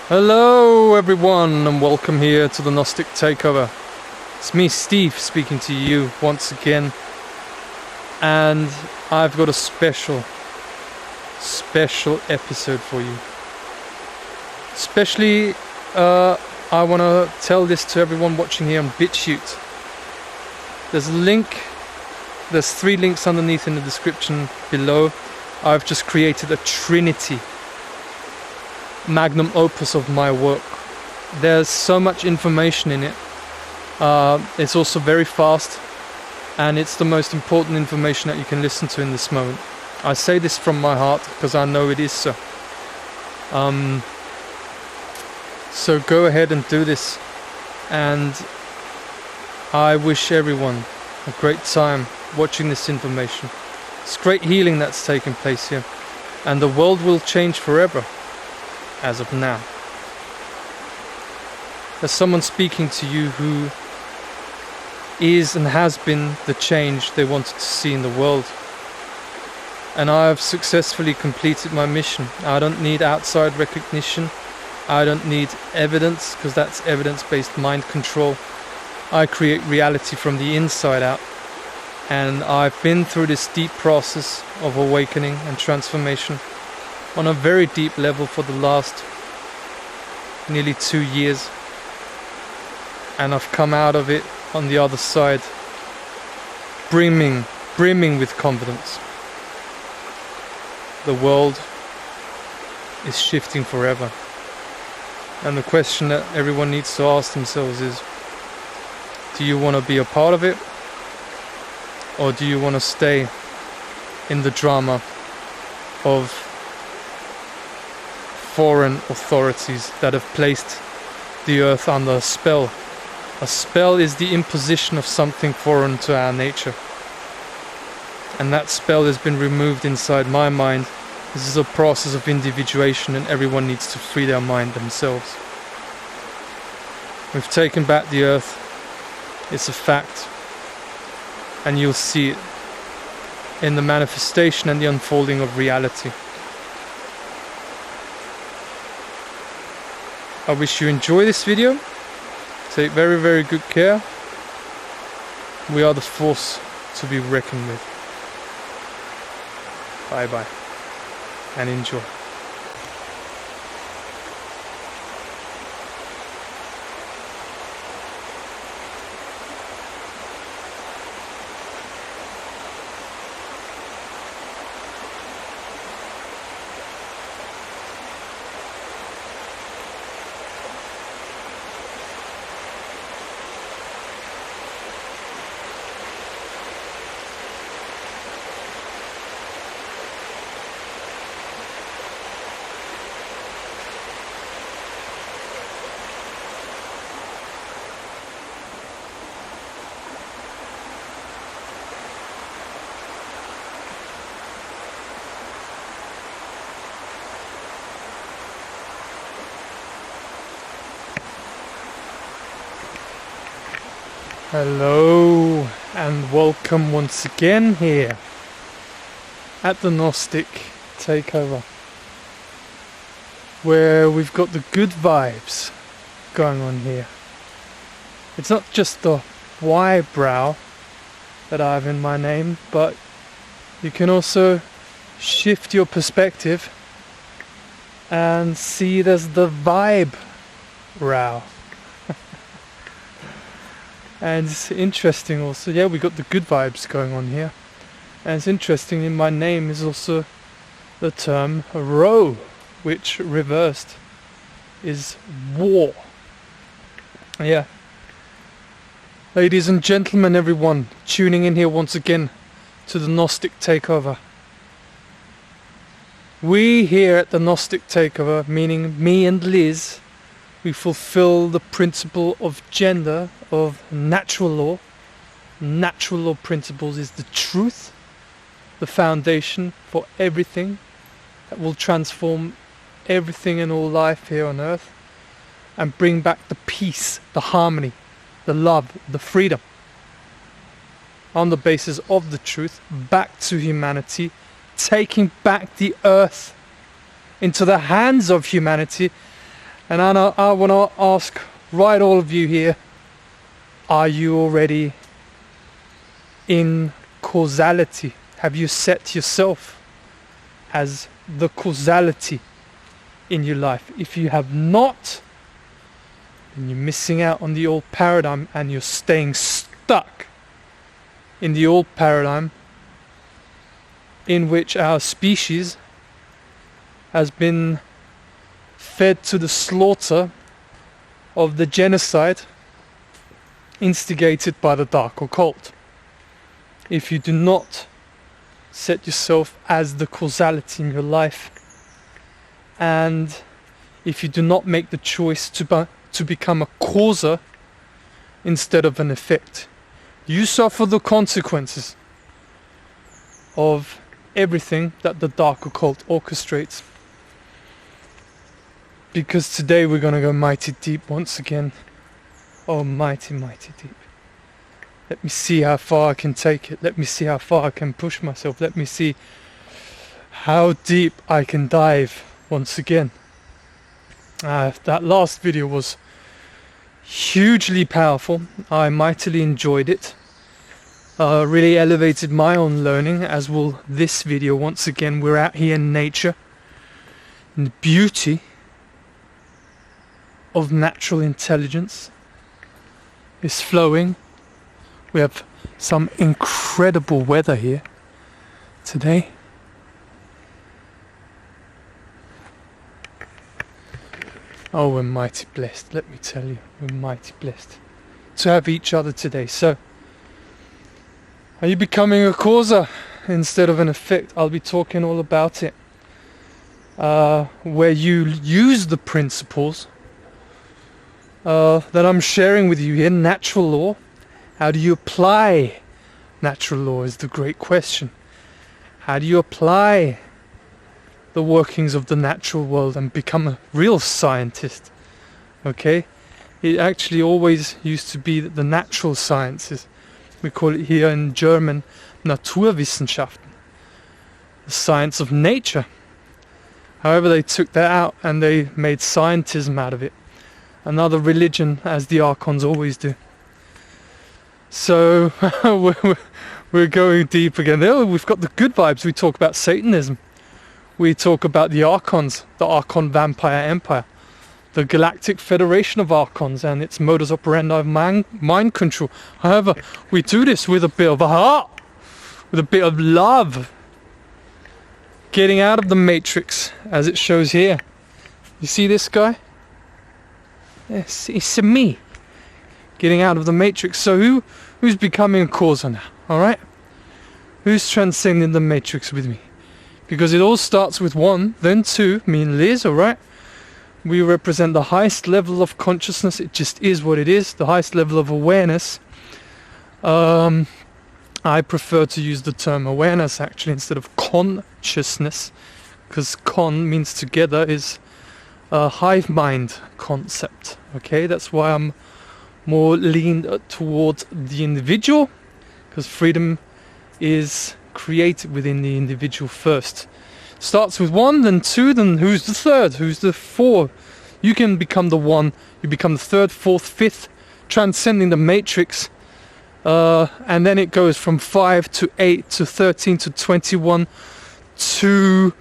Hello everyone and welcome here to the Gnostic Takeover. It's me, Steve, speaking to you once again, and I've got a special episode for you. Especially I want to tell this to everyone watching here on BitChute. There's a link, there's 3 links underneath in the description below. I've just created a trinity, magnum opus of my work. There's so much information in it. It's also very fast, and it's the most important information that you can listen to in this moment. I say this from my heart because I know it is so. So go ahead and do this, and I wish everyone a great time watching this information. It's great healing that's taking place here, and the world will change forever as of now. There's someone speaking to you who is and has been the change they wanted to see in the world, and I have successfully completed my mission. I don't need outside recognition, I don't need evidence, because that's evidence-based mind control. I create reality from the inside out, and I've been through this deep process of awakening and transformation on a very deep level for the last nearly 2 years, and I've come out of it on the other side brimming with confidence. The world is shifting forever, and the question that everyone needs to ask themselves is, do you want to be a part of it, or do you want to stay in the drama of foreign authorities that have placed the earth under a spell? A spell is the imposition of something foreign to our nature, and that spell has been removed inside my mind. This is a process of individuation, and everyone needs to free their mind themselves. We've taken back the earth. It's a fact, and you'll see it in the manifestation and the unfolding of reality. I wish you enjoy this video. Take very, very good care. We are the force to be reckoned with. Bye bye, and enjoy. Hello and welcome once again here at the Gnostic Takeover, where we've got the good vibes going on here. It's not just the whybrow that I have in my name, but you can also shift your perspective and see there's the whybrow. And it's interesting also, yeah, we got the good vibes going on here. And it's interesting, in my name is also the term row, which reversed is war. Yeah. Ladies and gentlemen, everyone tuning in here once again to the Gnostic Takeover. We here at the Gnostic Takeover, meaning me and Liz, we fulfill the principle of gender, of natural law. Natural law principles is the truth, the foundation for everything that will transform everything and all life here on earth, and bring back the peace, the harmony, the love, the freedom on the basis of the truth back to humanity, taking back the earth into the hands of humanity And I want to ask, right, all of you here, are you already in causality? Have you set yourself as the causality in your life? If you have not, then you're missing out on the old paradigm, and you're staying stuck in the old paradigm in which our species has been fed to the slaughter of the genocide instigated by the dark occult. If you do not set yourself as the causality in your life, and if you do not make the choice to become a causer instead of an effect, you suffer the consequences of everything that the dark occult orchestrates. Because today we're going to go mighty deep once again. Oh, mighty, mighty deep. Let me see how far I can take it. Let me see how far I can push myself. Let me see how deep I can dive once again. That last video was hugely powerful. I mightily enjoyed it. Really elevated my own learning, as will this video. Once again, we're out here in nature, in the beauty of natural intelligence is flowing. We have some incredible weather here today. Oh, we're mighty blessed, let me tell you. We're mighty blessed to have each other today. So, are you becoming a causer instead of an effect? I'll be talking all about it. Where you use the principles that I'm sharing with you here, natural law. How do you apply natural law is the great question. How do you apply the workings of the natural world and become a real scientist? Okay? It actually always used to be that the natural sciences, we call it here in German Naturwissenschaften, the science of nature. However, they took that out and they made scientism out of it. Another religion, as the archons always do. So we're going deep again. There we've got the good vibes. We talk about Satanism. We talk about the archons, the Archon Vampire Empire, the Galactic Federation of Archons and its modus operandi of mind control. However, we do this with a bit of a heart, with a bit of love. Getting out of the matrix, as it shows here. You see this guy? Yes, it's me. Getting out of the matrix. So who's becoming a causer now? Alright? Who's transcending the matrix with me? Because it all starts with one, then two, me and Liz, alright? We represent the highest level of consciousness. It just is what it is. The highest level of awareness. I prefer to use the term awareness actually instead of consciousness. Because con means together is a hive mind concept. Okay, that's why I'm more leaned towards the individual, because freedom is created within the individual first. Starts with one, then two, then who's the third? Who's the fourth? You can become the one, you become the third, fourth, fifth, transcending the matrix, and then it goes from 5 to 8 to 13 to 21 to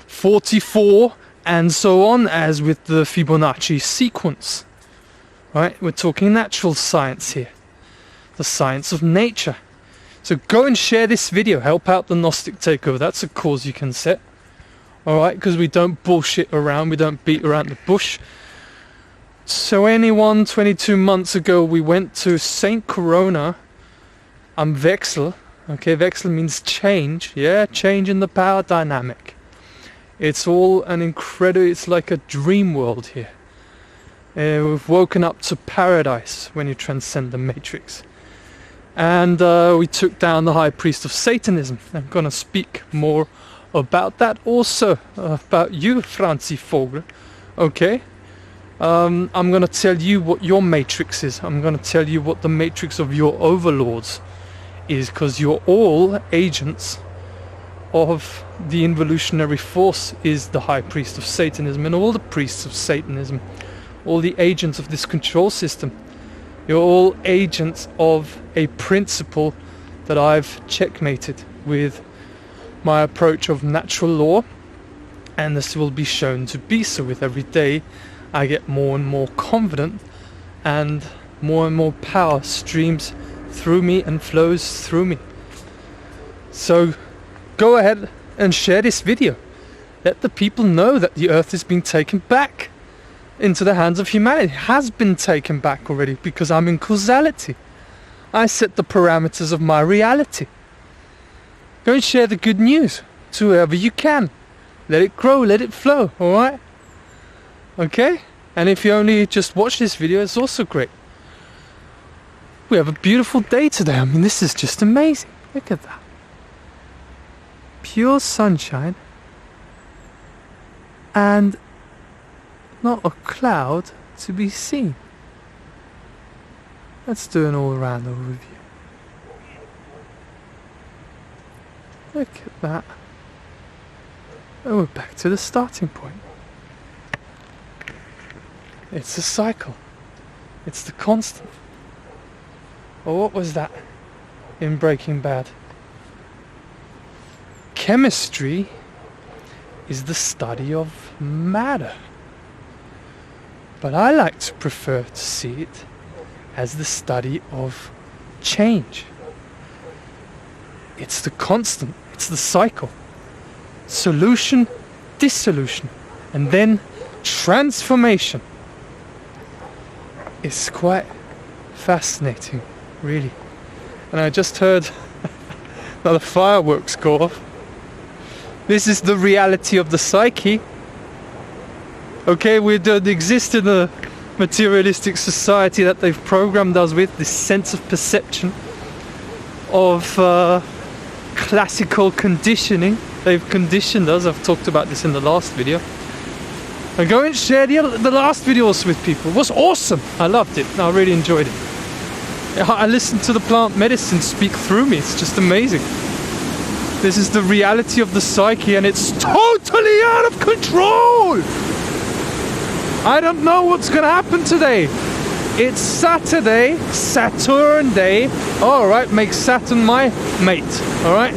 44 and so on, as with the Fibonacci sequence. Right? We're talking natural science here, the science of nature. So go and share this video, help out the Gnostic Takeover. That's a cause you can set. Alright, because we don't bullshit around, we don't beat around the bush. So anyone 22 months ago, we went to St. Corona am Wechsel. Okay, Wechsel means change. Yeah, change in the power dynamic. It's all an incredible, it's like a dream world here. We've woken up to paradise when you transcend the matrix. And we took down the high priest of Satanism. I'm going to speak more about that also, about you, Franzi Vogel. Okay? I'm going to tell you what your matrix is. I'm going to tell you what the matrix of your overlords is, because you're all agents of the involutionary force is the high priest of Satanism and all the priests of Satanism. all the agents of this control system. You're all agents of a principle that I've checkmated with my approach of natural law, and this will be shown to be so. With every day I get more and more confident, and more power streams through me and flows through me. So go ahead and share this video. Let the people know that the earth is being taken back into the hands of humanity. It has been taken back already, because I'm in causality. I set the parameters of my reality. Go and share the good news to whoever you can. Let it grow, let it flow, alright? Okay? And if you only just watch this video, it's also great. We have a beautiful day today. I mean, this is just amazing. Look at that. Pure sunshine. And not a cloud to be seen. Let's do an all-round overview. Look at that. And we're back to the starting point. It's a cycle. It's the constant. Or what was that in Breaking Bad? Chemistry is the study of matter. But I like to prefer to see it as the study of change. It's the constant, it's the cycle. Solution, dissolution, and then transformation. It's quite fascinating, really. And I just heard another fireworks go off. This is the reality of the psyche. Okay, we don't exist in a materialistic society that they've programmed us with, this sense of perception of classical conditioning. They've conditioned us. I've talked about this in the last video. And go and share the last videos with people. It was awesome. I loved it. I really enjoyed it. I listened to the plant medicine speak through me. It's just amazing. This is the reality of the psyche, and it's totally out of control. I don't know what's gonna happen today. It's Saturday, Saturn Day. Alright, make Saturn my mate. Alright?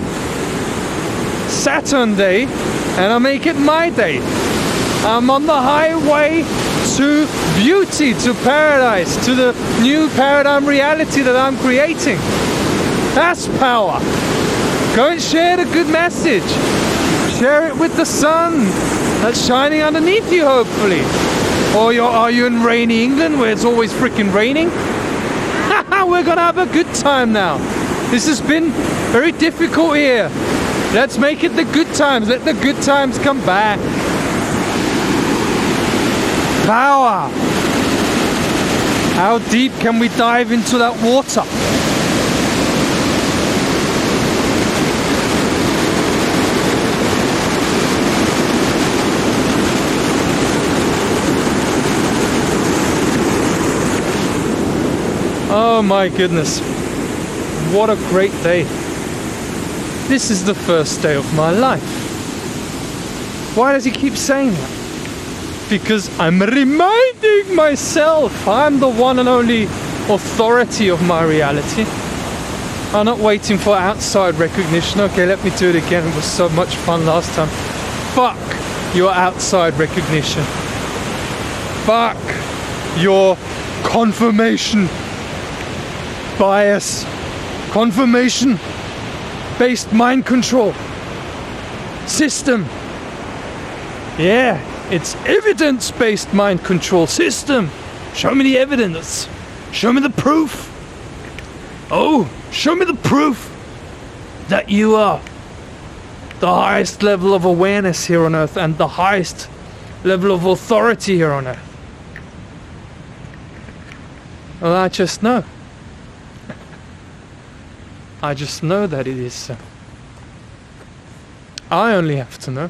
Saturn Day, and I make it my day. I'm on the highway to beauty, to paradise, to the new paradigm reality that I'm creating. That's power. Go and share the good message. Share it with the sun that's shining underneath you, hopefully. Or are you in rainy England where it's always freaking raining? We're gonna have a good time now. This has been very difficult here. Let's make it the good times. Let the good times come back. Power. How deep can we dive into that water? Oh my goodness, what a great day. This is the first day of my life. Why does he keep saying that? Because I'm reminding myself I'm the one and only authority of my reality. I'm not waiting for outside recognition. Okay, let me do it again. It was so much fun last time. Fuck your outside recognition. Fuck your confirmation bias, confirmation based mind control system. Yeah, it's evidence based mind control system. Show me the evidence. Show me the proof. Oh, show me the proof that you are the highest level of awareness here on earth and the highest level of authority here on earth. Well, I just know. I just know that it is so. I only have to know.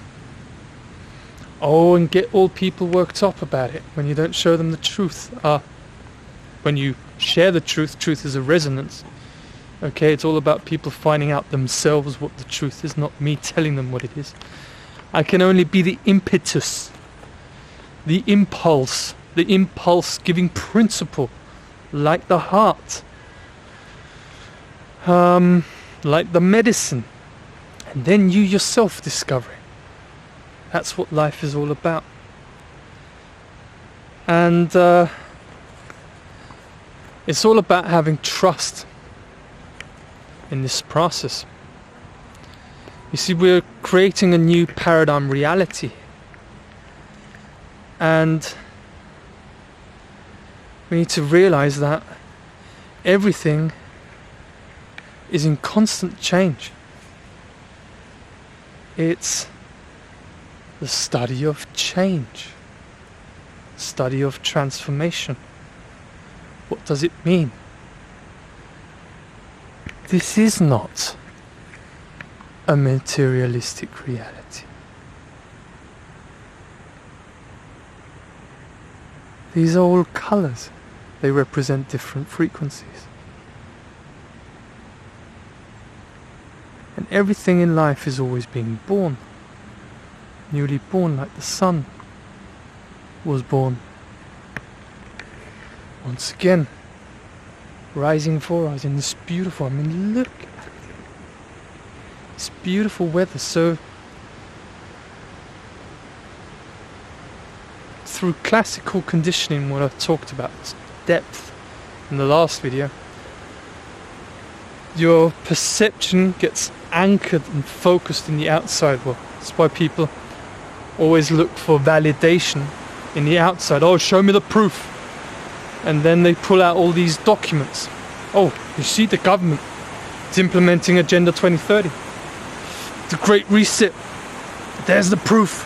Oh, and get all people worked up about it when you don't show them the truth. When you share the truth, truth is a resonance. Okay, it's all about people finding out themselves what the truth is, not me telling them what it is. I can only be the impetus, the impulse the impulse-giving principle, like the heart, like the medicine, and then you yourself discover it. That's what life is all about. And it's all about having trust in this process. You see, we're creating a new paradigm reality, and we need to realize that everything is in constant change. It's the study of change, study of transformation. What does it mean? This is not a materialistic reality. These are all colors. They represent different frequencies. And everything in life is always being born. Newly born, like the sun was born. Once again, rising for us in this beautiful, look at it. It's beautiful weather. So through classical conditioning, what I talked about, depth in the last video, your perception gets anchored and focused in the outside world. That's why people always look for validation in the outside. Oh, show me the proof. And then they pull out all these documents. Oh, you see, the government is implementing Agenda 2030. The Great Reset. There's the proof.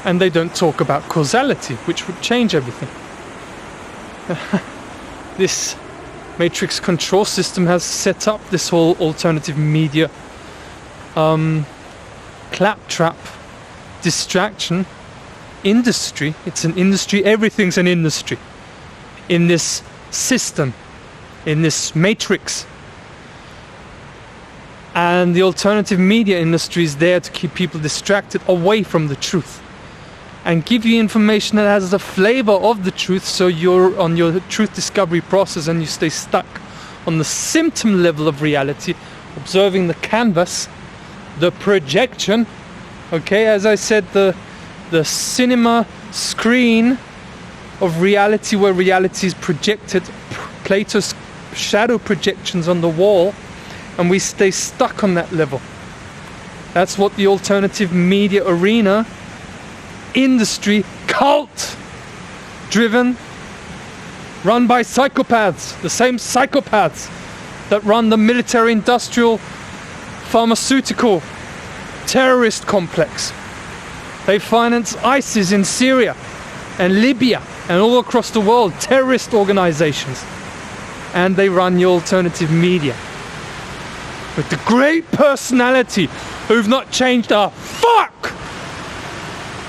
And they don't talk about causality, which would change everything. This matrix control system has set up this whole alternative media claptrap distraction industry. It's an industry. Everything's an industry in this system, in this matrix. And the alternative media industry is there to keep people distracted away from the truth and give you information that has the flavor of the truth, so you're on your truth discovery process and you stay stuck on the symptom level of reality, observing the canvas, the projection. Okay, as I said, the cinema screen of reality, where reality is projected, Plato's shadow projections on the wall, and we stay stuck on that level. That's what the alternative media arena industry, cult driven, run by psychopaths, the same psychopaths that run the military industrial pharmaceutical terrorist complex. They finance ISIS in Syria and Libya and all across the world, terrorist organizations. And they run your alternative media with the great personality who've not changed a fuck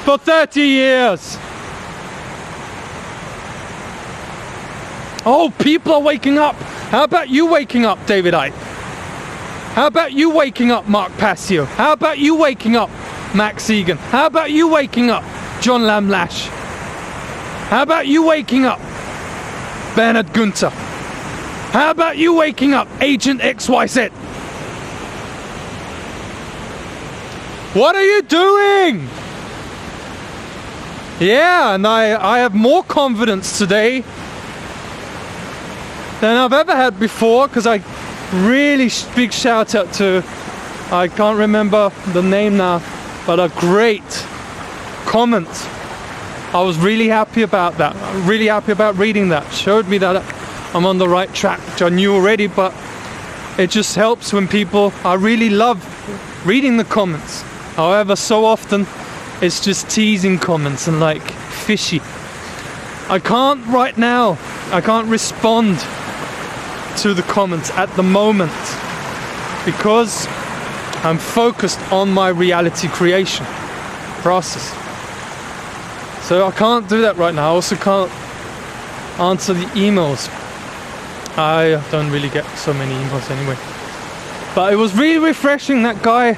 for 30 years. Oh, people are waking up. How about you waking up, David Icke? How about you waking up, Mark Passio? How about you waking up, Max Egan? How about you waking up, John Lamlash? How about you waking up, Bernard Gunther? How about you waking up, Agent XYZ? What are you doing? Yeah, and I have more confidence today than I've ever had before, because I really big shout out to, I can't remember the name now, but a great comment. I was really happy about that. Really happy about reading that. Showed me that I'm on the right track, which I knew already, but it just helps when people, I really love reading the comments. However, so often it's just teasing comments and like fishy. I can't right now, I can't respond to the comments at the moment because I'm focused on my reality creation process. So I can't do that right now. I also can't answer the emails. I don't really get so many emails anyway. But it was really refreshing, that guy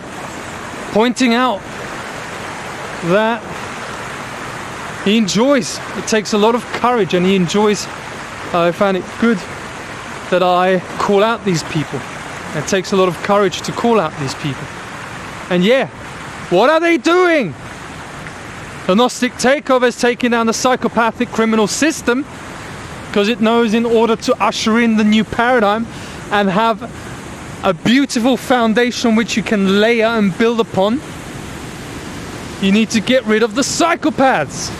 pointing out that he enjoys. It takes a lot of courage, and he enjoys. I found it good that I call out these people. It takes a lot of courage to call out these people. And yeah, what are they doing? The Gnostic Takeover is taking down the psychopathic criminal system because it knows in order to usher in the new paradigm and have a beautiful foundation which you can layer and build upon, you need to get rid of the psychopaths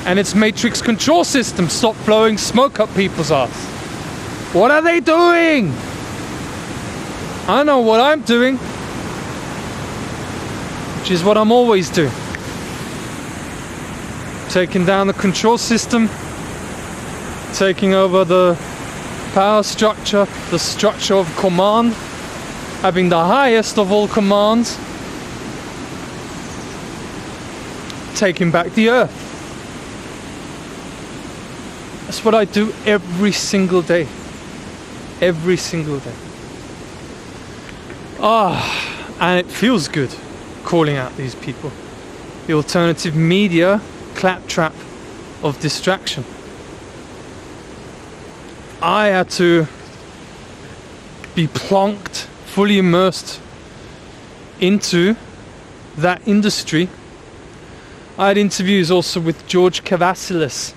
and its matrix control system. Stop blowing smoke up people's ass. What are they doing? I know what I'm doing, which is what I'm always doing. Taking down the control system, taking over the power structure, the structure of command, having the highest of all commands, taking back the earth. That's what I do every single day. Every single day. And it feels good calling out these people. The alternative media claptrap of distraction. I had to be plonked, fully immersed into that industry. I had interviews also with George Cavasilis,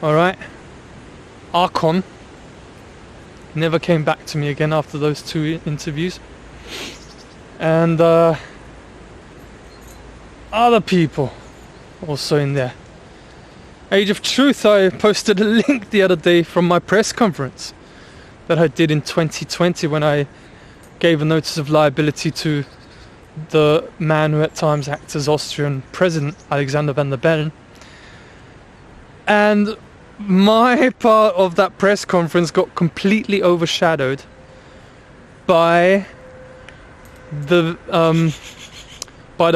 alright, Archon. Never came back to me again after those 2 interviews. And other people also in there. Age of Truth, I posted a link the other day from my press conference that I did in 2020 when I gave a notice of liability to the man who at times acts as Austrian president, Alexander van der Bellen. And my part of that press conference got completely overshadowed by the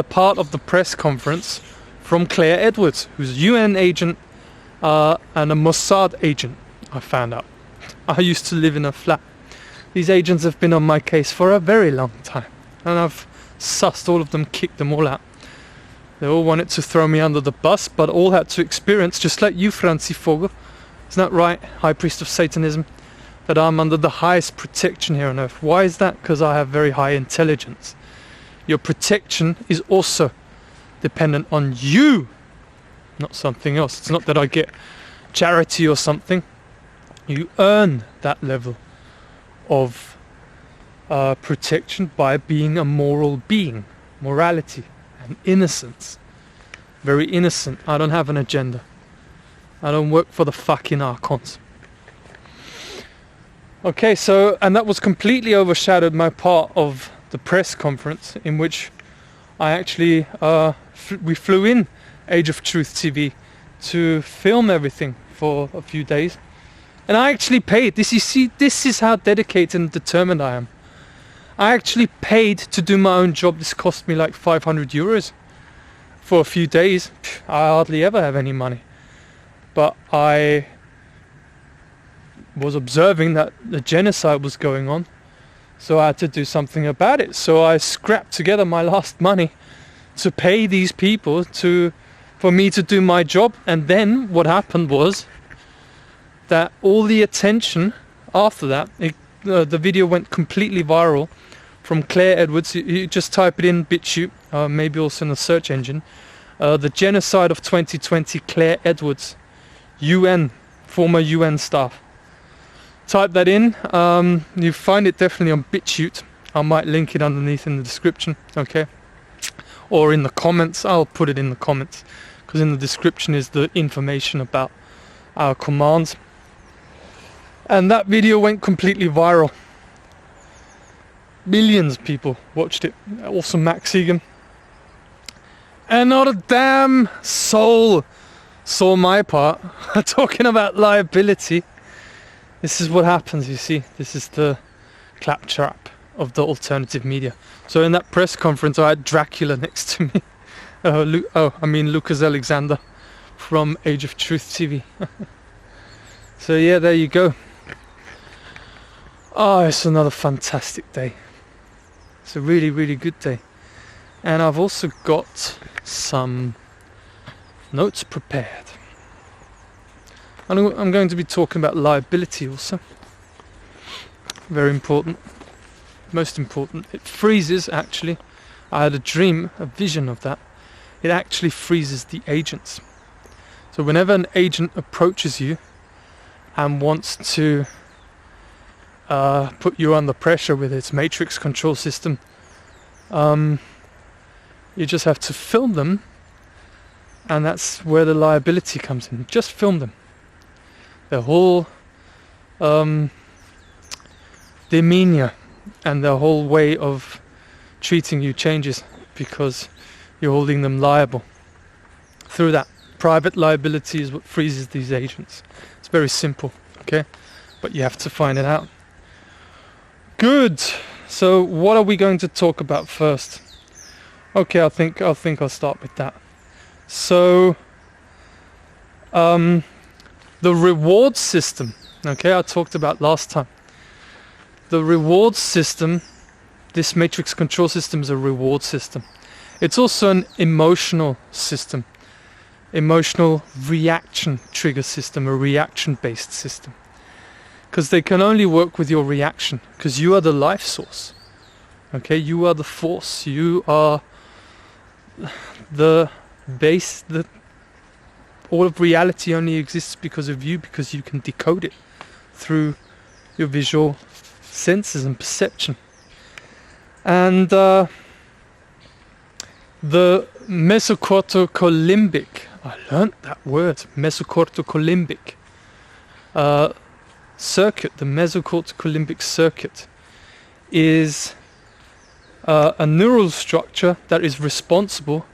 part of the press conference from Claire Edwards, who's a UN agent and a Mossad agent, I found out. I used to live in a flat. These agents have been on my case for a very long time, and I've sussed all of them, kicked them all out. They all wanted to throw me under the bus, but all had to experience, just like you, Franzi Vogel, isn't that right, High Priest of Satanism, that I'm under the highest protection here on earth. Why is that? Because I have very high intelligence. Your protection is also dependent on you, not something else. It's not that I get charity or something. You earn that level of protection by being a moral being, morality and innocence. Very innocent. I don't have an agenda. I don't work for the fucking Archons. Okay, so, and that was completely overshadowed my part of the press conference, in which I actually we flew in Age of Truth TV to film everything for a few days, and I actually paid. This, you see, this is how dedicated and determined I am. I actually paid to do my own job. This cost me like 500 euros for a few days. I hardly ever have any money, but I was observing that the genocide was going on, so I had to do something about it. So I scrapped together my last money to pay these people for me to do my job. And then what happened was that all the attention after that, the video went completely viral from Claire Edwards. You just type it in BitChute, maybe also in the search engine, the genocide of 2020, Claire Edwards, UN, former UN staff. Type that in. You find it definitely on BitChute. I might link it underneath in the description, okay? Or in the comments. I'll put it in the comments, because in the description is the information about our commands. And that video went completely viral. Millions of people watched it. Also Max Egan. And not a damn soul saw my part. Talking about liability. This is what happens, you see. This is the claptrap of the alternative media. So in that press conference, I had Dracula next to me. Lucas Alexander from Age of Truth TV. So yeah, there you go. Oh, it's another fantastic day. It's a really, really good day. And I've also got some Notes prepared. And I'm going to be talking about liability also. Very important. Most important. It freezes, actually. I had a dream, a vision of that. It actually freezes the agents. So whenever an agent approaches you and wants to put you under pressure with its matrix control system, you just have to film them, and that's where the liability comes in. Just film them. Their whole demeanor and their whole way of treating you changes because you're holding them liable. Through that, private liability is what freezes these agents. It's very simple, okay? But you have to find it out. Good. So what are we going to talk about first? Okay, I think I'll start with that. So the reward system, okay, I talked about last time. The reward system, this matrix control system is a reward system. It's also an emotional system, emotional reaction trigger system, a reaction-based system. Because they can only work with your reaction, because you are the life source. Okay, you are the force, you are the base, all of reality only exists because of you, because you can decode it through your visual senses and perception. And the mesocorticolimbic, I learnt that word, mesocorticolimbic circuit, the mesocorticolimbic circuit is a neural structure that is responsible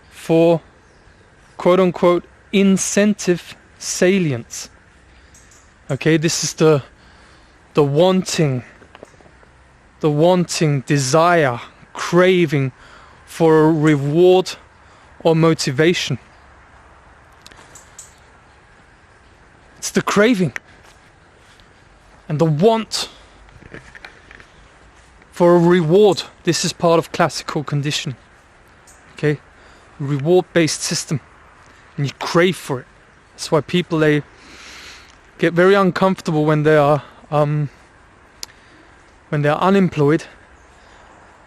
for quote-unquote incentive salience. Okay, this is the wanting desire, craving for a reward or motivation. It's the craving and the want for a reward. This is part of classical conditioning. Okay, reward-based system, and you crave for it. That's why people, they get very uncomfortable when they are unemployed,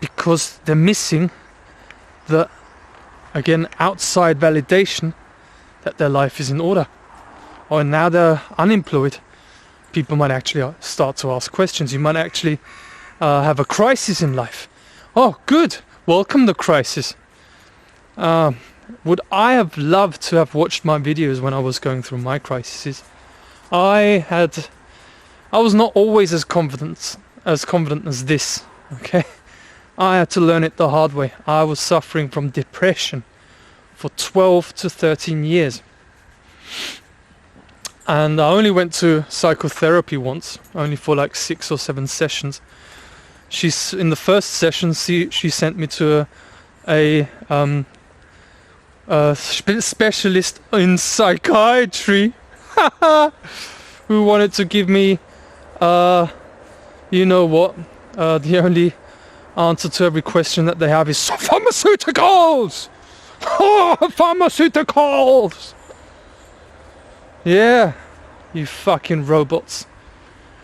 because they're missing the, again, outside validation that their life is in order. Or now they're unemployed, people might actually start to ask questions. You might actually have a crisis in life. Oh, good. Welcome the crisis. Would I have loved to have watched my videos when I was going through my crises? I was not always as confident as this. Okay, I had to learn it the hard way. I was suffering from depression for 12 to 13 years. And I only went to psychotherapy once, only for like 6 or 7 sessions. In the first session, she sent me to a specialist in psychiatry who wanted to give me, you know what, the only answer to every question that they have is pharmaceuticals! Oh, pharmaceuticals! Yeah, you fucking robots.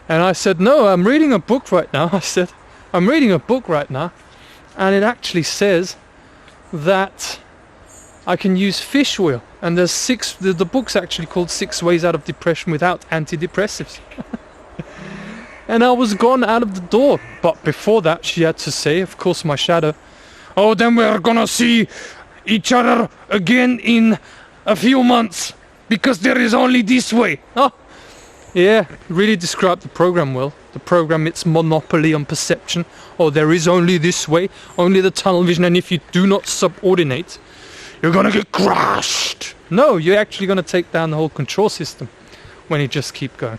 And I said, no, I'm reading a book right now. I'm reading a book right now, and it actually says that I can use fish oil. And there's the book's actually called 6 Ways Out of Depression Without Antidepressives. And I was gone out of the door. But before that, she had to say, of course, my shadow, oh, then we're gonna see each other again in a few months, because there is only this way. Oh, yeah, really described the program well. The program, it's monopoly on perception. Oh, there is only this way, only the tunnel vision, and if you do not subordinate, you're gonna get crushed. No, you're actually gonna take down the whole control system when you just keep going.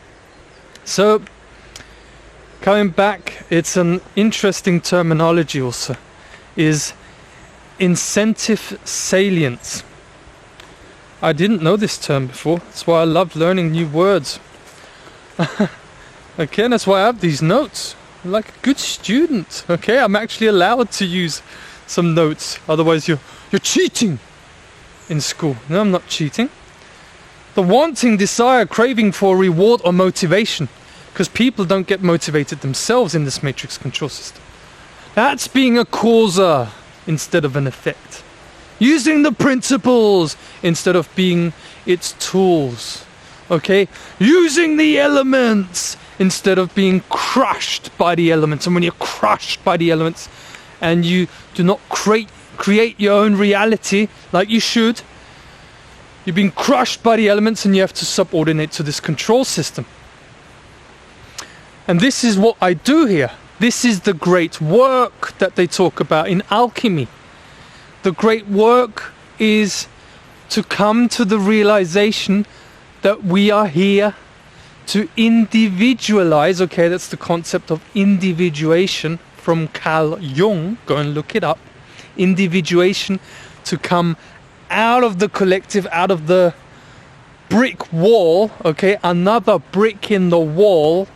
So, coming back, it's an interesting terminology also, is incentive salience. I didn't know this term before. That's why I love learning new words. Okay, and that's why I have these notes. I'm like a good student. Okay, I'm actually allowed to use some notes. Otherwise, you're cheating. in school. No, I'm not cheating. The wanting, desire, craving for reward or motivation. Because people don't get motivated themselves in this matrix control system. That's being a causer instead of an effect. Using the principles instead of being its tools. Okay? Using the elements instead of being crushed by the elements. And when you're crushed by the elements and you do not create your own reality like you should, you've been crushed by the elements and you have to subordinate to this control system. And this is what I do here. This is the great work that they talk about in alchemy. The great work is to come to the realization that we are here to individualize. Okay, that's the concept of individuation from Carl Jung. Go and look it up. Individuation, to come out of the collective, out of the brick wall. Okay, another brick in the wall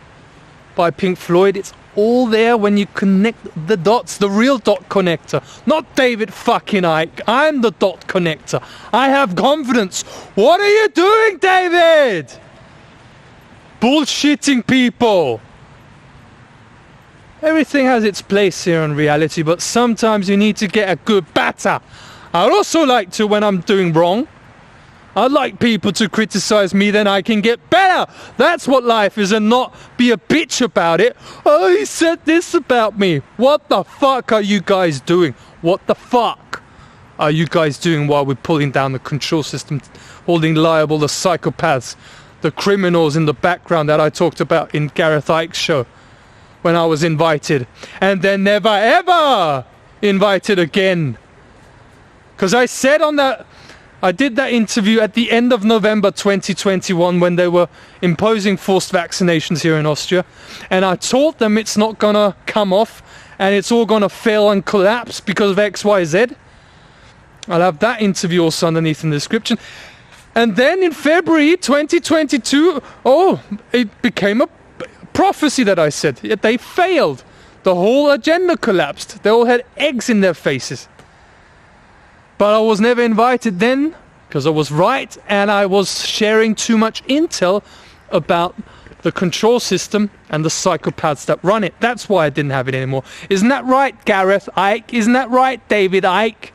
by Pink Floyd. It's all there when you connect the dots, the real dot connector, not David fucking Icke. I'm the dot connector. I have confidence. What are you doing, David? Bullshitting people. Everything has its place here in reality, but sometimes you need to get a good batter. I'd also like to, when I'm doing wrong, I'd like people to criticize me, then I can get better. That's what life is, and not be a bitch about it. Oh, he said this about me. What the fuck are you guys doing? What the fuck are you guys doing while we're pulling down the control system, holding liable the psychopaths, the criminals in the background that I talked about in Gareth Icke's show when I was invited, and then never ever invited again? Because I said on that, I did that interview at the end of November 2021 when they were imposing forced vaccinations here in Austria, and I told them it's not gonna come off and it's all gonna fail and collapse because of XYZ. I'll have that interview also underneath in the description. And then in February 2022, it became a prophecy that I said. They failed. The whole agenda collapsed. They all had eggs in their faces. But I was never invited then, because I was right, and I was sharing too much intel about the control system and the psychopaths that run it. That's why I didn't have it anymore. Isn't that right, Gareth Icke? Isn't that right, David Icke?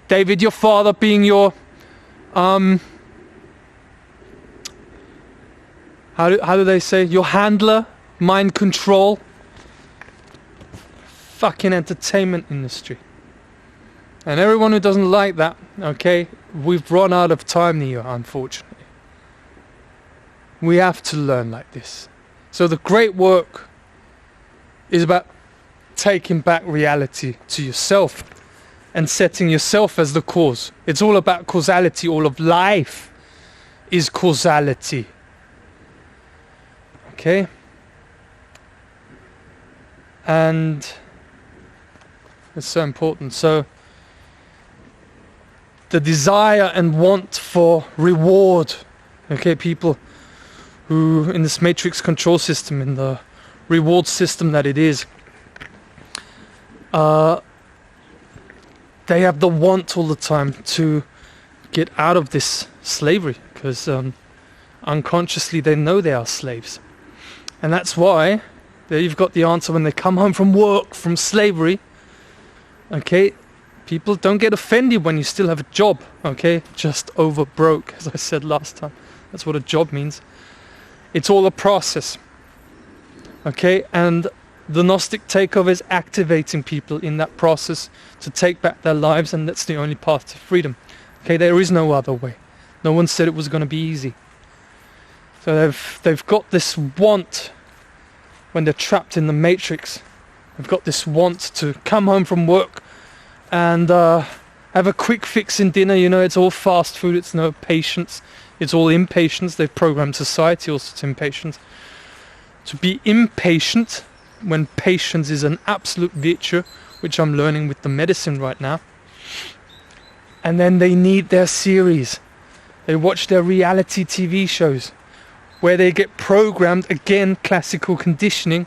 David, your father being your, how do they say? Your handler, mind control. Fucking entertainment industry. And everyone who doesn't like that, okay, we've run out of time here, unfortunately. We have to learn like this. So the great work is about taking back reality to yourself and setting yourself as the cause. It's all about causality. All of life is causality. Okay? And it's so important. So the desire and want for reward, okay, people who in this matrix control system, in the reward system that it is, they have the want all the time to get out of this slavery, because unconsciously they know they are slaves. And that's why there you've got the answer when they come home from work, from slavery. Okay, people don't get offended when you still have a job, okay? Just over broke, as I said last time. That's what a job means. It's all a process, okay? And the Gnostic takeover is activating people in that process to take back their lives, and that's the only path to freedom. Okay, there is no other way. No one said it was going to be easy. So they've got this want when they're trapped in the matrix. They've got this want to come home from work and have a quick fix in dinner. You know, it's all fast food. It's no patience. It's all impatience. They've programmed society also to impatience. To be impatient when patience is an absolute virtue, which I'm learning with the medicine right now. And then they need their series. They watch their reality TV shows where they get programmed, again, classical conditioning,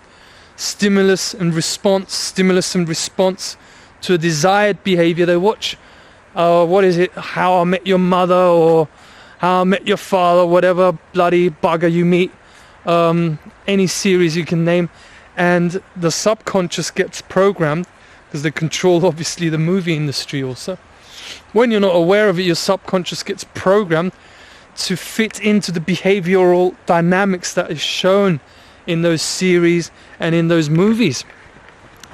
stimulus and response to a desired behavior. They watch what is it, How I Met Your Mother or How I Met Your Father, whatever bloody bugger you meet, any series you can name, and the subconscious gets programmed, because they control obviously the movie industry also. When you're not aware of it, your subconscious gets programmed to fit into the behavioral dynamics that is shown in those series and in those movies.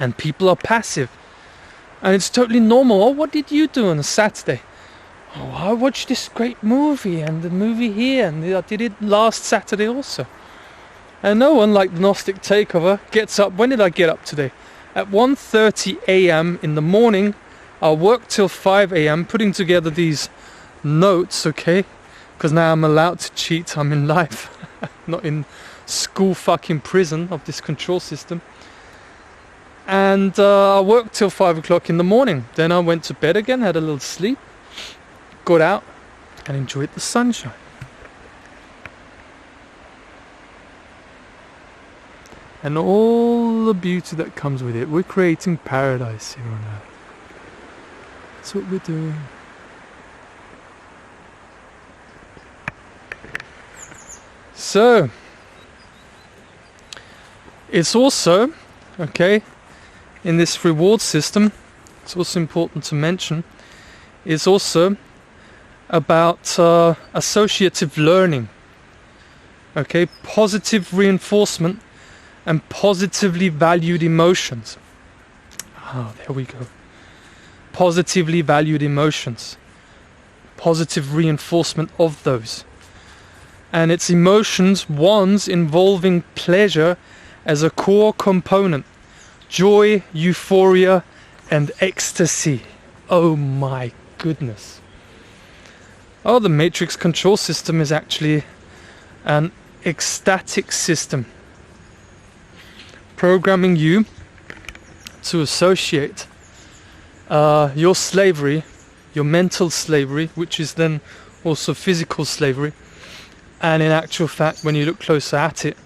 And people are passive. And it's totally normal. Oh, what did you do on a Saturday? Oh, I watched this great movie and the movie here, and I did it last Saturday also. And no one, like the Gnostic Takeover, gets up. When did I get up today? At 1:30 a.m. in the morning. I'll work till 5 a.m. putting together these notes, okay? Because now I'm allowed to cheat. I'm in life, not in school fucking prison of this control system. And I worked till 5 o'clock in the morning. Then I went to bed again, had a little sleep, got out and enjoyed the sunshine. And all the beauty that comes with it. We're creating paradise here on earth. That's what we're doing. So, it's also, okay, in this reward system, it's also important to mention, it's also about associative learning, okay, positive reinforcement and positively valued emotions. Oh, there we go. Positively valued emotions, positive reinforcement of those. And it's emotions, ones involving pleasure as a core component. Joy, euphoria, and ecstasy. Oh my goodness. Oh, the matrix control system is actually an ecstatic system, programming you to associate your slavery, your mental slavery, which is then also physical slavery. And in actual fact, when you look closer at it,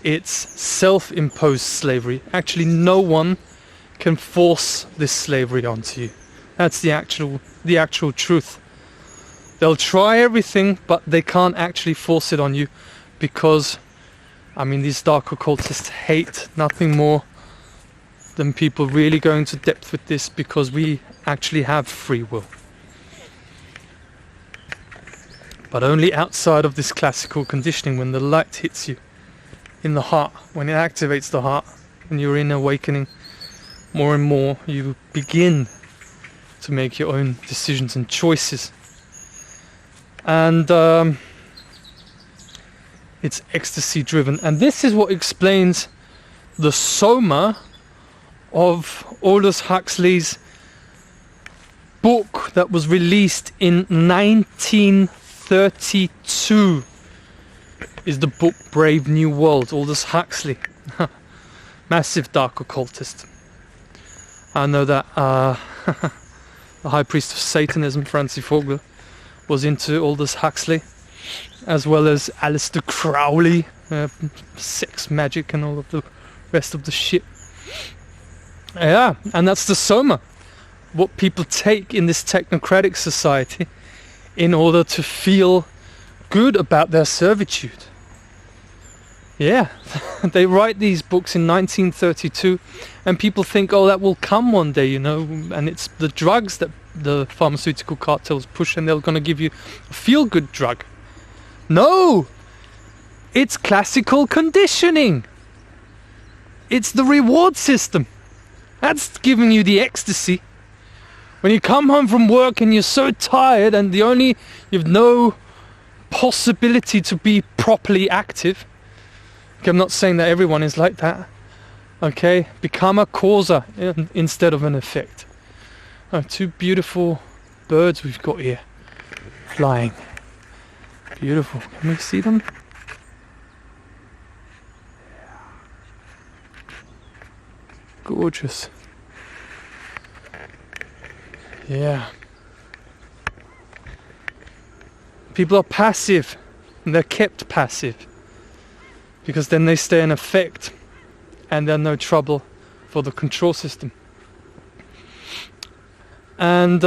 it's self-imposed slavery. Actually, no one can force this slavery onto you. That's the actual truth. They'll try everything, but they can't actually force it on you, because, I mean, these dark occultists hate nothing more than people really going to depth with this, because we actually have free will. But only outside of this classical conditioning, when the light hits you in the heart, when it activates the heart, when you're in awakening more and more, you begin to make your own decisions and choices. And it's ecstasy driven. And this is what explains the soma of Aldous Huxley's book that was released in 1932. Is the book Brave New World, Aldous Huxley. Massive dark occultist. I know that the High Priest of Satanism, Francis Fogler, was into Aldous Huxley, as well as Aleister Crowley, sex magic and all of the rest of the shit. Yeah, and that's the soma. What people take in this technocratic society in order to feel good about their servitude. Yeah, they write these books in 1932 and people think, oh, that will come one day, you know, and it's the drugs that the pharmaceutical cartels push, and they're going to give you a feel-good drug. No! It's classical conditioning. It's the reward system. That's giving you the ecstasy. When you come home from work and you're so tired and you've no possibility to be properly active. Okay, I'm not saying that everyone is like that. Okay, become a causa instead of an effect. Oh, two beautiful birds we've got here, flying. Beautiful. Can we see them? Gorgeous. Yeah. People are passive, and they're kept passive, because then they stay in effect, and they're no trouble for the control system. And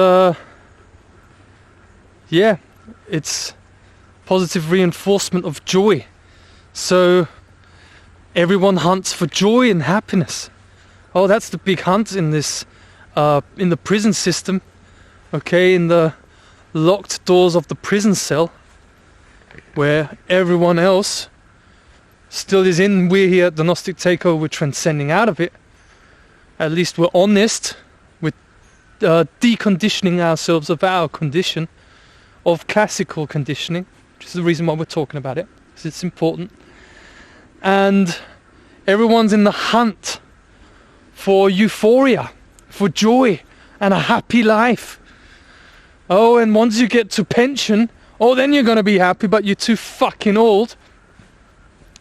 yeah, it's positive reinforcement of joy. So everyone hunts for joy and happiness. Oh, that's the big hunt in this in the prison system. Okay, in the locked doors of the prison cell, where everyone else still is in. We're here at the Gnostic Takeover, we're transcending out of it. At least we're honest with deconditioning ourselves of our condition, of classical conditioning, which is the reason why we're talking about it, because it's important. And everyone's in the hunt for euphoria, for joy, and a happy life. Oh, and once you get to pension, oh, then you're going to be happy, but you're too fucking old.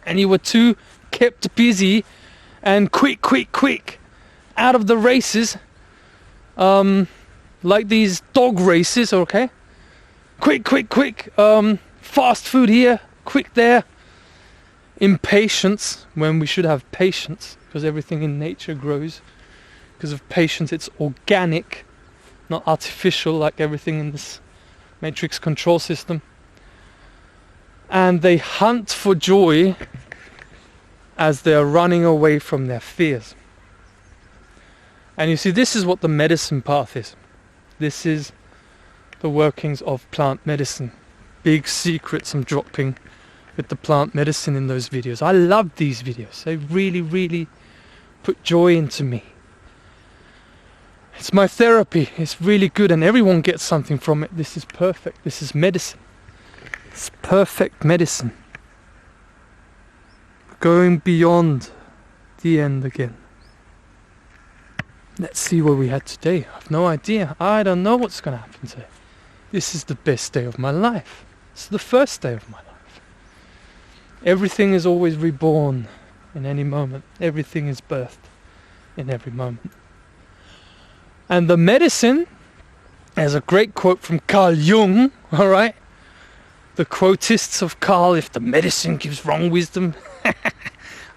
And you were too kept busy and quick, out of the races. Like these dog races, okay? Quick. Fast food here, quick there. Impatience, when we should have patience, because everything in nature grows. Because of patience, it's organic, not artificial like everything in this matrix control system. And they hunt for joy as they're running away from their fears. And you see, this is what the medicine path is. This is the workings of plant medicine. Big secrets I'm dropping with the plant medicine in those videos. I love these videos. They really put joy into me. It's my therapy. It's really good, and everyone gets something from it. This is perfect. This is medicine. It's perfect medicine. Going beyond the end again. Let's see what we had today. I have no idea. I don't know what's going to happen today. This is the best day of my life. It's the first day of my life. Everything is always reborn in any moment. Everything is birthed in every moment. And the medicine, there's a great quote from Carl Jung, alright? The quotists of Carl, if the medicine gives wrong wisdom.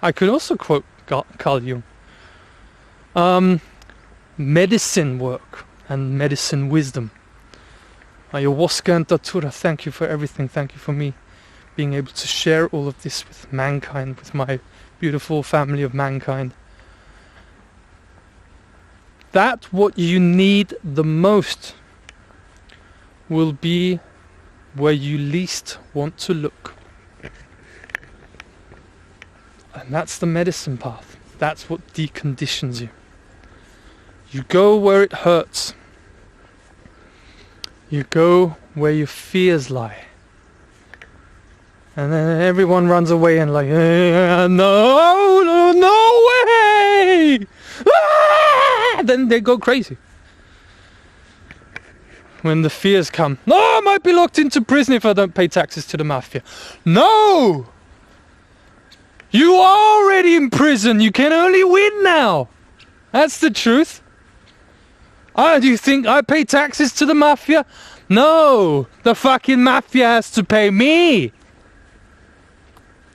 I could also quote Carl Jung. Medicine work and medicine wisdom. Ayahuasca and Datura, thank you for everything. Thank you for me being able to share all of this with mankind, with my beautiful family of mankind. That what you need the most will be where you least want to look. And that's the medicine path. That's what deconditions you. You go where it hurts. You go where your fears lie. And then everyone runs away and like, no way! Ah! Then they go crazy. When the fears come, no, I might be locked into prison if I don't pay taxes to the mafia. No! You are already in prison. You can only win now. That's the truth. Do you think I pay taxes to the mafia? No, the fucking mafia has to pay me.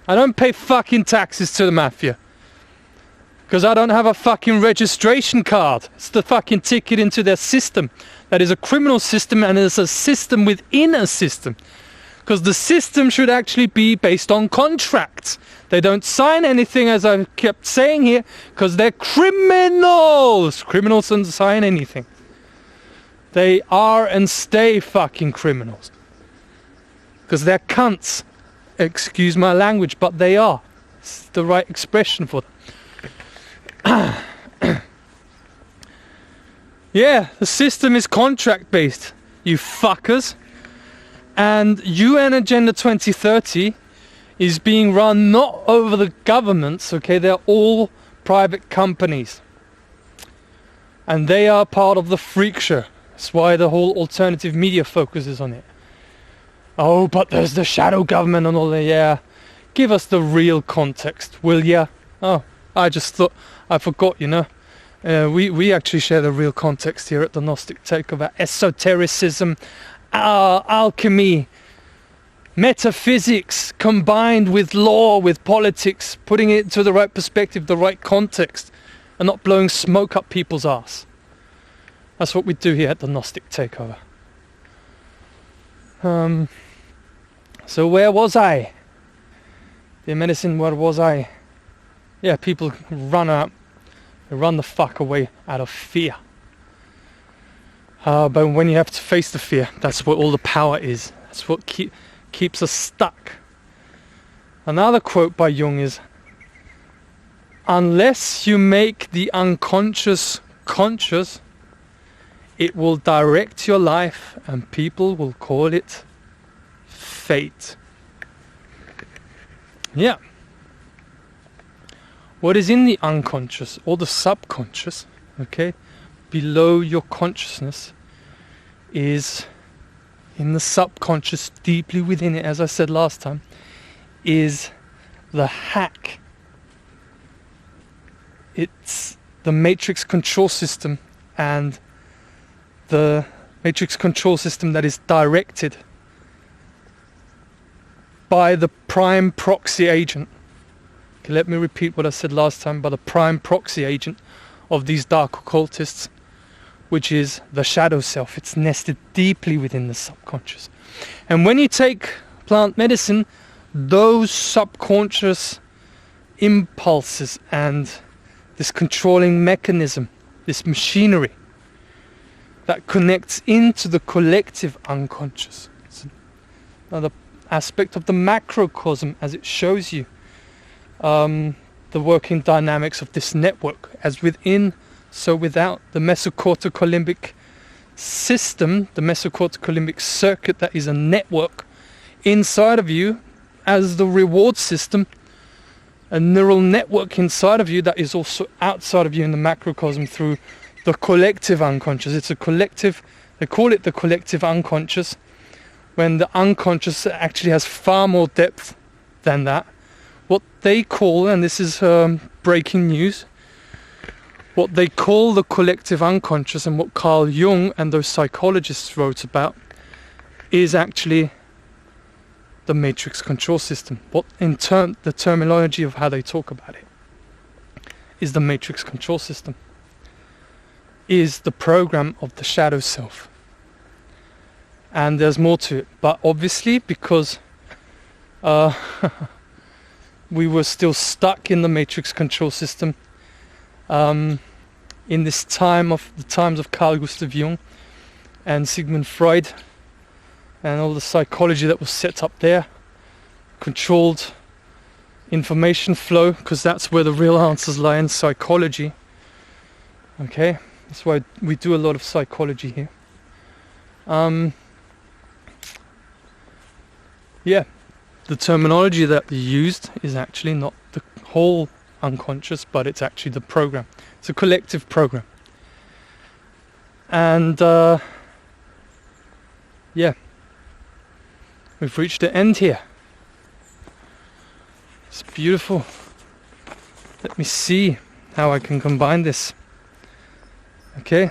I don't pay fucking taxes to the mafia. Because I don't have a fucking registration card. It's the fucking ticket into their system. That is a criminal system, and it's a system within a system. Because the system should actually be based on contracts. They don't sign anything, as I kept saying here, because they're criminals. Criminals don't sign anything. They are and stay fucking criminals. Because they're cunts. Excuse my language, but they are. It's the right expression for them. Yeah, the system is contract based, you fuckers. And UN Agenda 2030 is being run not over the governments, okay? They're all private companies. And they are part of the freak show. That's why the whole alternative media focuses on it. Oh, but there's the shadow government and all that. Yeah, give us the real context, will ya? Oh, I just thought, I forgot, you know. We actually share the real context here at the Gnostic Takeover. Esotericism, alchemy, metaphysics combined with law, with politics, putting it into the right perspective, the right context, and not blowing smoke up people's arse. That's what we do here at the Gnostic Takeover. So where was I? The medicine, where was I? Yeah, people run out. They run the fuck away out of fear. But when you have to face the fear, that's where all the power is. That's what keeps us stuck. Another quote by Jung is, unless you make the unconscious conscious, it will direct your life and people will call it fate. Yeah. What is in the unconscious or the subconscious, okay, below your consciousness, is in the subconscious, deeply within it, as I said last time, is the hack. It's the matrix control system, and the matrix control system that is directed by the prime proxy agent. Okay, let me repeat what I said last time, by the prime proxy agent of these dark occultists, which is the shadow self. It's nested deeply within the subconscious. And when you take plant medicine, those subconscious impulses and this controlling mechanism, this machinery that connects into the collective unconscious. It's another aspect of the macrocosm, as it shows you the working dynamics of this network, as within, so without. The mesocortical limbic system, the mesocortical limbic circuit, that is a network inside of you as the reward system, a neural network inside of you that is also outside of you in the macrocosm through the collective unconscious. It's a collective, they call it the collective unconscious, when the unconscious actually has far more depth than that. What they call, and this is breaking news, what they call the collective unconscious, and what Carl Jung and those psychologists wrote about, is actually the matrix control system. What in turn, the terminology of how they talk about it, is the matrix control system, is the program of the shadow self. And there's more to it, but obviously because we were still stuck in the matrix control system in this time of the times of Carl Gustav Jung and Sigmund Freud, and all the psychology that was set up there, controlled information flow, because that's where the real answers lie, in psychology. Okay, that's why we do a lot of psychology here. Yeah, the terminology that they used is actually not the whole unconscious, but it's actually the program. It's a collective program. And yeah, we've reached the end here. It's beautiful. Let me see how I can combine this. Okay.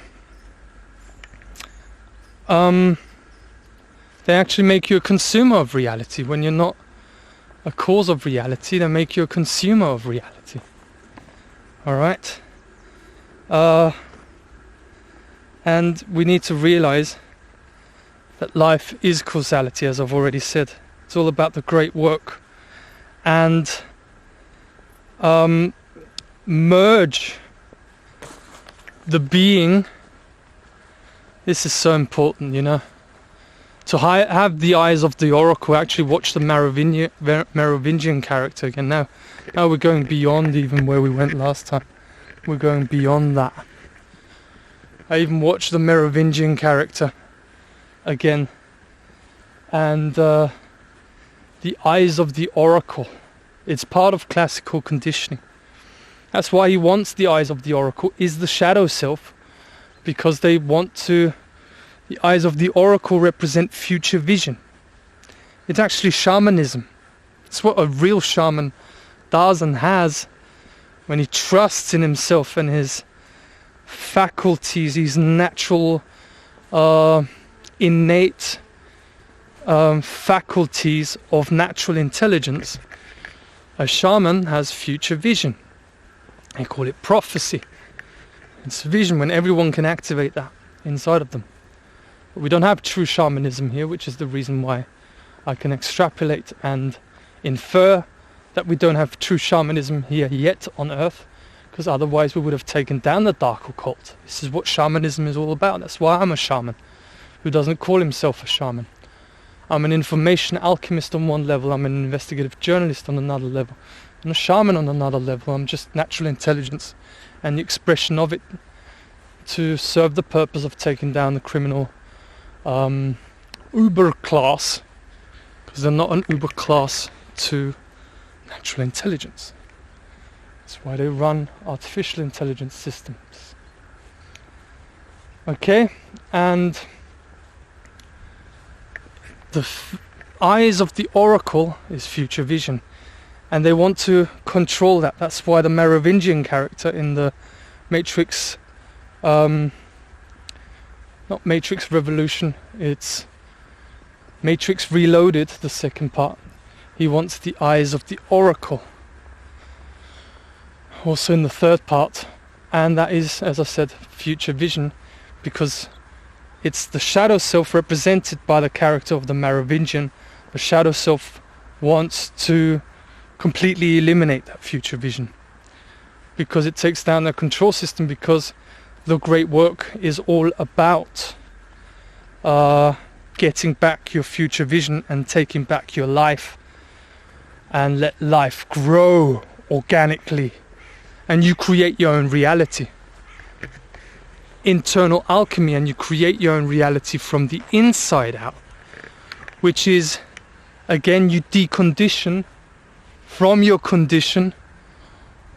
They actually make you a consumer of reality. When you're not a cause of reality, they make you a consumer of reality. Alright? And we need to realize that life is causality, as I've already said. It's all about the great work. And merge the being. This is so important, you know. To have the eyes of the oracle, actually watch the Merovingian character again. Now we're going beyond even where we went last time. We're going beyond that. I even watched the Merovingian character again. And the eyes of the oracle. It's part of classical conditioning. That's why he wants the eyes of the oracle, is the shadow self. Because they want to... The eyes of the oracle represent future vision. It's actually shamanism. It's what a real shaman does and has when he trusts in himself and his faculties, his natural, innate faculties of natural intelligence. A shaman has future vision. They call it prophecy. It's vision when everyone can activate that. inside of them. But we don't have true shamanism here, which is the reason why I can extrapolate and infer that we don't have true shamanism here yet on Earth, because otherwise we would have taken down the dark occult. This is what shamanism is all about. That's why I'm a shaman who doesn't call himself a shaman. I'm an information alchemist on one level, I'm an investigative journalist on another level, I'm a shaman on another level. I'm just natural intelligence and the expression of it to serve the purpose of taking down the criminal uber class, because they're not an uber class to natural intelligence. That's why they run artificial intelligence systems. Okay, and the eyes of the oracle is future vision, and they want to control that. That's why the Merovingian character in the Matrix, not Matrix Revolution, it's Matrix Reloaded, the second part. He wants the eyes of the oracle, also in the third part, and that is, as I said, future vision, because it's the shadow self represented by the character of the Merovingian. The shadow self wants to completely eliminate that future vision, because it takes down their control system, because the great work is all about getting back your future vision and taking back your life, and let life grow organically, and you create your own reality. Internal alchemy, and you create your own reality from the inside out, which is, again, you decondition from your condition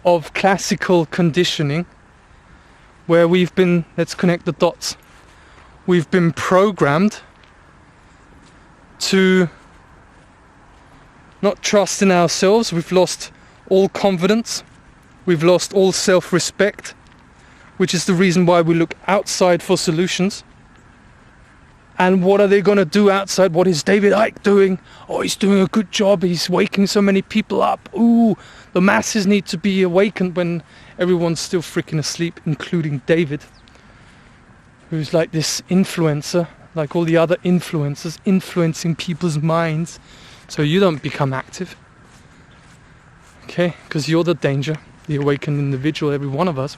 of classical conditioning, where we've been, let's connect the dots, we've been programmed to not trust in ourselves. We've lost all confidence, we've lost all self-respect, which is the reason why we look outside for solutions. And what are they going to do outside? What is David Icke doing? Oh, he's doing a good job, he's waking so many people up. Ooh, the masses need to be awakened when everyone's still freaking asleep, including David, who's like this influencer, like all the other influencers, influencing people's minds so you don't become active. Okay, because you're the danger, the awakened individual, every one of us.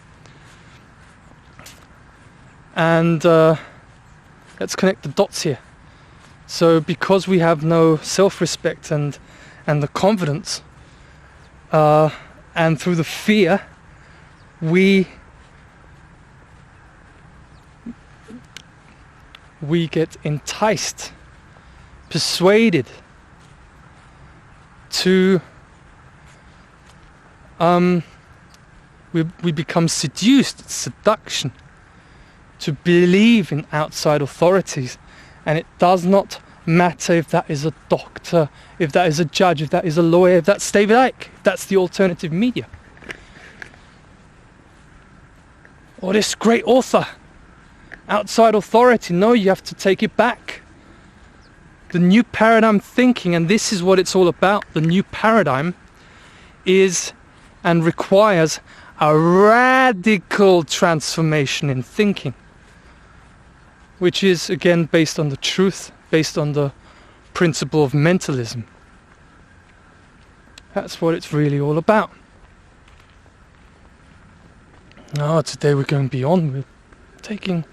And let's connect the dots here. So because we have no self-respect and the confidence, and through the fear, we get enticed, persuaded to we become seduced, it's seduction, to believe in outside authorities. And it does not matter if that is a doctor, if that is a judge, if that is a lawyer, if that's David Icke, if that's the alternative media, or this great author. Outside authority, no, you have to take it back. The new paradigm thinking, and this is what it's all about, the new paradigm is and requires a radical transformation in thinking, which is again based on the truth, based on the principle of mentalism. That's what it's really all about. Now, today we're going beyond. We're taking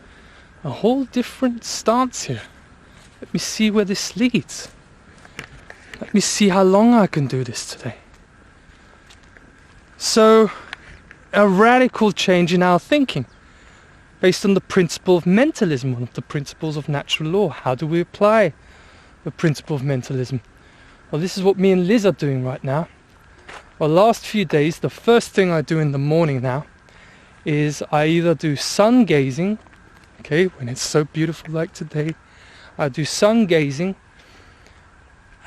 a whole different stance here. Let me see where this leads. Let me see how long I can do this today. So, a radical change in our thinking, based on the principle of mentalism, one of the principles of natural law. How do we apply the principle of mentalism? Well, this is what me and Liz are doing right now. Well, last few days, the first thing I do in the morning now is I either do sun gazing, okay, when it's so beautiful like today, I do sun gazing,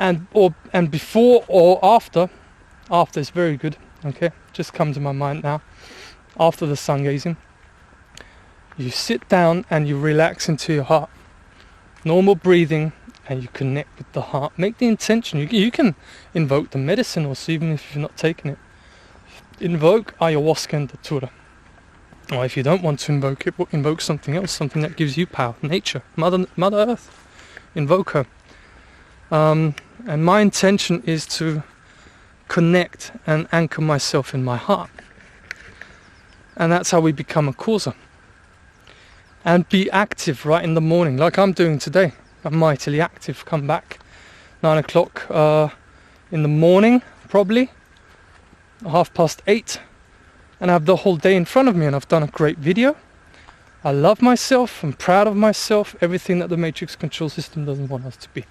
and before or after is very good, okay, just come to my mind now. After the sun gazing, you sit down and you relax into your heart, normal breathing, and you connect with the heart. Make the intention. You can invoke the medicine also, even if you've not taken it. Invoke ayahuasca and datura. Or if you don't want to invoke it, invoke something else, something that gives you power. Nature, Mother Earth. Invoke her. And my intention is to connect and anchor myself in my heart. And that's how we become a causer. And be active right in the morning, like I'm doing today. I'm mightily active. Come back 9 o'clock in the morning, probably 8:30, and I have the whole day in front of me, and I've done a great video. I love myself, I'm proud of myself, everything that the Matrix control system doesn't want us to be.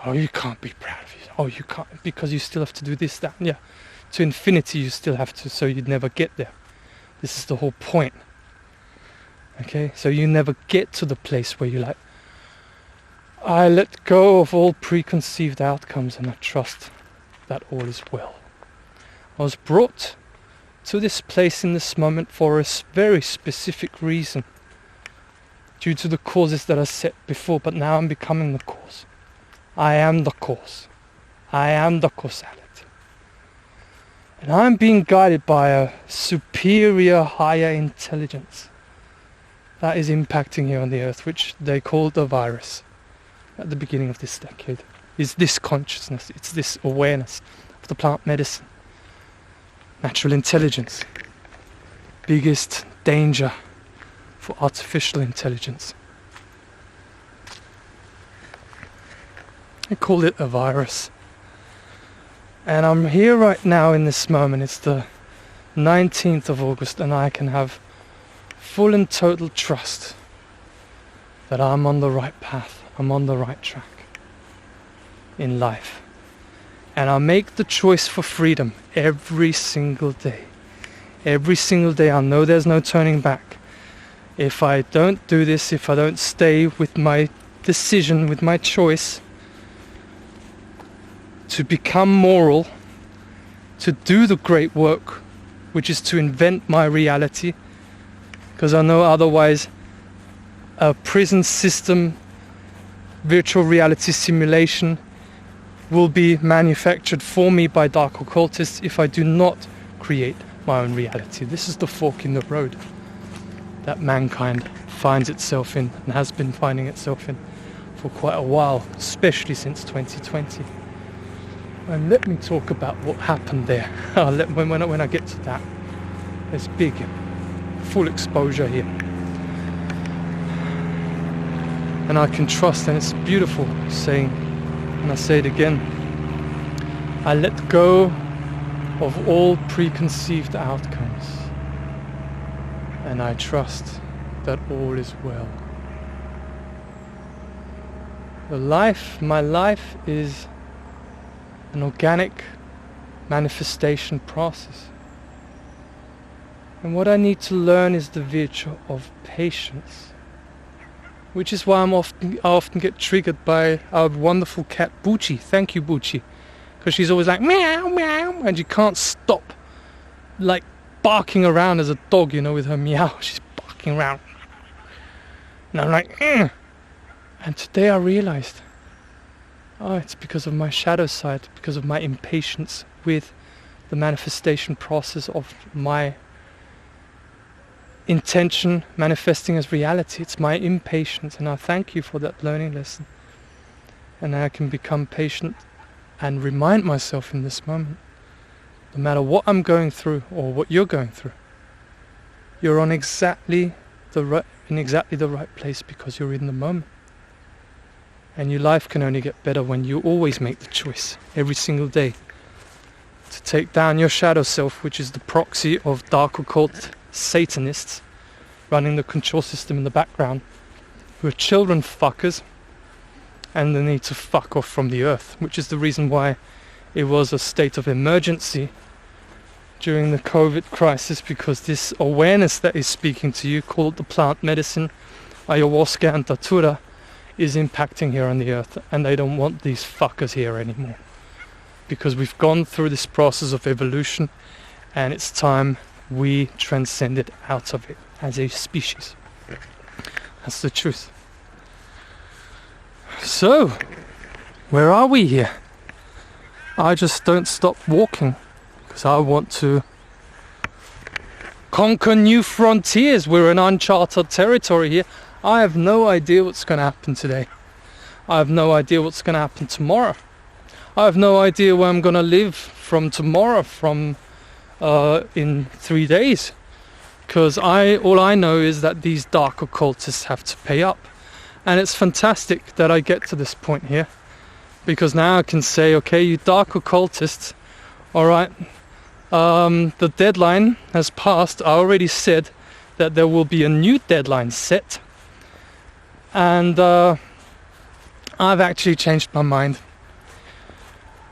Oh, you can't be proud of yourself. Oh, you can't, because you still have to do this, that, and yeah. To infinity you still have to, so you'd never get there. This is the whole point. Okay, so you never get to the place where you're like, I let go of all preconceived outcomes and I trust that all is well. I was brought to this place in this moment for a very specific reason, due to the causes that I set before, but now I'm becoming the cause. I am the cause. I am the causality. And I'm being guided by a superior, higher intelligence that is impacting here on the earth, which they call the virus at the beginning of this decade. Is this consciousness, it's this awareness of the plant medicine. Natural intelligence. Biggest danger for artificial intelligence. I call it a virus. And I'm here right now in this moment. It's the 19th of August, and I can have full and total trust that I'm on the right path. I'm on the right track in life. And I make the choice for freedom every single day. Every single day I know there's no turning back. If I don't do this, if I don't stay with my decision, with my choice to become moral, to do the great work, which is to invent my reality, because I know otherwise a prison system, virtual reality simulation will be manufactured for me by dark occultists if I do not create my own reality. This is the fork in the road that mankind finds itself in and has been finding itself in for quite a while, especially since 2020. And let me talk about what happened there. When I get to that, it's big, full exposure here. And I can trust, and it's beautiful saying, and I say it again, I let go of all preconceived outcomes, and I trust that all is well. My life is an organic manifestation process. And what I need to learn is the virtue of patience. Which is why I often get triggered by our wonderful cat Bucci. Thank you, Bucci. Because she's always like, meow, meow. And you can't stop, like, barking around as a dog, you know, with her meow. She's barking around. And I'm like, eh. And today I realized, oh, it's because of my shadow side, because of my impatience with the manifestation process of my intention manifesting as reality. It's my impatience, and I thank you for that learning lesson. And I can become patient and remind myself in this moment, no matter what I'm going through or what you're going through, you're on exactly the right place because you're in the moment. And your life can only get better when you always make the choice every single day to take down your shadow self, which is the proxy of dark occult Satanists running the control system in the background, who are children fuckers, and they need to fuck off from the earth, which is the reason why it was a state of emergency during the COVID crisis, because this awareness that is speaking to you, called the plant medicine, ayahuasca and datura, is impacting here on the earth, and they don't want these fuckers here anymore, because we've gone through this process of evolution, and it's time we transcended out of it as a species. That's the truth. So, where are we here? I just don't stop walking because I want to conquer new frontiers. We're in uncharted territory here. I have no idea what's going to happen today. I have no idea what's going to happen tomorrow. I have no idea where I'm going to live from tomorrow, from in 3 days. Because all I know is that these dark occultists have to pay up. And it's fantastic that I get to this point here. Because now I can say, okay, you dark occultists, alright, the deadline has passed. I already said that there will be a new deadline set. And I've actually changed my mind.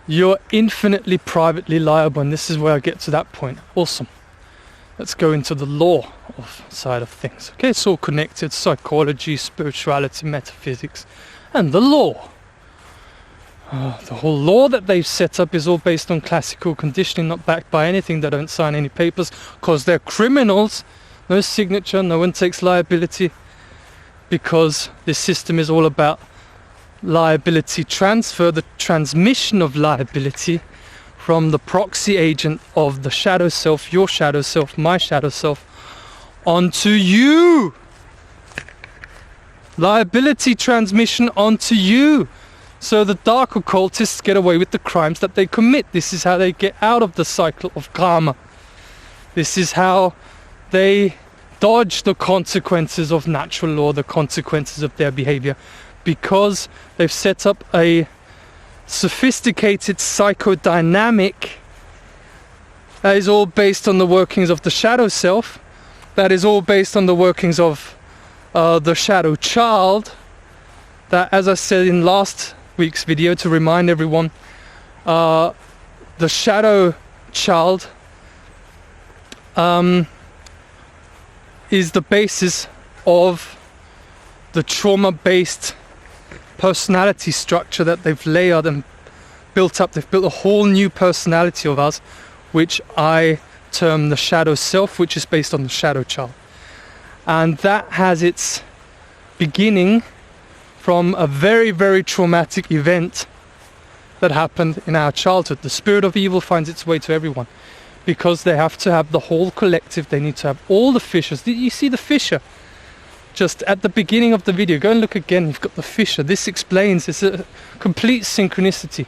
You're infinitely privately liable, and this is where I get to that point. Awesome. Let's go into the law side of things. Okay, it's all connected: psychology, spirituality, metaphysics, and the law. The whole law that they've set up is all based on classical conditioning, not backed by anything. They don't sign any papers because they're criminals. No signature, no one takes liability, because this system is all about liability transfer, the transmission of liability from the proxy agent of the shadow self, your shadow self, my shadow self, onto you. Liability transmission onto you. So the dark occultists get away with the crimes that they commit. This is how they get out of the cycle of karma. This is how they dodge the consequences of natural law, the consequences of their behavior, because they've set up a sophisticated psychodynamic that is all based on the workings of the shadow self, that is all based on the workings of the shadow child, that, as I said in last week's video, to remind everyone, the shadow child is the basis of the trauma-based personality structure that they've layered and built up. They've built a whole new personality of us, which I term the shadow self, which is based on the shadow child. And that has its beginning from a very, very traumatic event that happened in our childhood. The spirit of evil finds its way to everyone, because they have to have the whole collective. They need to have all the fissures. Did you see the fissure? Just at the beginning of the video, go and look again, you've got the fissure. This explains, it's a complete synchronicity.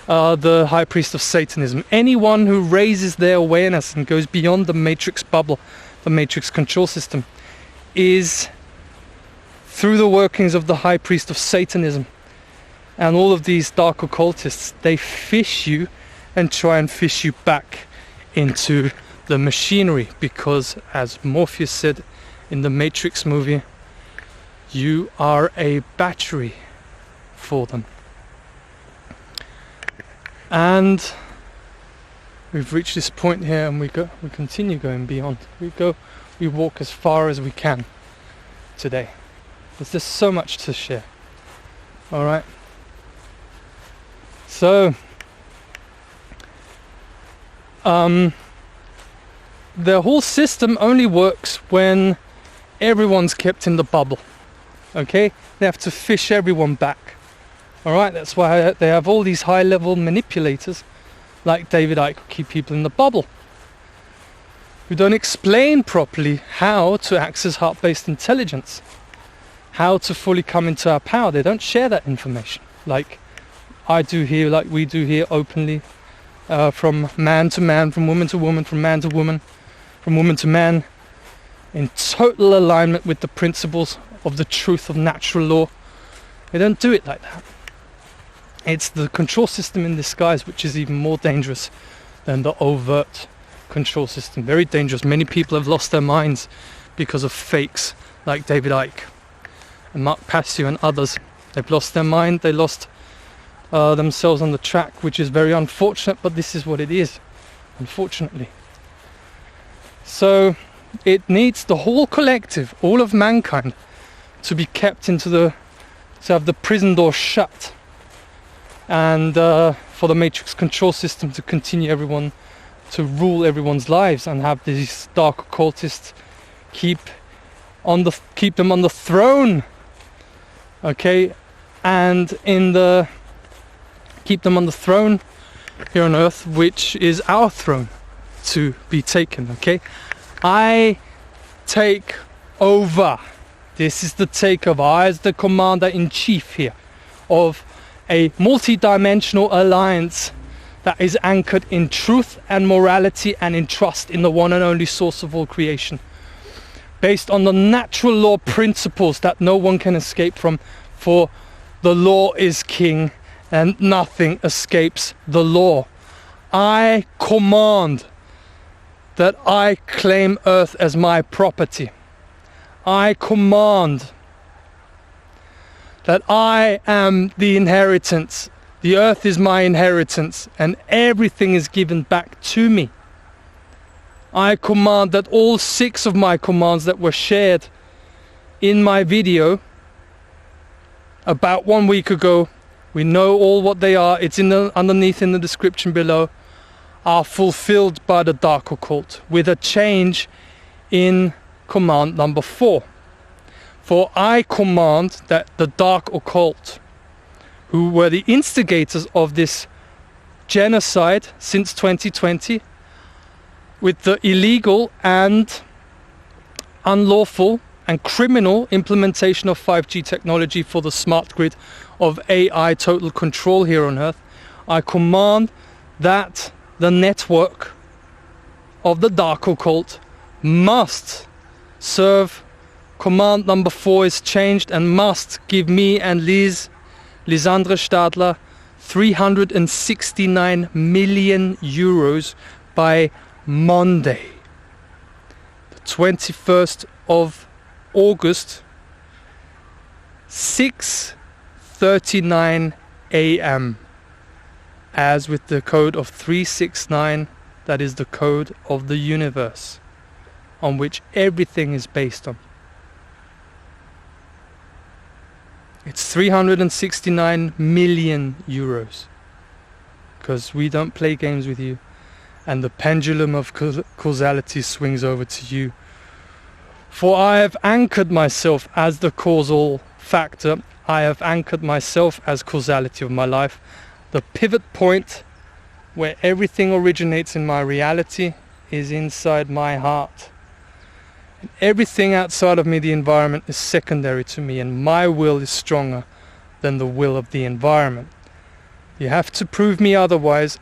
The high priest of Satanism. Anyone who raises their awareness and goes beyond the matrix bubble, the matrix control system, is through the workings of the high priest of Satanism. And all of these dark occultists, they fish you and try and fish you back into the machinery, because, as Morpheus said in the Matrix movie, you are a battery for them. And we've reached this point here, and we continue going beyond. We walk as far as we can today. There's just so much to share. All right. So the whole system only works when everyone's kept in the bubble. Okay, they have to fish everyone back. All right, that's why they have all these high-level manipulators like David Icke who keep people in the bubble, who don't explain properly how to access heart-based intelligence, how to fully come into our power. They don't share that information like I do here, like we do here openly, from man to man, from woman to woman, from man to woman, from woman to man, in total alignment with the principles of the truth of natural law. They don't do it like that. It's the control system in disguise, which is even more dangerous than the overt control system. Very dangerous. Many people have lost their minds because of fakes like David Icke and Mark Passio and others. They've lost their mind. They lost themselves on the track, which is very unfortunate, but this is what it is, unfortunately. So it needs the whole collective, all of mankind, to be kept to have the prison door shut, and for the matrix control system to continue to rule everyone's lives, and have these dark occultists keep them on the throne, okay, and keep them on the throne here on earth, which is our throne to be taken, okay. I take over. This is the takeover. I, as the commander-in-chief here of a multi-dimensional alliance that is anchored in truth and morality and in trust in the one and only source of all creation, based on the natural law principles that no one can escape from, for the law is king and nothing escapes the law. I command that I claim Earth as my property. I command that I am the inheritance. The Earth is my inheritance and everything is given back to me. I command that all 6 of my commands that were shared in my video about 1 week ago, we know all what they are, it's underneath in the description below, are fulfilled by the dark occult, with a change in command number 4. For I command that the dark occult, who were the instigators of this genocide since 2020, with the illegal and unlawful and criminal implementation of 5G technology for the smart grid of AI total control here on Earth, I command that the network of the dark occult must serve. Command number 4 is changed and must give me and Lisandra Stadler 369 million euros by Monday, the 21st of August, 6:39 a.m. as with the code of 369, that is the code of the universe on which everything is based on. It's 369 million euros, because we don't play games with you, and the pendulum of causality swings over to you. For I have anchored myself as the causal factor. I have anchored myself as causality of my life, the pivot point where everything originates in my reality is inside my heart. And everything outside of me, the environment, is secondary to me, and my will is stronger than the will of the environment. You have to prove me otherwise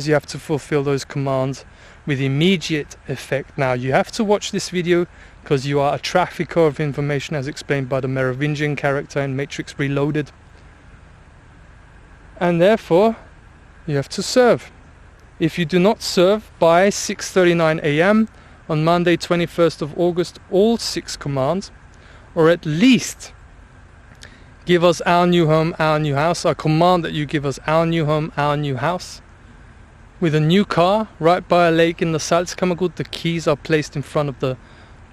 you have to fulfill those commands with immediate effect. Now, you have to watch this video because you are a trafficker of information, as explained by the Merovingian character in Matrix Reloaded. And therefore, you have to serve. If you do not serve by 6:39 a.m. on Monday 21st of August, all 6 commands, or at least give us our new home, our new house. I command that you give us our new home, our new house, with a new car right by a lake in the Salzkammergut. The keys are placed in front of the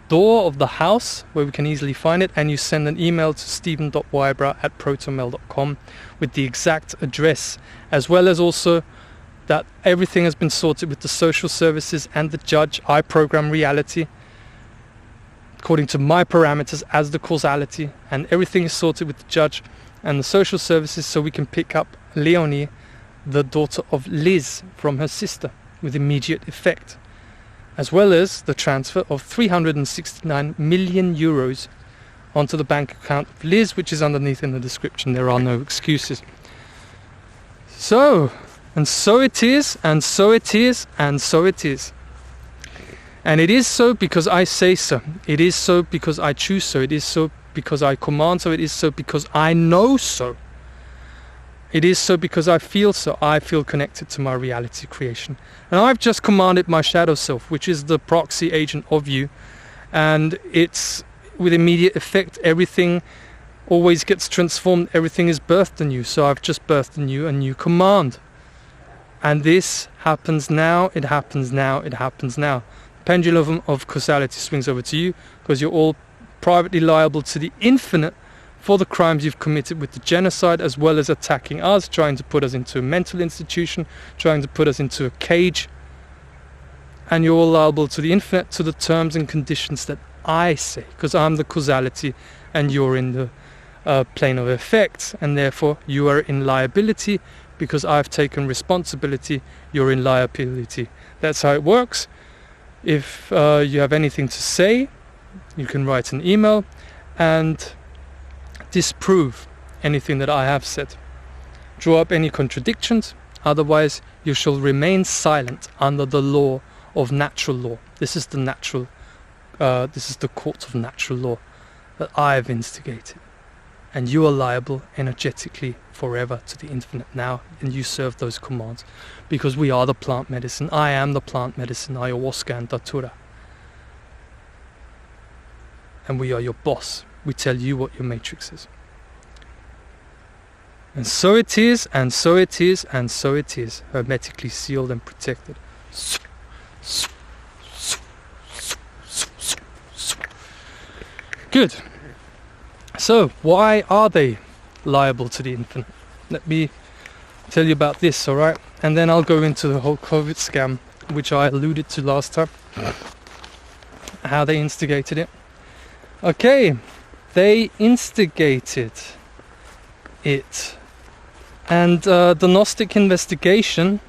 door of the house where we can easily find it, and you send an email to stephen.whybrow@protonmail.com with the exact address, as well as also that everything has been sorted with the social services and the judge. I program reality according to my parameters as the causality, and everything is sorted with the judge and the social services, so we can pick up Leonie, the daughter of Liz, from her sister with immediate effect, as well as the transfer of 369 million euros onto the bank account of Liz, which is underneath in the description. There are no excuses. So, and so it is, and so it is, and so it is. And it is so because I say so. It is so because I choose so. It is so because I command so. It is so because I know so. It is so because I feel so. I feel connected to my reality creation. And I've just commanded my shadow self, which is the proxy agent of you. And it's with immediate effect. Everything always gets transformed. Everything is birthed in you. So I've just birthed in you a new command. And this happens now. It happens now. It happens now. Pendulum of causality swings over to you, because you're all privately liable to the infinite for the crimes you've committed with the genocide, as well as attacking us, trying to put us into a mental institution, trying to put us into a cage. And you're all liable to the infinite, to the terms and conditions that I say, because I'm the causality and you're in the plane of effects, and therefore you are in liability because I've taken responsibility. You're in liability. That's how it works. If you have anything to say, you can write an email and disprove anything that I have said. Draw up any contradictions, otherwise you shall remain silent under the law of natural law. This is the natural, this is the court of natural law that I have instigated. And you are liable energetically forever to the infinite now, and you serve those commands. Because we are the plant medicine. I am the plant medicine, ayahuasca and datura. And we are your boss. We tell you what your matrix is. And so it is, and so it is, and so it is, hermetically sealed and protected. Good. So, why are they liable to the infinite? Let me tell you about this, alright? And then I'll go into the whole COVID scam, which I alluded to last time. How they instigated it. Okay, they instigated it. And the Gnostic investigation,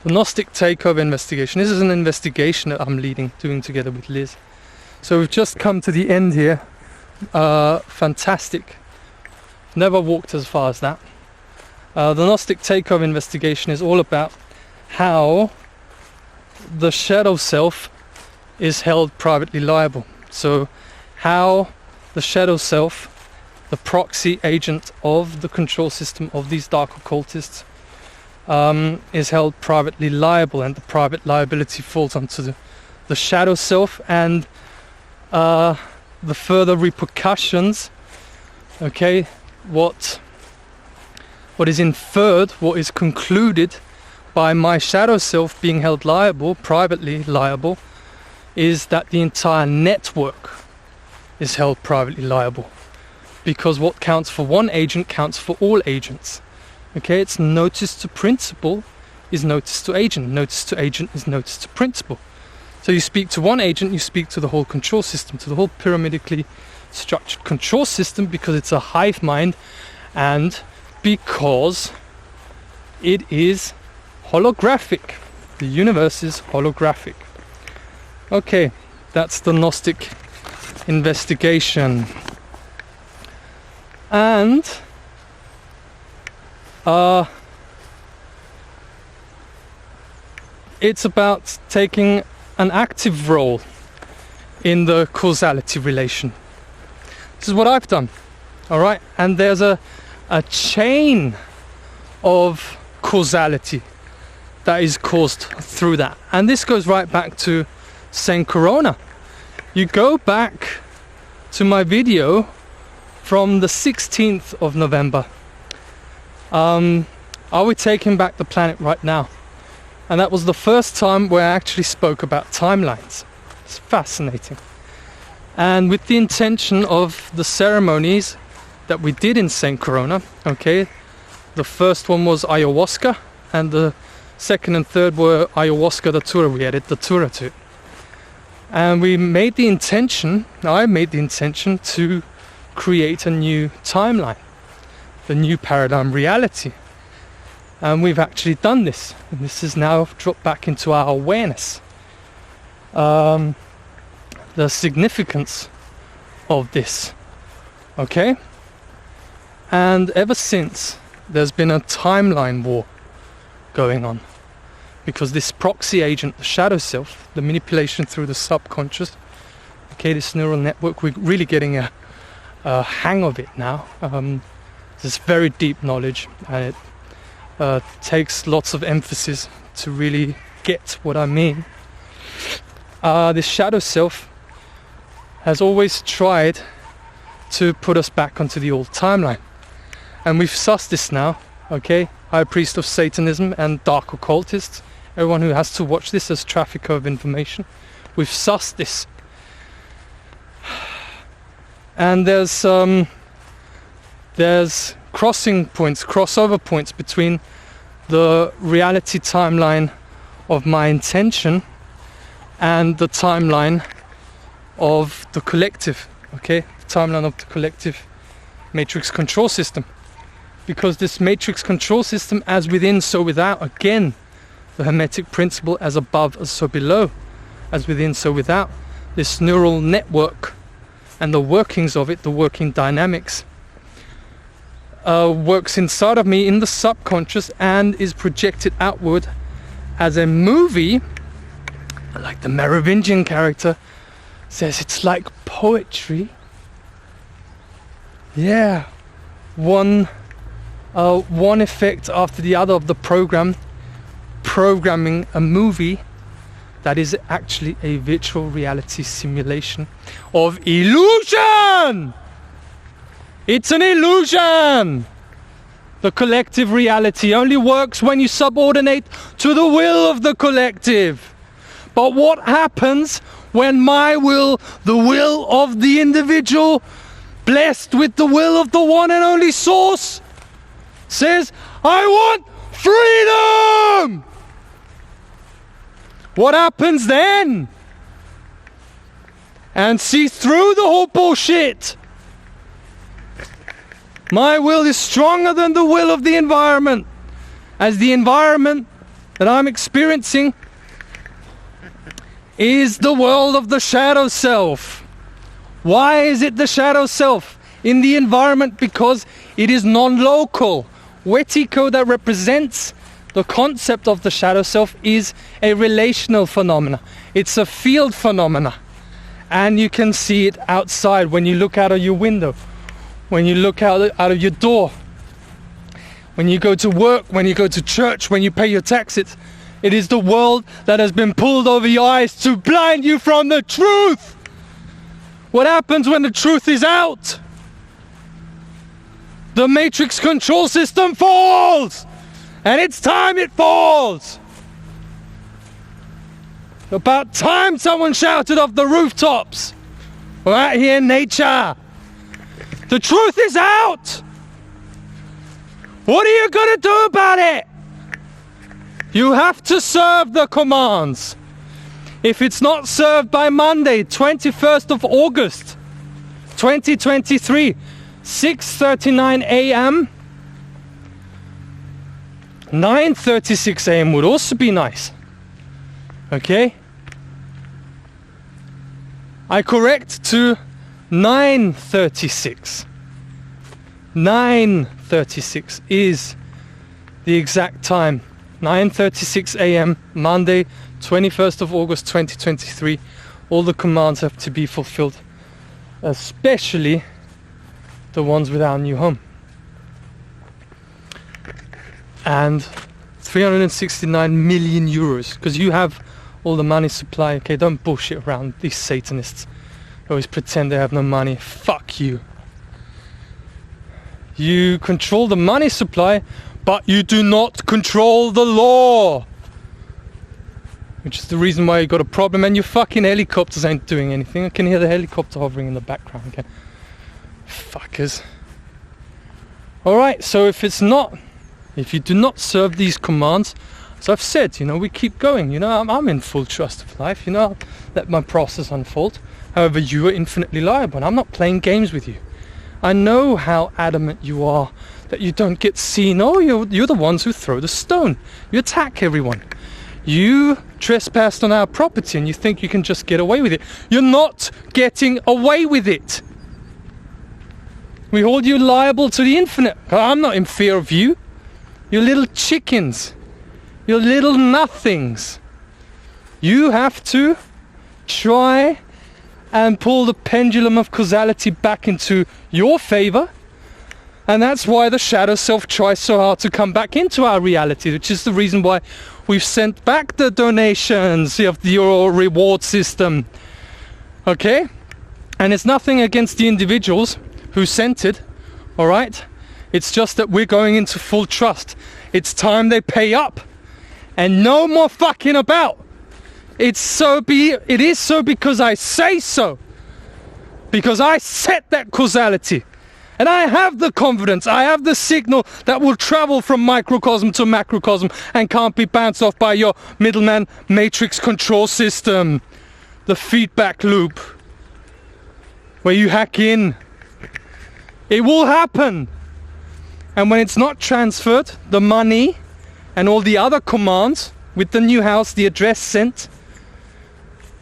the Gnostic takeover investigation, this is an investigation that I'm doing together with Liz. So we've just come to the end here. Fantastic. Never walked as far as that. The Gnostic takeover investigation is all about how the shadow self is held privately liable. So how the shadow self, the proxy agent of the control system of these dark occultists, is held privately liable, and the private liability falls onto the shadow self, and the further repercussions, okay, what is inferred, what is concluded by my shadow self being held liable, privately liable, is that the entire network is held privately liable. Because what counts for one agent counts for all agents. Okay, it's notice to principle is notice to agent. Notice to agent is notice to principle. So you speak to one agent, you speak to the whole control system, to the whole pyramidically structured control system, because it's a hive mind and because it is holographic. The universe is holographic. Okay, that's the Gnostic investigation. And it's about taking an active role in the causality relation. This is what I've done, all right? And there's a chain of causality that is caused through that. And this goes right back to Saint Corona. You go back to my video from the 16th of November. Are we taking back the planet right now? And that was the first time where I actually spoke about timelines. It's fascinating. And with the intention of the ceremonies that we did in Saint Corona, okay, the first one was ayahuasca, and the second and third were ayahuasca datura. We added datura to it. And we made the intention, I made the intention to create a new timeline, the new paradigm reality. And we've actually done this, and this is now dropped back into our awareness. The significance of this, okay? And ever since, there's been a timeline war going on, because this proxy agent, the shadow self, the manipulation through the subconscious, okay, this neural network, we're really getting a hang of it now. There's very deep knowledge, and it takes lots of emphasis to really get what I mean. This shadow self has always tried to put us back onto the old timeline, and we've sussed this now, okay? High priest of Satanism and dark occultists, everyone who has to watch this as trafficker of information, we've sussed this. And there's crossing points, crossover points between the reality timeline of my intention and the timeline of the collective, okay? The timeline of the collective matrix control system. Because this matrix control system, as within, so without, again, the Hermetic principle, as above, as so below. as within, so without. This neural network and the workings of it, the working dynamics, works inside of me in the subconscious and is projected outward as a movie. Like the Merovingian character says, it's like poetry. Yeah, one effect after the other of the programming a movie that is actually a virtual reality simulation of illusion. It's an illusion. The collective reality only works when you subordinate to the will of the collective. But what happens when my will, the will of the individual, blessed with the will of the one and only source, says, I want freedom? What happens then? And see through the whole bullshit. My will is stronger than the will of the environment, as the environment that I'm experiencing is the world of the shadow self. Why is it the shadow self in the environment? Because it is non-local. Wetiko, that represents the concept of the shadow self, is a relational phenomena. It's a field phenomena. And you can see it outside when you look out of your window, when you look out of your door, when you go to work, when you go to church, when you pay your taxes. It is the world that has been pulled over your eyes to blind you from the truth. What happens when the truth is out? The matrix control system falls. And it's time it falls. About time someone shouted off the rooftops. We're out here in nature. The truth is out. What are you going to do about it? You have to serve the commands. If it's not served by Monday, 21st of August, 2023, 6:39 a.m., 9:36 a.m. would also be nice. Okay? I correct to 9:36. 9:36 is the exact time. 9:36 a.m. Monday, 21st of August 2023. All the commands have to be fulfilled, especially the ones with our new home. And 369 million euros, because you have all the money supply. Okay, don't bullshit around. These Satanists always pretend they have no money. Fuck you. You control the money supply, but you do not control the law, which is the reason why you got a problem. And your fucking helicopters ain't doing anything. I can hear the helicopter hovering in the background. Okay, fuckers. Alright, so if you do not serve these commands, as I've said, we keep going. I'm in full trust of life. I'll let my process unfold. However, you are infinitely liable, and I'm not playing games with you. I know how adamant you are that you don't get seen. Oh, you're the ones who throw the stone. You attack everyone. You trespassed on our property and you think you can just get away with it. You're not getting away with it. We hold you liable to the infinite. I'm not in fear of you. You little chickens. You little nothings. You have to try and pull the pendulum of causality back into your favor. And that's why the shadow self tries so hard to come back into our reality, which is the reason why we've sent back the donations of your reward system. Okay? And it's nothing against the individuals who sent it, alright? It's just that we're going into full trust. It's time they pay up. And no more fucking about. It is so because I say so. Because I set that causality. And I have the confidence, I have the signal that will travel from microcosm to macrocosm and can't be bounced off by your middleman matrix control system. The feedback loop. Where you hack in. It will happen. And when it's not transferred, the money and all the other commands with the new house, the address sent,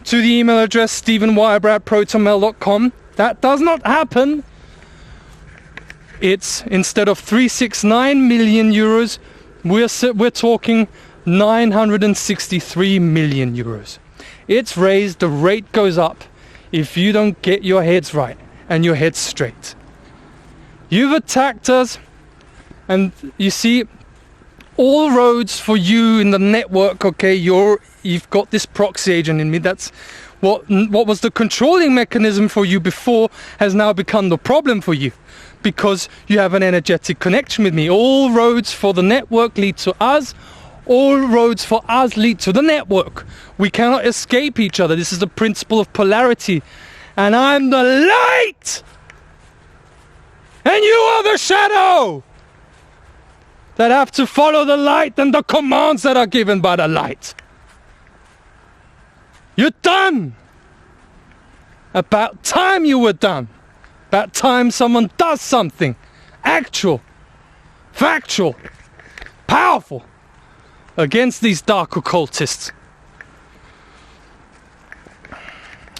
to the email address stephenwhybrow@protonmail.com. That does not happen. It's, instead of 369 million euros, we're talking 963 million euros. It's raised, the rate goes up if you don't get your heads right and your heads straight. You've attacked us, and you see, all roads for you in the network, okay, you've got this proxy agent in me. That's what was the controlling mechanism for you before has now become the problem for you, because you have an energetic connection with me. All roads for the network lead to us. All roads for us lead to the network. We cannot escape each other. This is the principle of polarity. And I'm the light! And you are the shadow! That have to follow the light and the commands that are given by the light. You're done! About time you were done. About time someone does something. Actual. Factual. Powerful. Against these dark occultists.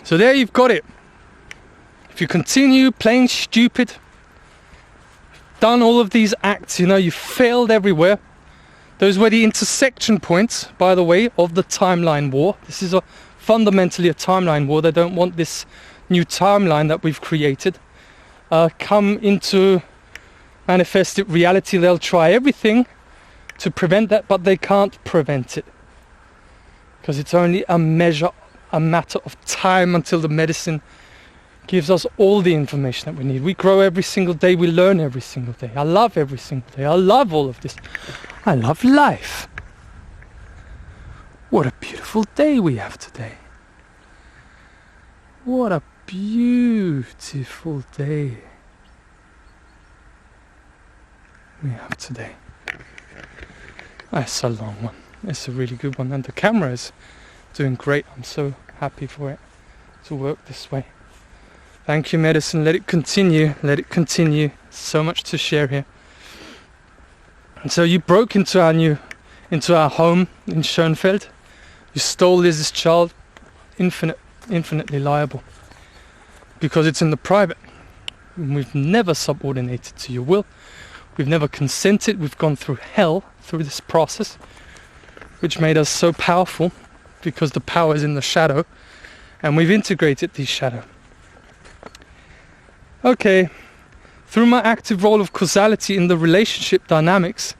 So there you've got it. If you continue playing stupid, done all of these acts, you know, you failed everywhere. Those were the intersection points, by the way, of the timeline war. This is fundamentally a timeline war. They don't want this new timeline that we've created come into manifested reality. They'll try everything to prevent that, but they can't prevent it, because it's only a matter of time until the medicine gives us all the information that we need. We grow every single day, we learn every single day. I love every single day. I love all of this. I love life. What a beautiful day we have today. What a beautiful day we have today. It's a long one. It's a really good one, and the camera is doing great. I'm so happy for it to work this way. Thank you, medicine. Let it continue. Let it continue. So much to share here. And so you broke into our home in Schönfeld. You stole Liz's child. Infinitely liable, because it's in the private. We've never subordinated to your will. We've never consented. We've gone through hell through this process, which made us so powerful, because the power is in the shadow, and we've integrated the shadow. Okay, through my active role of causality in the relationship dynamics,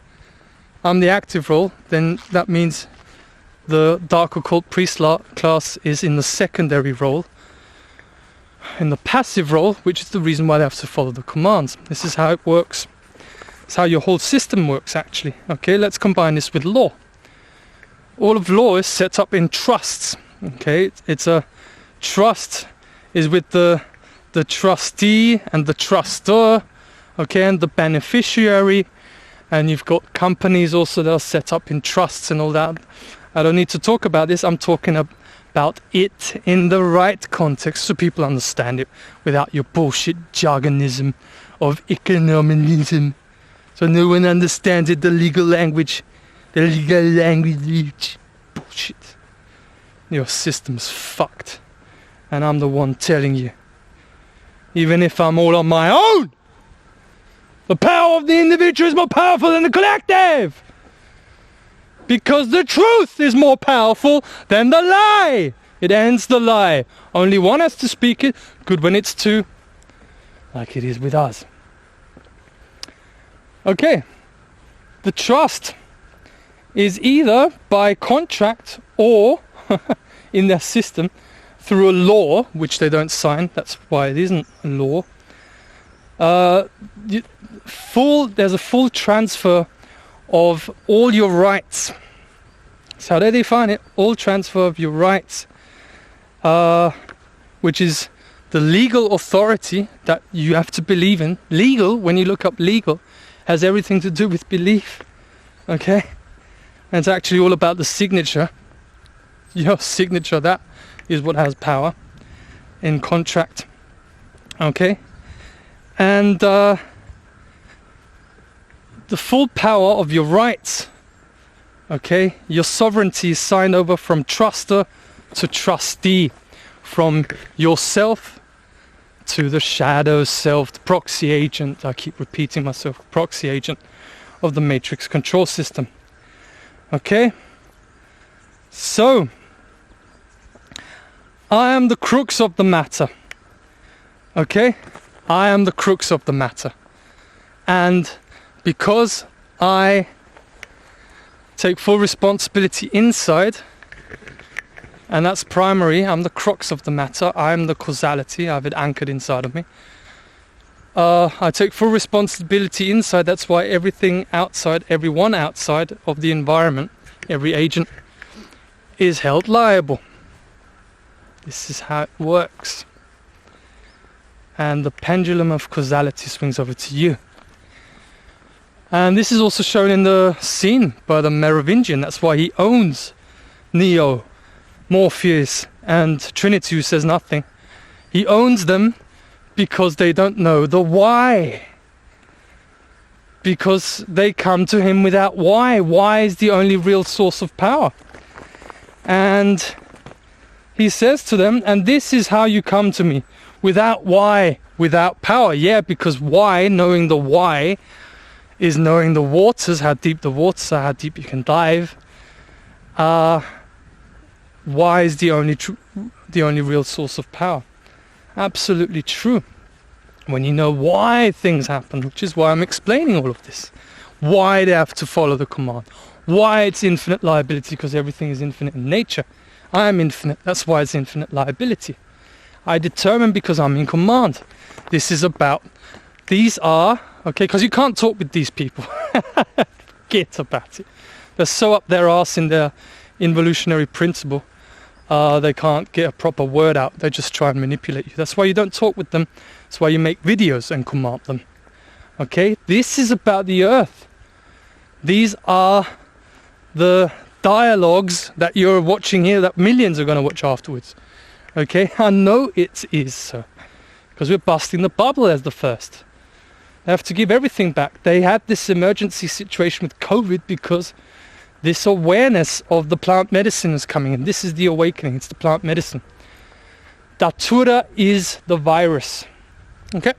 I'm the active role, then that means the dark occult priest class is in the secondary role, in the passive role, which is the reason why they have to follow the commands. This is how it works. It's how your whole system works, actually. Okay, let's combine this with law. All of law is set up in trusts. Okay, it's a trust is with the trustee and the trustor, okay, and the beneficiary, and you've got companies also that are set up in trusts and all that. I don't need to talk about this. I'm talking about it in the right context so people understand it without your bullshit jargonism of economism. So no one understands it, the legal language. The legal language. Bullshit. Your system's fucked. And I'm the one telling you. Even if I'm all on my own, the power of the individual is more powerful than the collective. Because the truth is more powerful than the lie. It ends the lie. Only one has to speak it. Good when it's two. Like it is with us. Okay. The trust is either by contract or in their system through a law, which they don't sign. That's why it isn't a law. There's a full transfer of all your rights. That's how they define it. All transfer of your rights, which is the legal authority that you have to believe in. Legal, when you look up legal, has everything to do with belief. Okay? And it's actually all about the signature. Your signature, that is what has power in contract. Okay? And the full power of your rights, okay, your sovereignty is signed over from truster to trustee, from yourself to the shadow self, the proxy agent. I keep repeating myself, proxy agent of the matrix control system. Okay? So, I am the crux of the matter. Okay? I am the crux of the matter. And because I take full responsibility inside, and that's primary, I'm the crux of the matter, I'm the causality, I have it anchored inside of me. I take full responsibility inside, that's why everything outside, everyone outside of the environment, every agent, is held liable. This is how it works. And the pendulum of causality swings over to you. And this is also shown in the scene by the Merovingian. That's why he owns Neo, Morpheus, and Trinity, who says nothing. He owns them because they don't know the why. Because they come to him without why. Why is the only real source of power. And he says to them, and this is how you come to me. Without why, without power. Yeah, because why, knowing the why, is knowing the waters, how deep the waters are, how deep you can dive. Why is the only real source of power. Absolutely true. When you know why things happen, which is why I'm explaining all of this. Why they have to follow the command. Why it's infinite liability, because everything is infinite in nature. I am infinite, that's why it's infinite liability. I determine because I'm in command. This is about, these are, okay, because you can't talk with these people. Forget about it. They're so up their arse in their involutionary principle. They can't get a proper word out. They just try and manipulate you. That's why you don't talk with them. That's why you make videos and command them. Okay, this is about the earth. These are the dialogues that you're watching here that millions are going to watch afterwards. Okay, I know it is so. Because we're busting the bubble as the first. They have to give everything back. They had this emergency situation with COVID because this awareness of the plant medicine is coming in. This is the awakening. It's the plant medicine. Datura is the virus. Okay?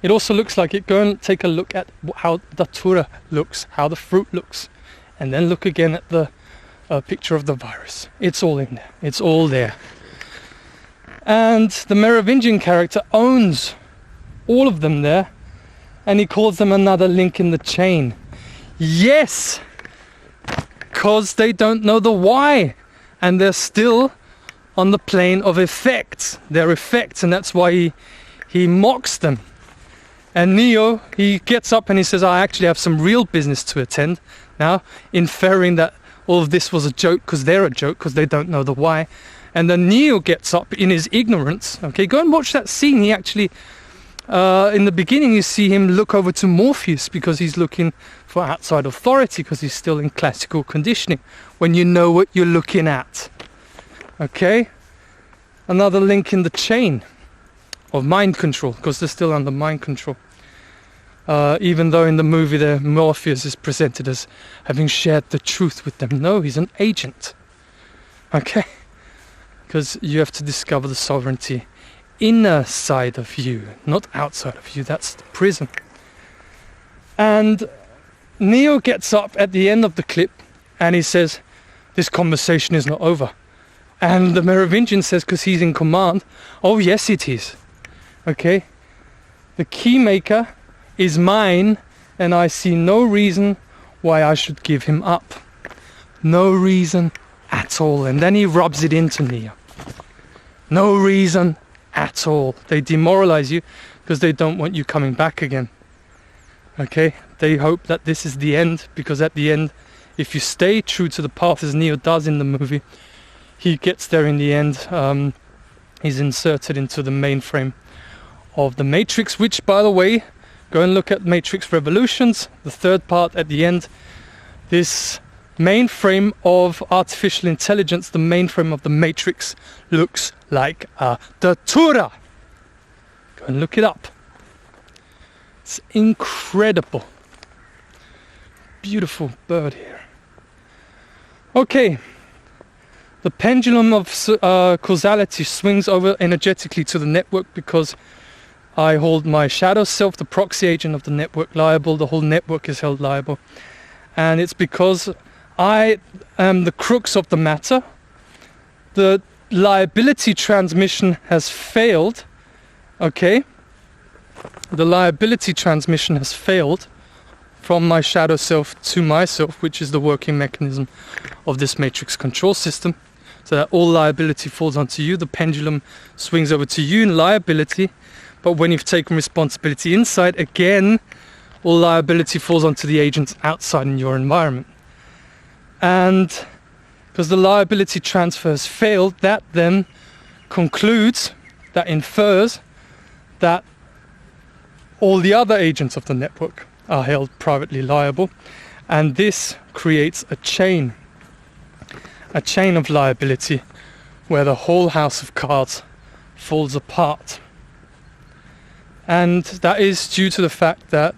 It also looks like it. Go and take a look at how Datura looks, how the fruit looks. And then look again at the picture of the virus. It's all in there. It's all there. And the Merovingian character owns all of them there. And he calls them another link in the chain. Yes! Because they don't know the why. And they're still on the plane of effects. They're effects, and that's why he mocks them. And Neo, he gets up and he says, I actually have some real business to attend now, inferring that all of this was a joke because they're a joke because they don't know the why. And then Neo gets up in his ignorance. Okay, go and watch that scene. He actually, in the beginning, you see him look over to Morpheus because he's looking for outside authority because he's still in classical conditioning. When you know what you're looking at. Okay, another link in the chain of mind control, because they're still under mind control. Even though in the movie the Morpheus is presented as having shared the truth with them. No, he's an agent. Okay, because you have to discover the sovereignty inner side of you, not outside of you. That's the prison. And Neo gets up at the end of the clip and he says, this conversation is not over. And the Merovingian says, because he's in command, oh yes it is. Okay, the key maker is mine, and I see no reason why I should give him up. No reason at all. And then he rubs it into Neo. No reason at all. They demoralize you because they don't want you coming back again. Okay, they hope that this is the end, because at the end, if you stay true to the path as Neo does in the movie, he gets there in the end. He's inserted into the mainframe of the Matrix, which, by the way, go and look at Matrix Revolutions, the third part at the end. This mainframe of artificial intelligence, the mainframe of the Matrix, looks like a datura. Go and look it up. It's incredible. Beautiful bird here. Okay. The pendulum of causality swings over energetically to the network because I hold my shadow self, the proxy agent of the network, liable. The whole network is held liable. And it's because I am the crux of the matter. The liability transmission has failed. Okay? The liability transmission has failed from my shadow self to myself, which is the working mechanism of this matrix control system. So that all liability falls onto you. The pendulum swings over to you in liability. But when you've taken responsibility inside, again, all liability falls onto the agents outside in your environment. And because the liability transfer has failed, that then concludes, that infers that all the other agents of the network are held privately liable. And this creates a chain of liability where the whole house of cards falls apart. And that is due to the fact that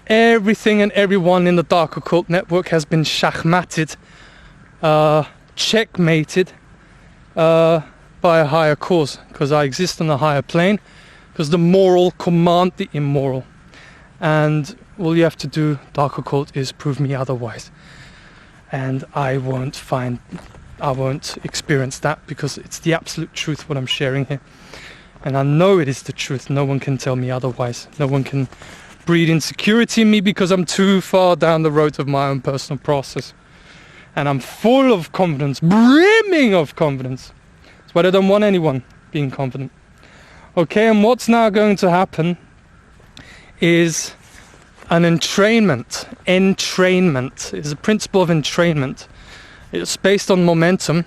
everything and everyone in the dark occult network has been shachmated, checkmated by a higher cause, because I exist on a higher plane, because the moral command the immoral, and all you have to do, dark occult, is prove me otherwise. And I won't experience that, because it's the absolute truth what I'm sharing here. And I know it is the truth. No one can tell me otherwise. No one can breed insecurity in me because I'm too far down the road of my own personal process. And I'm full of confidence, brimming of confidence. That's why I don't want anyone being confident. Okay, and what's now going to happen is an entrainment. Entrainment is a principle of entrainment. It's based on momentum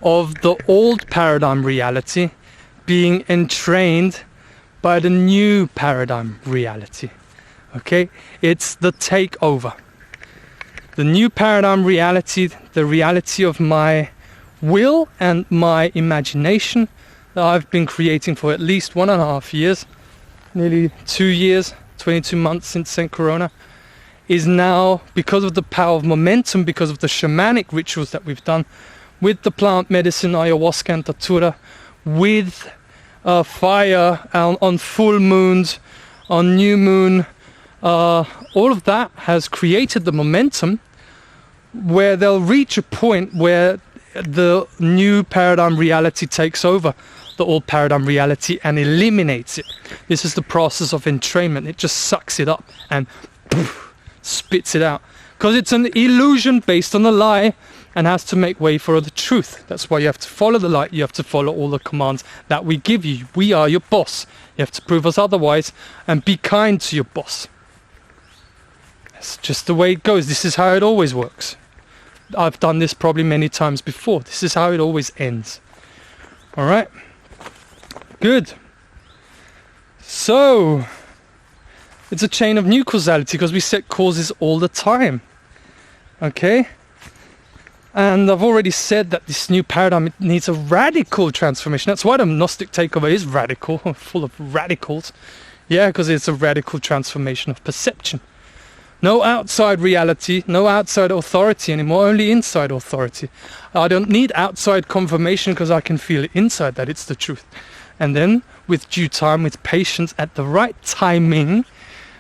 of the old paradigm reality being entrained by the new paradigm reality. Okay? It's the takeover. The new paradigm reality, the reality of my will and my imagination that I've been creating for at least 1.5 years, nearly 2 years, 22 months since St. Corona, is now, because of the power of momentum, because of the shamanic rituals that we've done with the plant medicine, ayahuasca and datura, with fire on full moons, on new moon, all of that has created the momentum where they'll reach a point where the new paradigm reality takes over the old paradigm reality and eliminates it. This is the process of entrainment. It just sucks it up and poof, spits it out, because it's an illusion based on a lie and has to make way for the truth. That's why you have to follow the light. You have to follow all the commands that we give you. We are your boss. You have to prove us otherwise and be kind to your boss. That's just the way it goes. This is how it always works. I've done this probably many times before. This is how it always ends. All right? Good. So, it's a chain of new causality because we set causes all the time. Okay? And I've already said that this new paradigm needs a radical transformation. That's why the Gnostic takeover is radical, full of radicals. Yeah, because it's a radical transformation of perception. No outside reality, no outside authority anymore, only inside authority. I don't need outside confirmation because I can feel it inside that it's the truth. And then, with due time, with patience, at the right timing,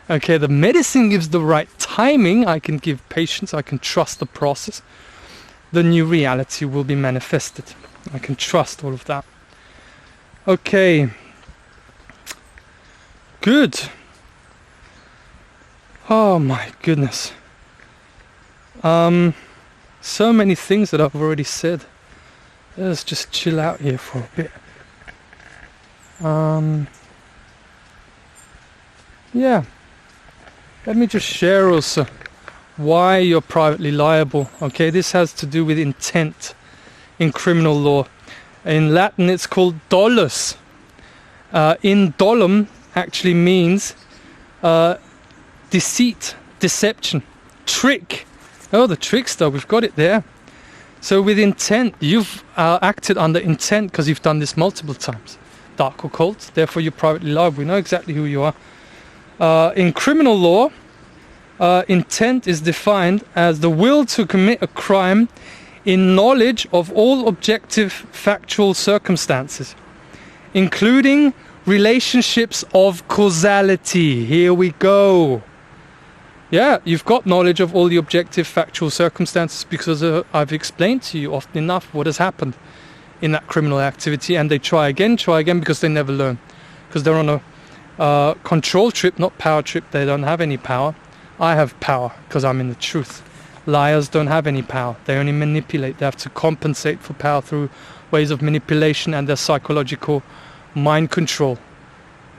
okay, the medicine gives the right timing, I can give patience, I can trust the process. The new reality will be manifested. I can trust all of that. Okay. Good. Oh my goodness. So many things that I've already said. Let's just chill out here for a bit. Yeah. Let me just share also why you're privately liable. Okay, this has to do with intent in criminal law. In Latin it's called dolus. Indolum actually means deceit, deception, trick. Oh, the trickster, we've got it there. So with intent, you've acted under intent because you've done this multiple times. Dark occult, therefore you're privately liable. We know exactly who you are. In criminal law, intent is defined as the will to commit a crime in knowledge of all objective factual circumstances, including relationships of causality. Here we go. Yeah, you've got knowledge of all the objective factual circumstances because I've explained to you often enough what has happened in that criminal activity, and they try again because they never learn. Because they're on a control trip, not power trip. They don't have any power. I have power because I'm in the truth. Liars don't have any power. They only manipulate. They have to compensate for power through ways of manipulation and their psychological mind control.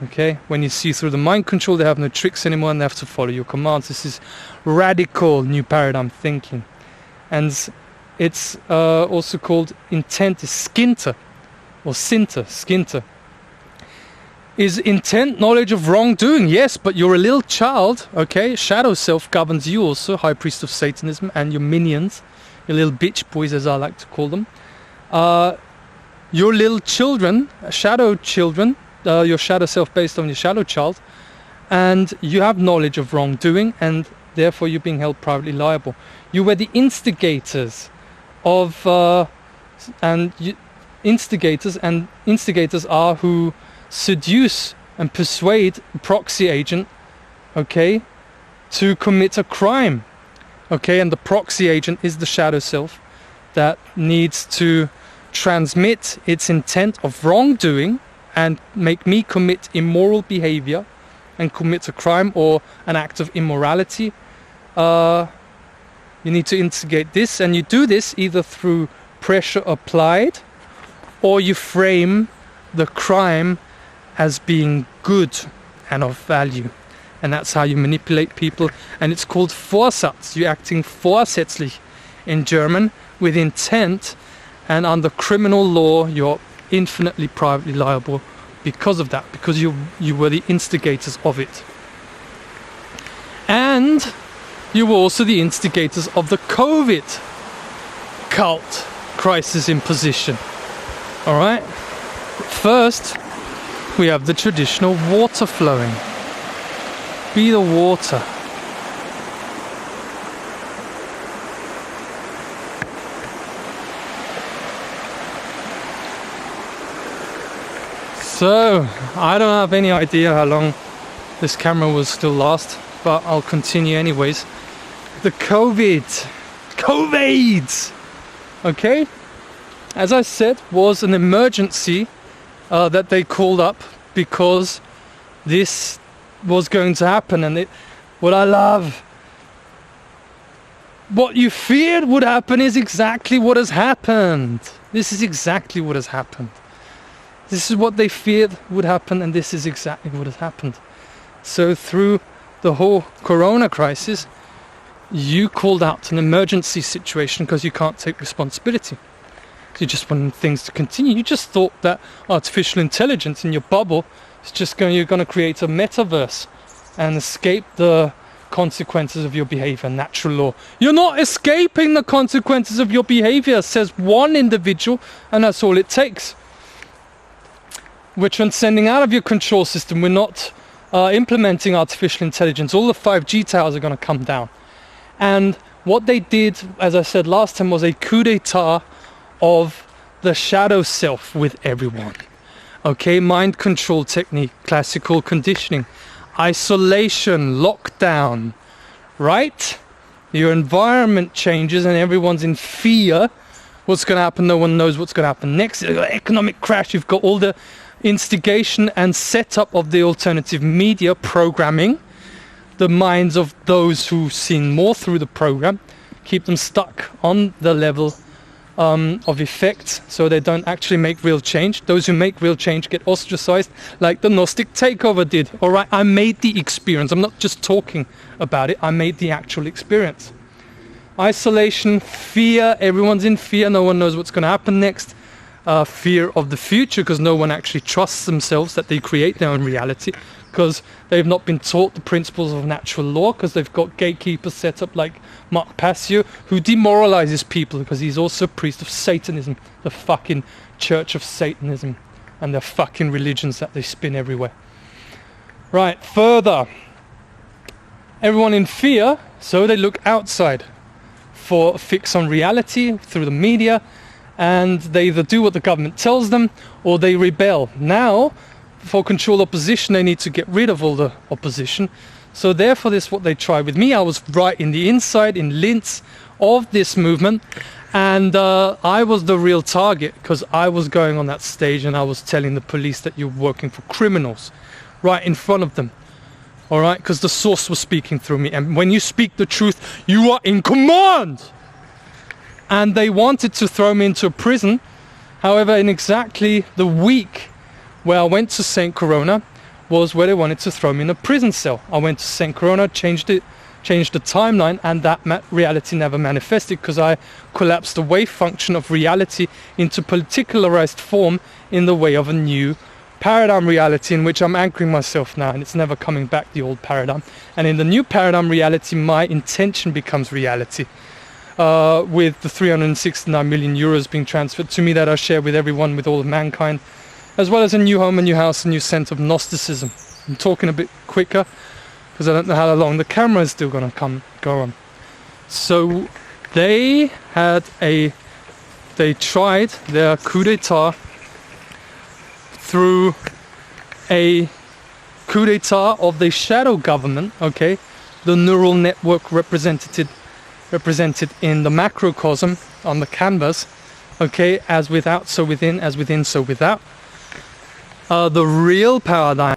Okay, when you see through the mind control, they have no tricks anymore and they have to follow your commands. This is radical new paradigm thinking. And it's also called intent is skinter or skinter. Is intent knowledge of wrongdoing? Yes, but you're a little child, okay? Shadow self governs you also, High Priest of Satanism, and your minions, your little bitch boys as I like to call them. Your little children, shadow children, your shadow self based on your shadow child, and you have knowledge of wrongdoing, and therefore you're being held privately liable. You were the instigators of, instigators are who seduce and persuade a proxy agent, okay, to commit a crime, okay, and the proxy agent is the shadow self that needs to transmit its intent of wrongdoing and make me commit immoral behavior and commit a crime or an act of immorality. You need to instigate this, and you do this either through pressure applied or you frame the crime as being good and of value. And that's how you manipulate people, and it's called Vorsatz. You're acting vorsätzlich in German with intent, and under criminal law you're infinitely privately liable because of that, because you were the instigators of it. And you were also the instigators of the COVID cult crisis imposition. Alright? First, we have the traditional water flowing. Be the water. So, I don't have any idea how long this camera will still last, but I'll continue anyways. The COVID, okay, as I said, was an emergency that they called up because this was going to happen. And what I love, what you feared would happen is exactly what has happened. This is exactly what has happened. This is what they feared would happen, and this is exactly what has happened. So through the whole corona crisis, you called out an emergency situation because you can't take responsibility. You just wanted things to continue. You just thought that artificial intelligence in your bubble is just you're going to create a metaverse and escape the consequences of your behavior, natural law. You're not escaping the consequences of your behavior, says one individual, and that's all it takes. We're transcending out of your control system. We're not implementing artificial intelligence. All the 5G towers are going to come down. And what they did, as I said last time, was a coup d'etat of the shadow self with everyone. Okay, mind control technique, classical conditioning, isolation, lockdown, right? Your environment changes and everyone's in fear. What's going to happen? No one knows what's going to happen next. You've got economic crash. You've got all the instigation and setup of the alternative media programming the minds of those who've seen more through the program, keep them stuck on the level of effect, so they don't actually make real change. Those who make real change get ostracized, like the Gnostic Takeover did. All right, I made the experience. I'm not just talking about it. I made the actual experience. Isolation, fear. Everyone's in fear. No one knows what's going to happen next. Fear of the future, because no one actually trusts themselves that they create their own reality, because they've not been taught the principles of natural law, because they've got gatekeepers set up like Mark Passio, who demoralizes people because he's also a priest of Satanism, the fucking Church of Satanism, and their fucking religions that they spin everywhere. Right, further. Everyone in fear, so they look outside. for a fix on reality through the media, and they either do what the government tells them or they rebel. Now, for control opposition, they need to get rid of all the opposition. So therefore, this is what they tried with me. I was right in the inside, in Linz, of this movement, and I was the real target, because I was going on that stage and I was telling the police that you're working for criminals right in front of them. All right, because the source was speaking through me, and when you speak the truth, you are in command. And they wanted to throw me into a prison. However, in exactly the week where I went to St. Corona was where they wanted to throw me in a prison cell. I went to St. Corona, changed the timeline, and that reality never manifested, because I collapsed the wave function of reality into particularized form in the way of a new paradigm reality in which I'm anchoring myself now, and it's never coming back, the old paradigm. And in the new paradigm reality, my intention becomes reality, with the 369 million euros being transferred to me that I share with everyone, with all of mankind, as well as a new home, a new house, a new sense of Gnosticism. I'm talking a bit quicker because I don't know how long the camera is still going to go on. So they tried their coup d'etat through a coup d'etat of the shadow government, okay, the neural network represented in the macrocosm on the canvas, okay, as without so within, as within so without. The real paradigm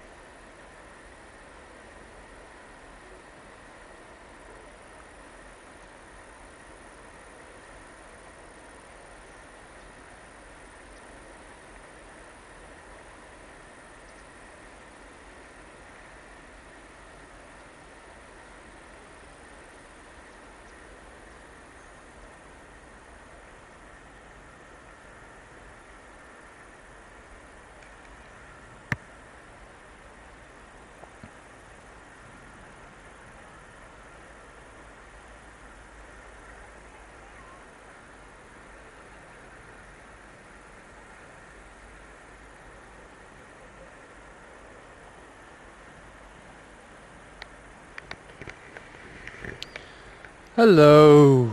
Hello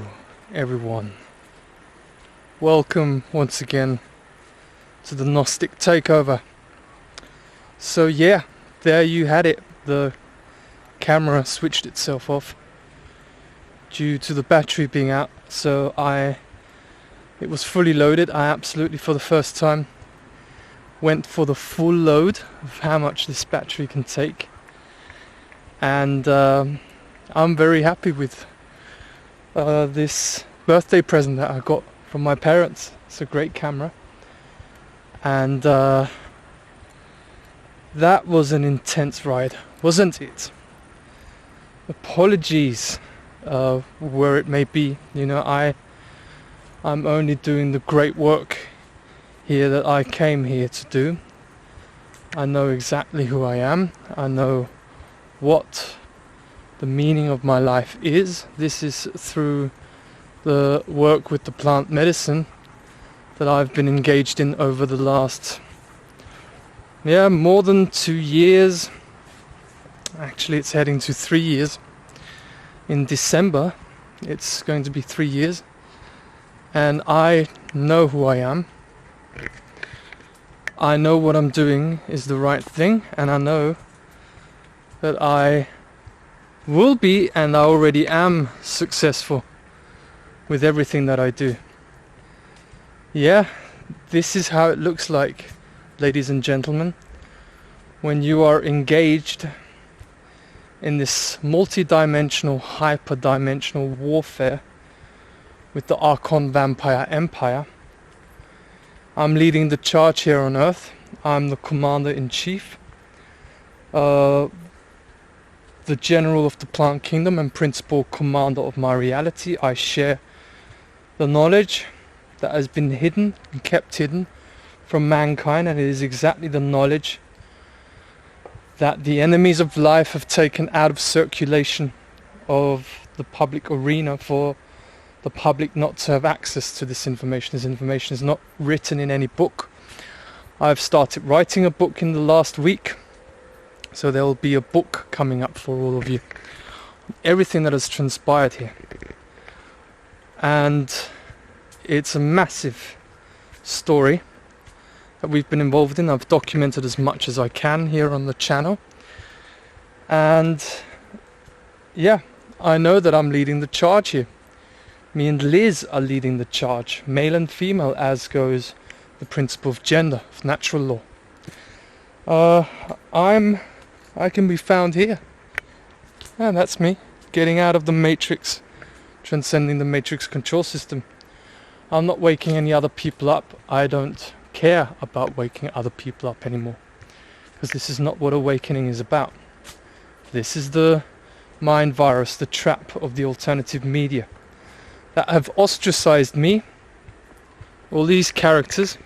everyone, welcome once again to the Gnostic Takeover. So yeah, there you had it. The camera switched itself off due to the battery being out, so it was fully loaded. I absolutely, for the first time, went for the full load of how much this battery can take, and I'm very happy with this birthday present that I got from my parents. It's a great camera, and that was an intense ride, wasn't it? Apologies where it may be. You know, I'm only doing the great work here that I came here to do. I know exactly who I am. I know what the meaning of my life is. This is through the work with the plant medicine that I've been engaged in over the last more than 2 years. Actually, it's heading to 3 years. In December it's going to be 3 years, and I know who I am. I know what I'm doing is the right thing, and I know that I will be, and I already am, successful with everything that I do. Yeah, this is how it looks like, ladies and gentlemen, when you are engaged in this multi-dimensional, hyper-dimensional warfare with the Archon Vampire Empire. I'm leading the charge here on Earth. I'm the Commander-in-Chief, the General of the Plant Kingdom and Principal Commander of my reality. I share the knowledge that has been hidden and kept hidden from mankind, and it is exactly the knowledge that the enemies of life have taken out of circulation of the public arena for the public not to have access to this information. This information is not written in any book. I've started writing a book in the last week, so there will be a book coming up for all of you. Everything that has transpired here. and it's a massive story that we've been involved in. I've documented as much as I can here on the channel, and yeah, I know that I'm leading the charge here. Me and Liz are leading the charge, male and female, as goes the principle of gender, of natural law. I can be found here, and that's me, getting out of the matrix, transcending the matrix control system. I'm not waking any other people up. I don't care about waking other people up anymore, because this is not what awakening is about. This is the mind virus, the trap of the alternative media that have ostracized me. All these characters,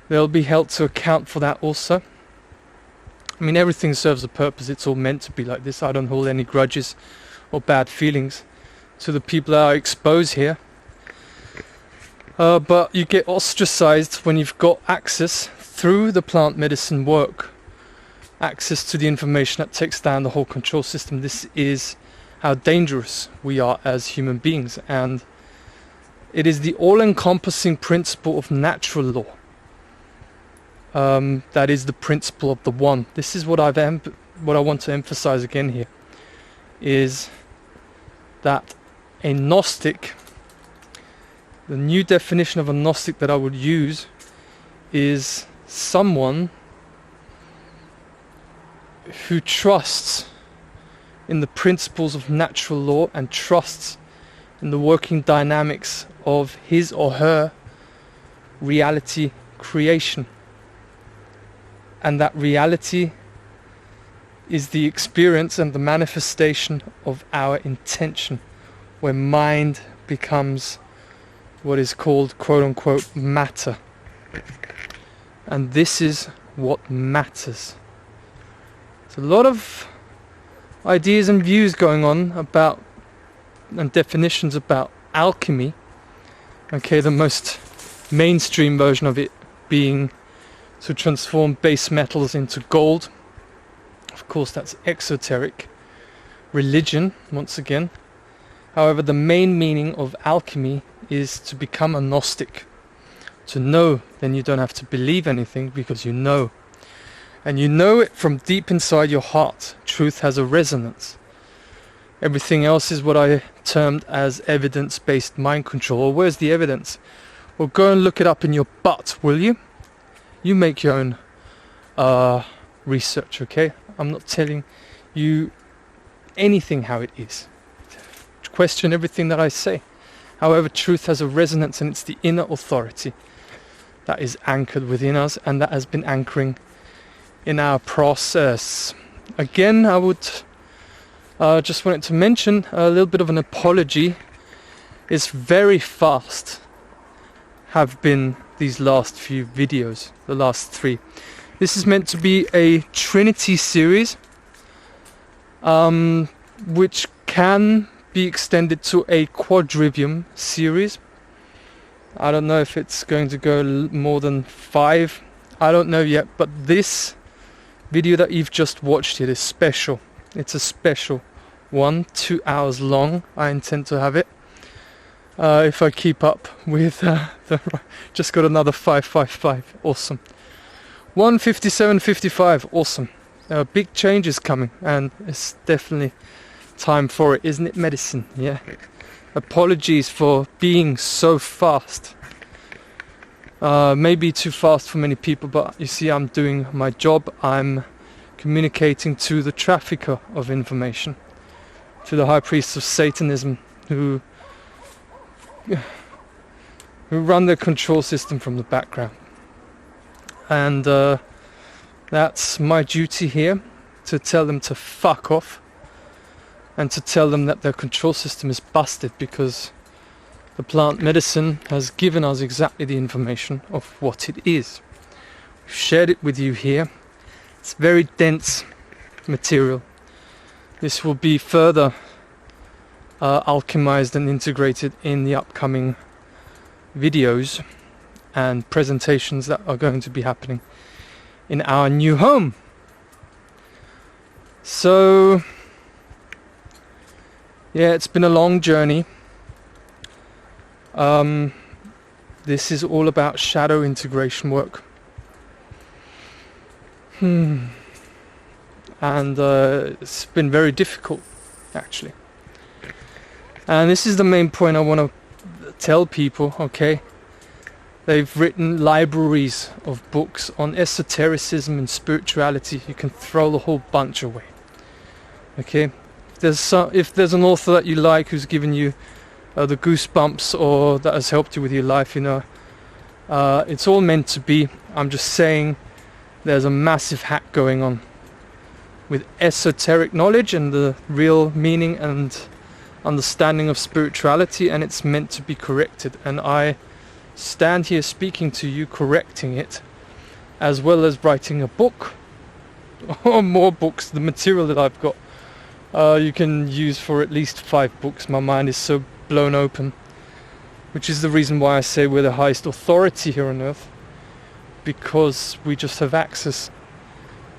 they'll be held to account for that also. I mean, everything serves a purpose. It's all meant to be like this. I don't hold any grudges or bad feelings to the people that are exposed here. But you get ostracized when you've got access through the plant medicine work, access to the information that takes down the whole control system. This is how dangerous we are as human beings, and it is the all-encompassing principle of natural law. That is the principle of the one. This is what I want to emphasize again here, is that a Gnostic, the new definition of a Gnostic that I would use, is someone who trusts in the principles of natural law and trusts in the working dynamics of his or her reality creation. And that reality is the experience and the manifestation of our intention, where mind becomes what is called quote-unquote matter. And this is what matters. There's a lot of ideas and views going on about, and definitions about alchemy. Okay, the most mainstream version of it being to transform base metals into gold. Of course, that's exoteric religion, once again. However, the main meaning of alchemy is to become a Gnostic. To know, then you don't have to believe anything, because you know. And you know it from deep inside your heart. Truth has a resonance. Everything else is what I termed as evidence-based mind control. Or where's the evidence? Well, go and look it up in your butt, will you? You make your own research, okay? I'm not telling you anything how it is. Question everything that I say. However, truth has a resonance, and it's the inner authority that is anchored within us, and that has been anchoring in our process. Again, I would just wanted to mention a little bit of an apology. It's very fast have been these last few videos, the last 3. This is meant to be a Trinity series, which can be extended to a quadrivium series. I don't know if it's going to go more than 5. I don't know yet, but this video that you've just watched here is special. It's a special one, 2 hours long. I intend to have it. If I keep up with just got another 555, awesome. 157.55, awesome. Big changes coming, and it's definitely time for it, isn't it, medicine? Yeah. Apologies for being so fast. Maybe too fast for many people, but you see, I'm doing my job. I'm communicating to the trafficker of information, to the high priests of Satanism, who run the control system from the background. And that's my duty here, to tell them to fuck off, and to tell them that their control system is busted, because the plant medicine has given us exactly the information of what it is. We've shared it with you here. It's very dense material. This will be further alchemized and integrated in the upcoming videos and presentations that are going to be happening in our new home. So yeah, it's been a long journey. This is all about shadow integration work. And it's been very difficult, actually. And this is the main point I want to tell people, okay? They've written libraries of books on esotericism and spirituality. You can throw the whole bunch away. Okay? If there's an author that you like who's given you the goosebumps or that has helped you with your life, you know, it's all meant to be. I'm just saying there's a massive hack going on with esoteric knowledge and the real meaning and understanding of spirituality, and it's meant to be corrected. And I stand here speaking to you, correcting it, as well as writing a book or more books. The material that I've got you can use for at least 5 books. My mind is so blown open, which is the reason why I say we're the highest authority here on earth, because we just have access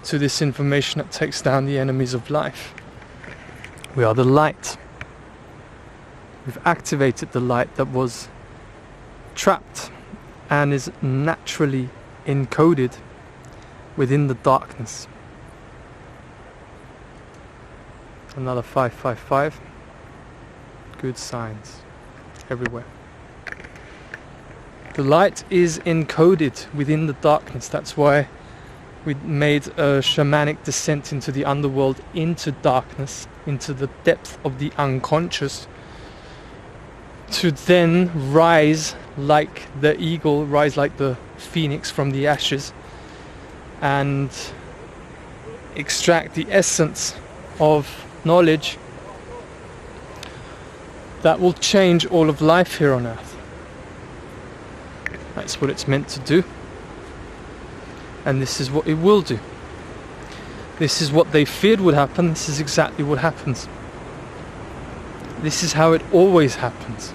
to this information that takes down the enemies of life. We are the light. We've activated the light that was trapped and is naturally encoded within the darkness. Another 555. Good signs everywhere. The light is encoded within the darkness. That's why we made a shamanic descent into the underworld, into darkness, into the depth of the unconscious, to then rise like the eagle, rise like the phoenix from the ashes, and extract the essence of knowledge that will change all of life here on earth. That's what it's meant to do, and this is what it will do. This is what they feared would happen. This is exactly what happens. This is how it always happens.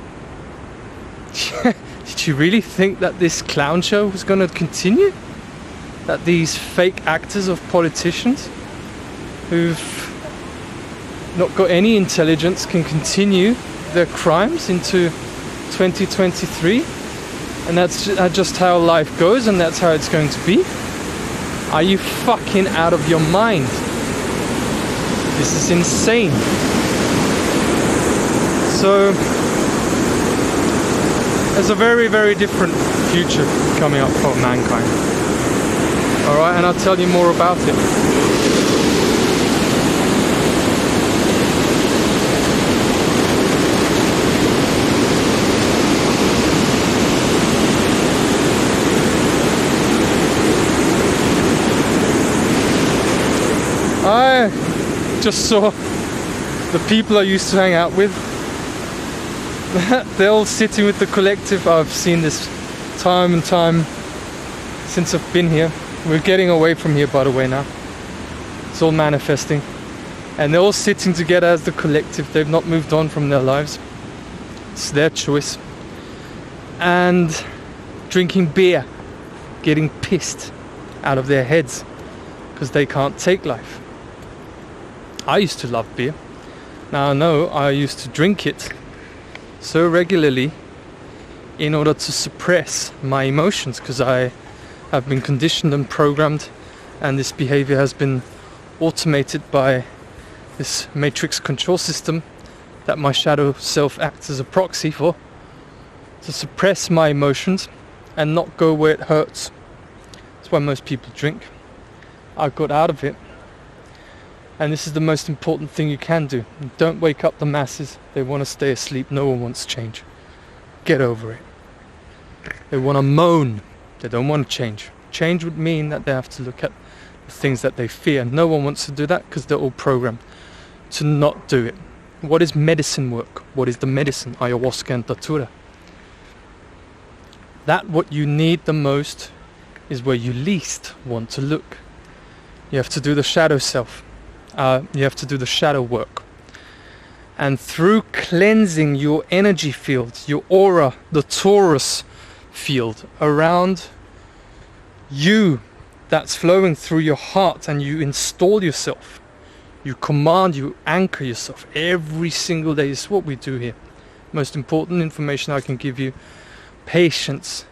Did you really think that this clown show was going to continue? That these fake actors of politicians who've not got any intelligence can continue their crimes into 2023? And that's just how life goes, and that's how it's going to be? Are you fucking out of your mind? This is insane. So there's a very, very different future coming up for mankind. Alright, and I'll tell you more about it. I just saw the people I used to hang out with. They're all sitting with the collective. I've seen this time and time since I've been here. We're getting away from here, by the way, now. It's all manifesting. And they're all sitting together as the collective. They've not moved on from their lives. It's their choice. And drinking beer, getting pissed out of their heads because they can't take life. I used to love beer. Now I know I used to drink it so regularly in order to suppress my emotions, because I have been conditioned and programmed, and this behavior has been automated by this matrix control system that my shadow self acts as a proxy for, to suppress my emotions and not go where it hurts. That's why most people drink. I got out of it. And this is the most important thing you can do. Don't wake up the masses. They want to stay asleep. No one wants change. Get over it. They want to moan. They don't want to change. Change would mean that they have to look at the things that they fear. No one wants to do that because they're all programmed to not do it. What is medicine work? What is the medicine? Ayahuasca and datura. That what you need the most is where you least want to look. You have to do the shadow self. You have to do the shadow work. And through cleansing your energy field, your aura, the torus field around you that's flowing through your heart, and you install yourself, you command, you anchor yourself every single day. This is what we do here. Most important information I can give you. Patience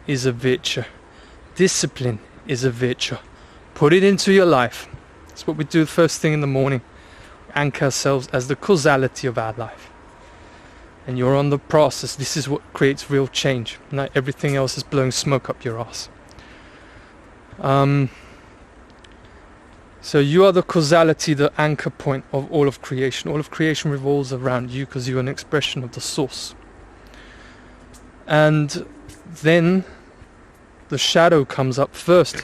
is a virtue. Discipline is a virtue. Put it into your life. That's what we do first thing in the morning. Anchor ourselves as the causality of our life. And you're on the process. This is what creates real change. Not everything else is blowing smoke up your ass. So you are the causality, the anchor point of all of creation. All of creation revolves around you because you're an expression of the source. And then the shadow comes up first.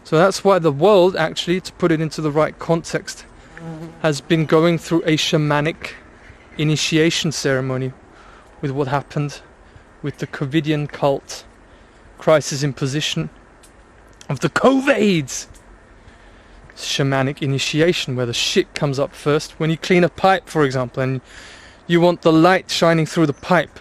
So that's why the world, actually, to put it into the right context, has been going through a shamanic initiation ceremony with what happened with the Covidian cult crisis imposition of the COVIDs. Shamanic initiation, where the shit comes up first. When you clean a pipe, for example, and you want the light shining through the pipe,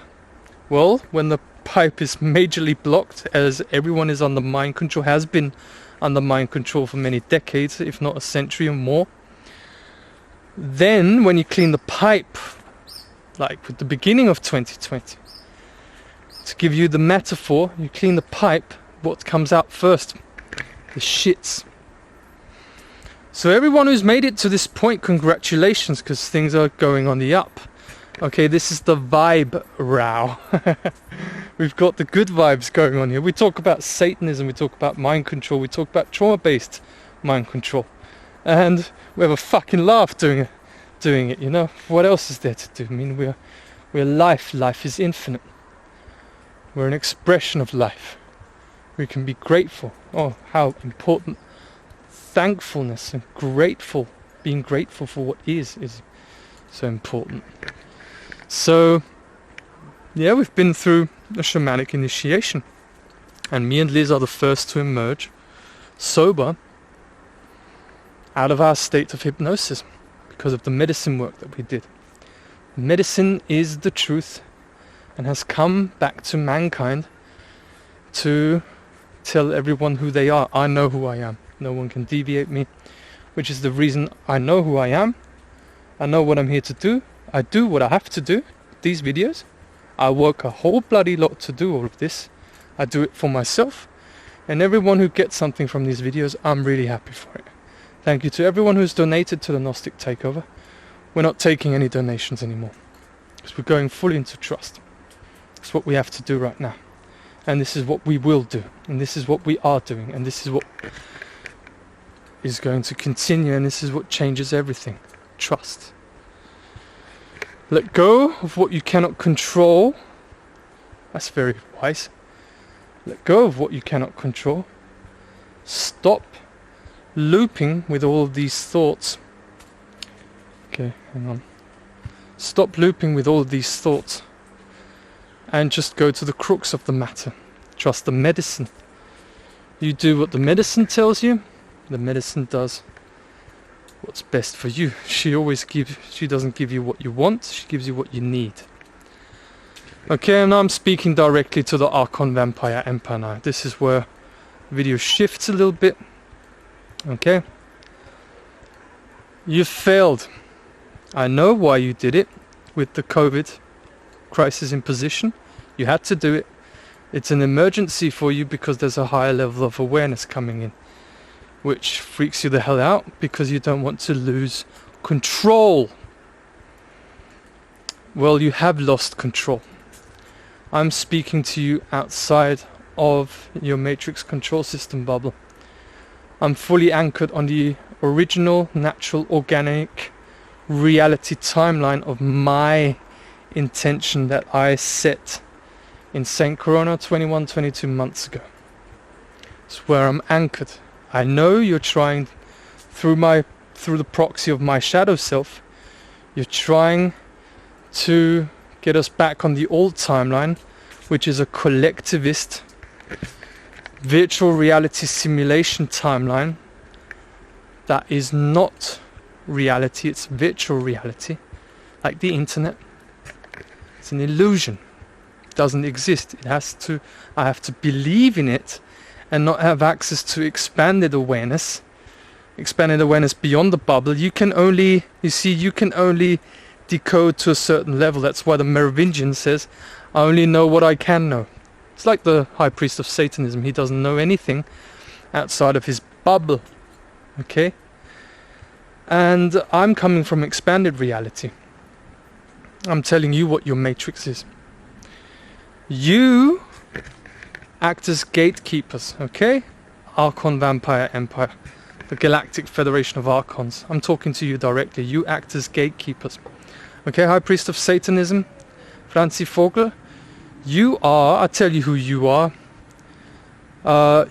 well, when the pipe is majorly blocked, as everyone is under mind control, has been under mind control for many decades, if not a century or more, then when you clean the pipe, like with the beginning of 2020, to give you the metaphor, you clean the pipe, what comes out first? The shits. So everyone who's made it to this point, congratulations, because things are going on the up. Okay, this is the whybrow. We've got the good vibes going on here. We talk about Satanism, we talk about mind control, we talk about trauma-based mind control. And we have a fucking laugh doing it, you know. What else is there to do? I mean, we're life. Life is infinite. We're an expression of life. We can be grateful. Oh, how important. Thankfulness and being grateful for what is so important. So, yeah, we've been through a shamanic initiation. And me and Liz are the first to emerge sober out of our state of hypnosis because of the medicine work that we did. Medicine is the truth and has come back to mankind to tell everyone who they are. I know who I am. No one can deviate me, which is the reason I know who I am. I know what I'm here to do. I do what I have to do. These videos. I work a whole bloody lot to do all of this. I do it for myself. And everyone who gets something from these videos, I'm really happy for it. Thank you to everyone who's donated to the Gnostic Takeover. We're not taking any donations anymore, because we're going fully into trust. It's what we have to do right now. And this is what we will do. And this is what we are doing. And this is what is going to continue. And this is what changes everything. Trust. Let go of what you cannot control. That's very wise. Let go of what you cannot control. Stop looping with all of these thoughts. Okay, hang on. Stop looping with all of these thoughts. And just go to the crux of the matter. Trust the medicine. You do what the medicine tells you. The medicine does what's best for you. She doesn't give you what you want. She gives you what you need. Okay, and now I'm speaking directly to the Archon Vampire Empire now. This is where the video shifts a little bit. Okay. You failed. I know why you did it with the COVID crisis imposition. You had to do it. It's an emergency for you because there's a higher level of awareness coming in, which freaks you the hell out because you don't want to lose control. Well, you have lost control. I'm speaking to you outside of your matrix control system bubble. I'm fully anchored on the original, natural, organic reality timeline of my intention that I set in St. Corona 22 months ago. It's where I'm anchored. I know you're trying through the proxy of my shadow self, you're trying to get us back on the old timeline, which is a collectivist virtual reality simulation timeline that is not reality, it's virtual reality, like the internet. It's an illusion. It doesn't exist. I have to believe in it and not have access to expanded awareness beyond the bubble. You can only decode to a certain level. That's why the Merovingian says, I only know what I can know. It's like the high priest of Satanism. He doesn't know anything outside of his bubble. Okay? And I'm coming from expanded reality. I'm telling you what your matrix is. You act as gatekeepers, okay? Archon Vampire Empire, the Galactic Federation of Archons. I'm talking to you directly. You act as gatekeepers. Okay, High Priest of Satanism, Franzi Vogel. You are, I tell you who you are.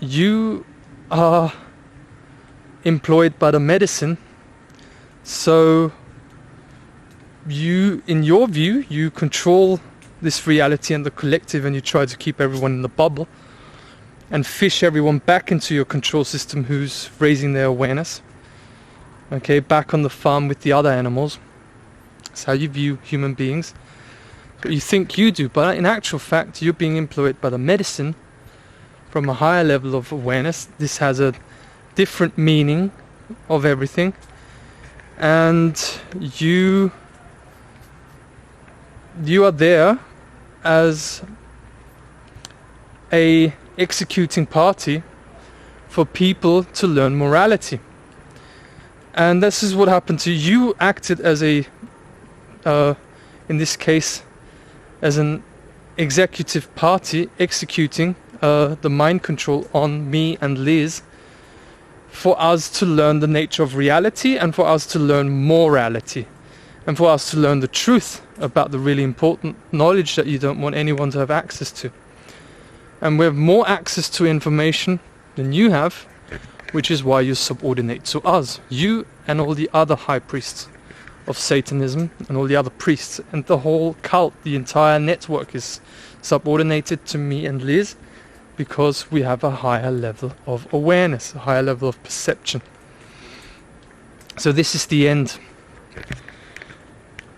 You are employed by the medicine. So you, in your view, you control this reality and the collective, and you try to keep everyone in the bubble and fish everyone back into your control system who's raising their awareness. Okay, back on the farm with the other animals. That's how you view human beings. But you think you do, but in actual fact, you're being employed by the medicine from a higher level of awareness. This has a different meaning of everything. And you are there as a executing party for people to learn morality. And this is what happened to you. You acted as a, in this case, as an executive party executing the mind control on me and Liz, for us to learn the nature of reality and for us to learn morality and for us to learn the truth about the really important knowledge that you don't want anyone to have access to. And we have more access to information than you have, which is why you subordinate to us. You and all the other high priests of Satanism and all the other priests and the whole cult, the entire network is subordinated to me and Liz, because we have a higher level of awareness, a higher level of perception. So this is the end.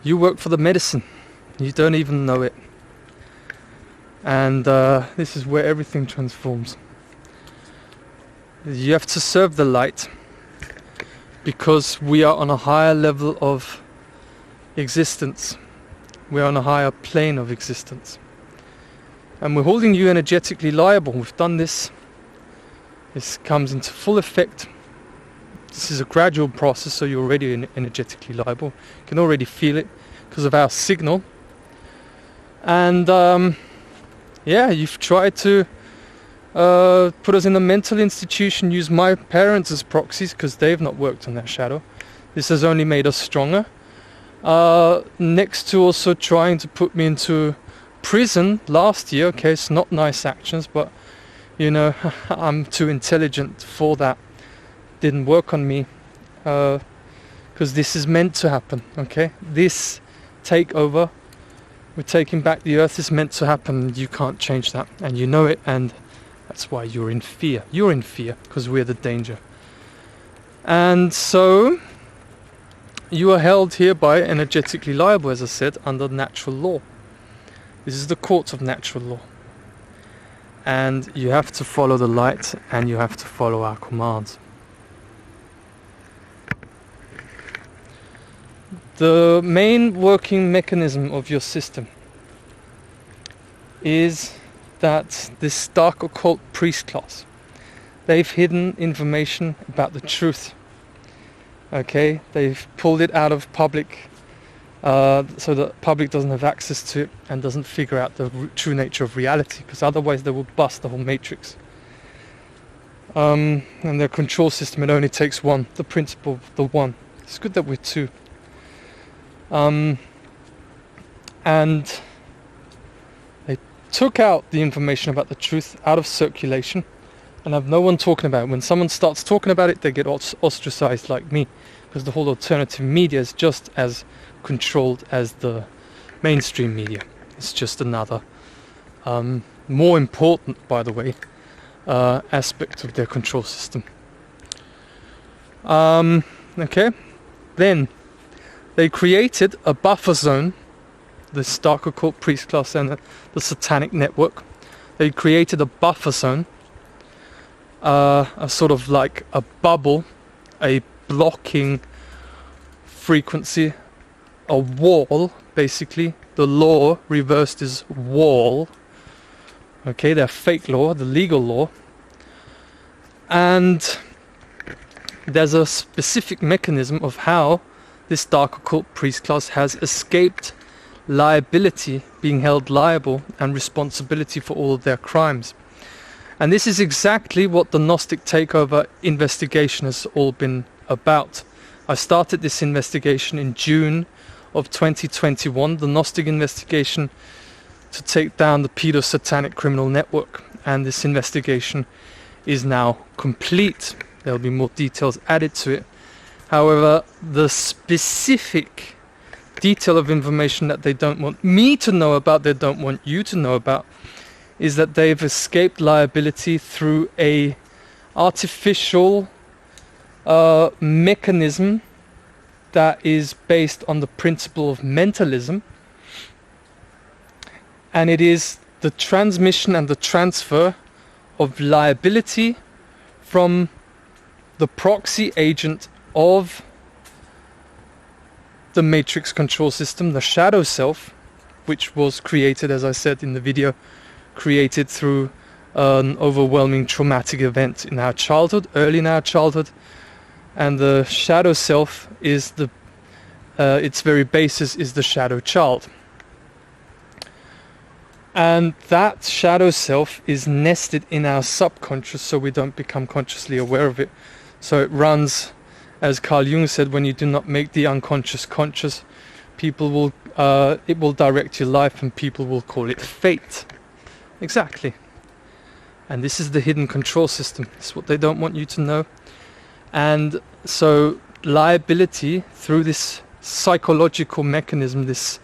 You work for the medicine. You don't even know it. And this is where everything transforms. You have to serve the light, because we are on a higher level of existence. We are on a higher plane of existence. And we're holding you energetically liable. We've done this. This comes into full effect. This is a gradual process, so you're already energetically liable. You can already feel it because of our signal. And yeah, you've tried to put us in a mental institution, use my parents as proxies because they've not worked on their shadow. This has only made us stronger. Next to also trying to put me into prison last year. Okay, it's not nice actions, but you know, I'm too intelligent for that. Didn't work on me, because this is meant to happen. Okay, this takeover, we're taking back the earth, is meant to happen. You can't change that, and you know it, and that's why you're in fear. You're in fear because we're the danger. And so you are held hereby energetically liable, as I said, under natural law. This is the court of natural law. And you have to follow the light, and you have to follow our commands. The main working mechanism of your system is that this dark occult priest class, they've hidden information about the truth. Okay, they've pulled it out of public, so the public doesn't have access to it and doesn't figure out the true nature of reality, because otherwise they will bust the whole matrix. And their control system, it only takes one, the principle of the one. It's good that we're two. And they took out the information about the truth out of circulation and have no one talking about it. When someone starts talking about it, they get ostracized like me, because the whole alternative media is just as controlled as the mainstream media. It's just another, more important, by the way, aspect of their control system. Okay, then they created a buffer zone, the dark occult priest class and the satanic network. They created a buffer zone, a sort of like a bubble, a blocking frequency a wall, basically. The law reversed is wall. Okay, their fake law, the legal law. And there's a specific mechanism of how this dark occult priest class has escaped liability, being held liable and responsibility for all of their crimes. And this is exactly what the Gnostic Takeover investigation has all been about. I started this investigation in June of 2021, the Gnostic investigation to take down the pedo-satanic criminal network. And this investigation is now complete. There'll be more details added to it. However, the specific detail of information that they don't want me to know about, they don't want you to know about, is that they've escaped liability through a artificial mechanism that is based on the principle of mentalism. And it is the transmission and the transfer of liability from the proxy agent of the matrix control system, the shadow self, which was created, as I said in the video, created through an overwhelming traumatic event in our childhood, early in our childhood. And the shadow self is its very basis is the shadow child. And that shadow self is nested in our subconscious, so we don't become consciously aware of it. So it runs, as Carl Jung said, when you do not make the unconscious conscious, it will direct your life, and people will call it fate. Exactly. And this is the hidden control system. It's what they don't want you to know. And so liability through this psychological mechanism, this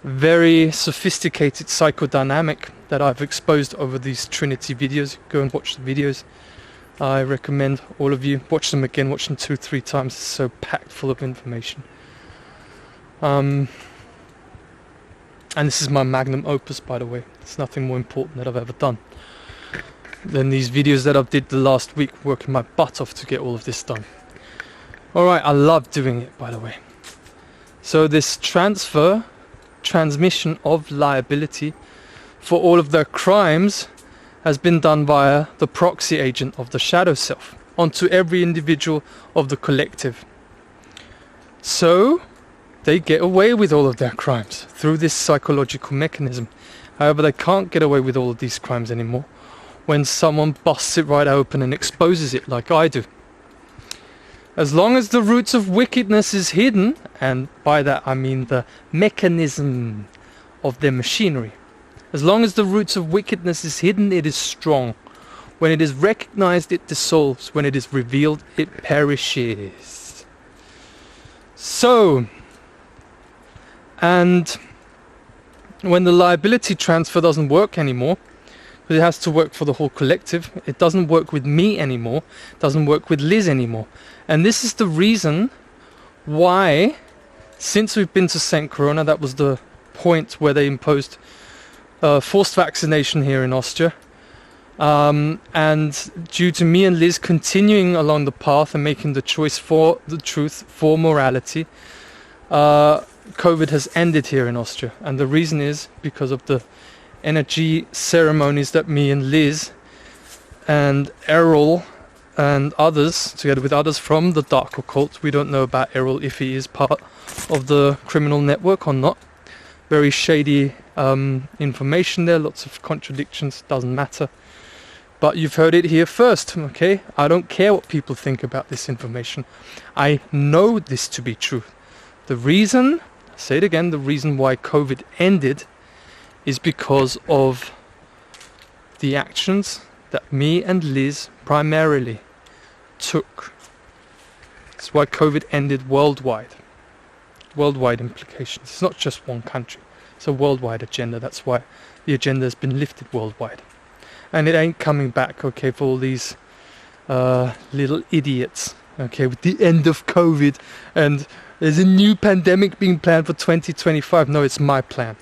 very sophisticated psychodynamic that I've exposed over these Trinity videos. Go and watch the videos. I recommend all of you watch them again, watch them 2-3 times. It's so packed full of information. And this is my magnum opus, by the way. It's nothing more important that I've ever done than these videos that I've did the last week, working my butt off to get all of this done. Alright, I love doing it, by the way. So this transmission of liability for all of their crimes has been done via the proxy agent of the shadow self onto every individual of the collective. So they get away with all of their crimes through this psychological mechanism. However, they can't get away with all of these crimes anymore when someone busts it right open and exposes it like I do. As long as the roots of wickedness is hidden, and by that I mean the mechanism of their machinery. As long as the roots of wickedness is hidden, it is strong. When it is recognized, it dissolves. When it is revealed, it perishes. So, and when the liability transfer doesn't work anymore, but it has to work for the whole collective. It doesn't work with me anymore. It doesn't work with Liz anymore. And this is the reason why, since we've been to St. Corona, that was the point where they imposed forced vaccination here in Austria. And due to me and Liz continuing along the path and making the choice for the truth, for morality, COVID has ended here in Austria. And the reason is because of the energy ceremonies that me and Liz and Errol and others, together with others from the dark occult, we don't know about Errol if he is part of the criminal network or not. Very shady information there, lots of contradictions, doesn't matter. But you've heard it here first, okay? I don't care what people think about this information. I know this to be true. The reason, I'll say it again, the reason why COVID ended is because of the actions that me and Liz primarily took. That's why COVID ended worldwide. Worldwide implications. It's not just one country. It's a worldwide agenda. That's why the agenda has been lifted worldwide. And it ain't coming back, okay, for all these little idiots, okay, with the end of COVID and there's a new pandemic being planned for 2025. No, it's my plan.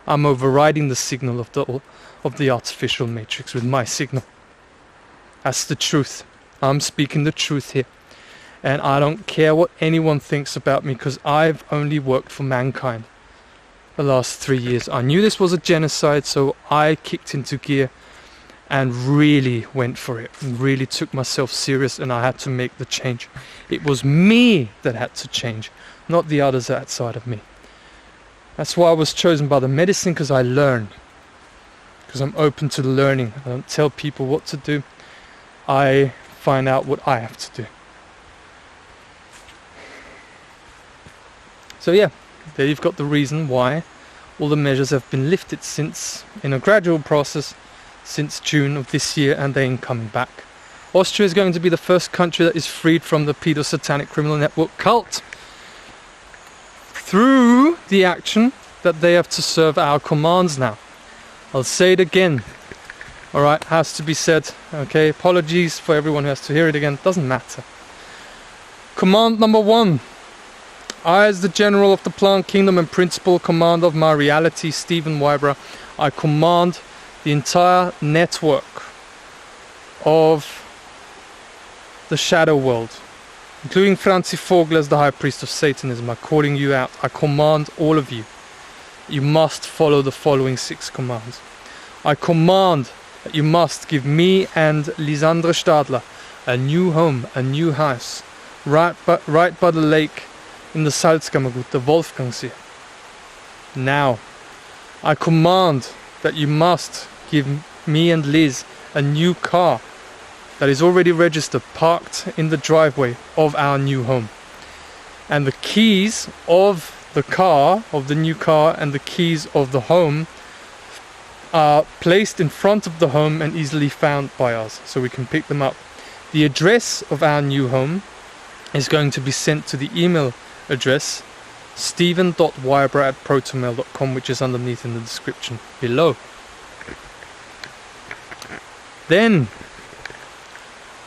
I'm overriding the signal of the artificial matrix with my signal. That's the truth. I'm speaking the truth here. And I don't care what anyone thinks about me, because I've only worked for mankind the last 3 years. I knew this was a genocide, so I kicked into gear and really went for it, and really took myself serious, and I had to make the change. It was me that had to change, not the others outside of me. That's why I was chosen by the medicine, because I learn. Because I'm open to learning. I don't tell people what to do. I find out what I have to do. So yeah, there you've got the reason why all the measures have been lifted since, in a gradual process, since June of this year, and they ain't coming back. Austria is going to be the first country that is freed from the pedo-satanic criminal network cult through the action that they have to serve our commands now. I'll say it again. Alright, has to be said. Okay, apologies for everyone who has to hear it again. Doesn't matter. Command number 1. I, as the General of the Plant Kingdom and Principal Commander of my reality, Stephen Whybrow, I command the entire network of the shadow world, including Franzi Vogel as the High Priest of Satanism. I'm calling you out. I command all of you. You must follow the following 6 commands. I command that you must give me and Lisandra Stadler a new home, a new house, right by the lake in the Salzkammergut, the Wolfgangsee. Now, I command that you must give me and Liz a new car that is already registered, parked in the driveway of our new home. And the keys of the car, of the new car, and the keys of the home are placed in front of the home and easily found by us, so we can pick them up. The address of our new home is going to be sent to the email address stephen.whybrow@protonmail.com, which is underneath in the description below. Then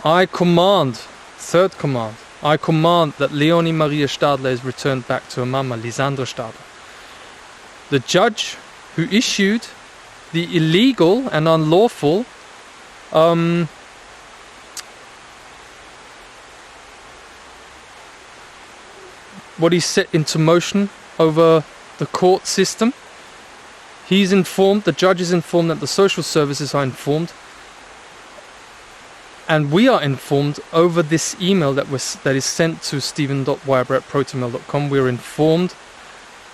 I command, 3rd command, I command that Leonie Maria Stadler is returned back to her mama, Lisandra Stadler. The judge who issued the illegal and unlawful what he set into motion over the court system, he's informed, the judge is informed, that the social services are informed, and we are informed over this email that is sent to stephen.whybrow@protonmail.com. We're informed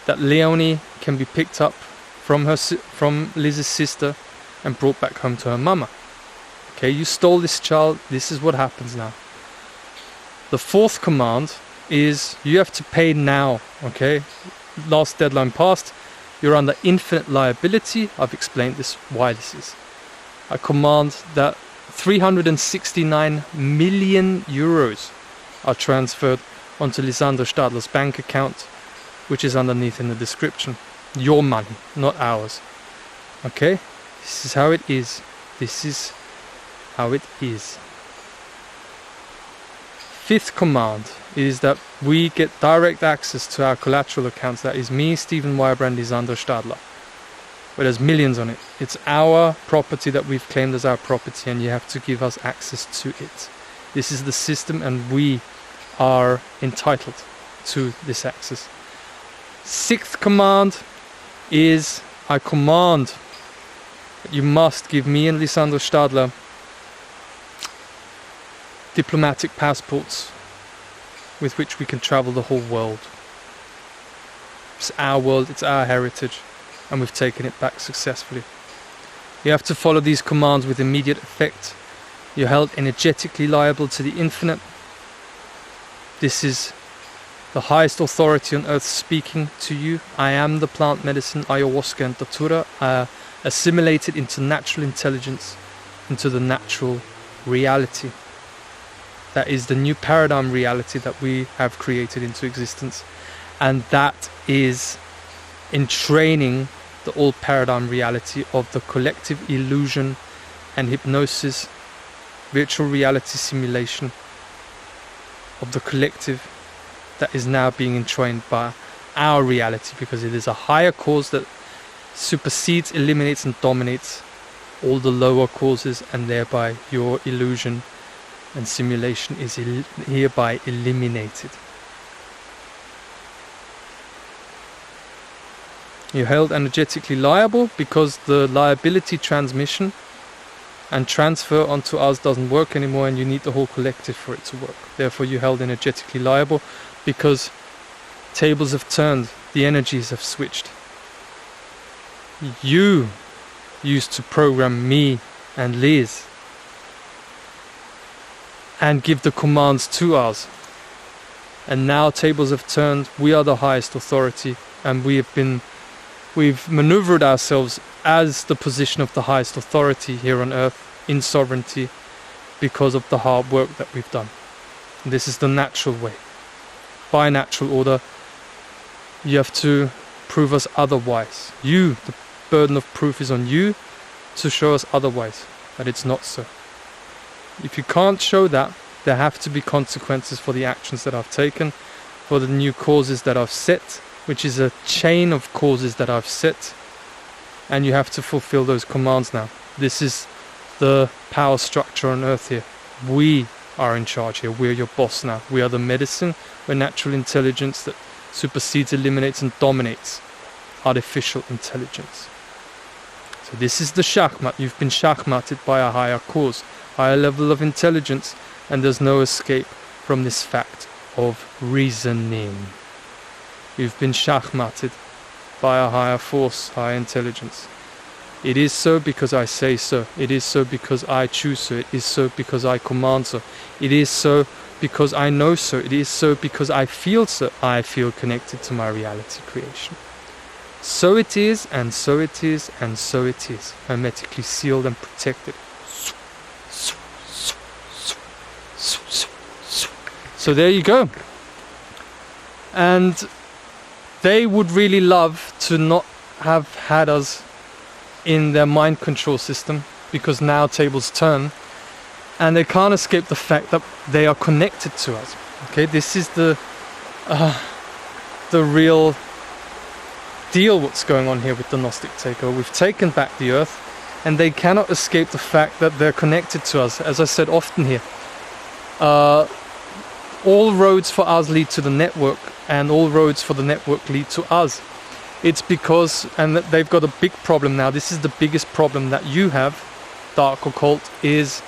that Leonie can be picked up from Liz's sister and brought back home to her mama. Okay, you stole this child, this is what happens now. The 4th command is you have to pay now. Okay, last deadline passed, you're under infinite liability. I've explained this, why this is. I command that 369 million euros are transferred onto Lisandra Stadler's bank account, which is underneath in the description. Your money, not ours. Okay, this is how it is. This is how it is. 5th command is that we get direct access to our collateral accounts. That is me, Stephen Whybrow, and Lisandra Stadler, where there's millions on it. It's our property that we've claimed as our property, and you have to give us access to it. This is the system, and we are entitled to this access. 6th command is I command that you must give me and Lisandra Stadler diplomatic passports with which we can travel the whole world. It's our world, it's our heritage, and we've taken it back successfully. You have to follow these commands with immediate effect. You're held energetically liable to the infinite. This is the highest authority on earth speaking to you. I am the plant medicine, ayahuasca and datura, assimilated into natural intelligence, into the natural reality. That is the new paradigm reality that we have created into existence. And that is entraining the old paradigm reality of the collective illusion and hypnosis, virtual reality simulation of the collective that is now being entrained by our reality, because it is a higher cause that supersedes, eliminates and dominates all the lower causes, and thereby your illusion and simulation is hereby eliminated. You're held energetically liable because the liability transmission and transfer onto us doesn't work anymore, and you need the whole collective for it to work. Therefore you're held energetically liable because tables have turned, the energies have switched. You used to program me and Liz and give the commands to us, and now tables have turned, we are the highest authority, and we've maneuvered ourselves as the position of the highest authority here on earth in sovereignty because of the hard work that we've done. And this is the natural way. By natural order, you have to prove us otherwise. The burden of proof is on you to show us otherwise, that it's not so. If you can't show that, there have to be consequences for the actions that I've taken, for the new causes that I've set, which is a chain of causes that I've set, and you have to fulfill those commands now. This is the power structure on earth here. We are in charge here. We're your boss now. We are the medicine. We're natural intelligence that supersedes, eliminates and dominates artificial intelligence. So this is the shachmat. You've been shachmated by a higher cause, higher level of intelligence, and there's no escape from this fact of reasoning. You've been shachmated by a higher force, higher intelligence. It is so because I say so. It is so because I choose so. It is so because I command so. It is so because I know so. It is so because I feel so. I feel connected to my reality creation. So it is, and so it is, and so it is. Hermetically sealed and protected. So there you go. And they would really love to not have had us in their mind control system, because now tables turn and they can't escape the fact that they are connected to us. Okay, this is the real deal, what's going on here with the Gnostic takeover. We've taken back the earth and they cannot escape the fact that they're connected to us. As I said often here, all roads for us lead to the network, and all roads for the network lead to us. It's because, and they've got a big problem now, this is the biggest problem that you have, dark occult, is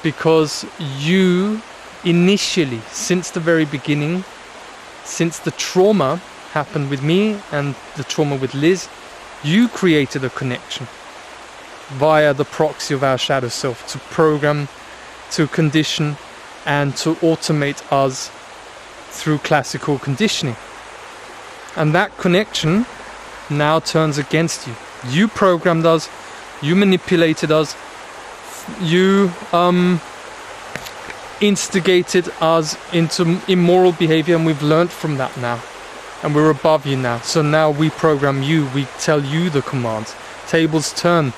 because you initially, since the very beginning, since the trauma happened with me and the trauma with Liz, you created a connection via the proxy of our shadow self to program, to condition, and to automate us through classical conditioning. And that connection now turns against you. You programmed us, you manipulated us, you instigated us into immoral behavior, and we've learned from that now. And we're above you now. So now we program you, we tell you the commands. Tables turn.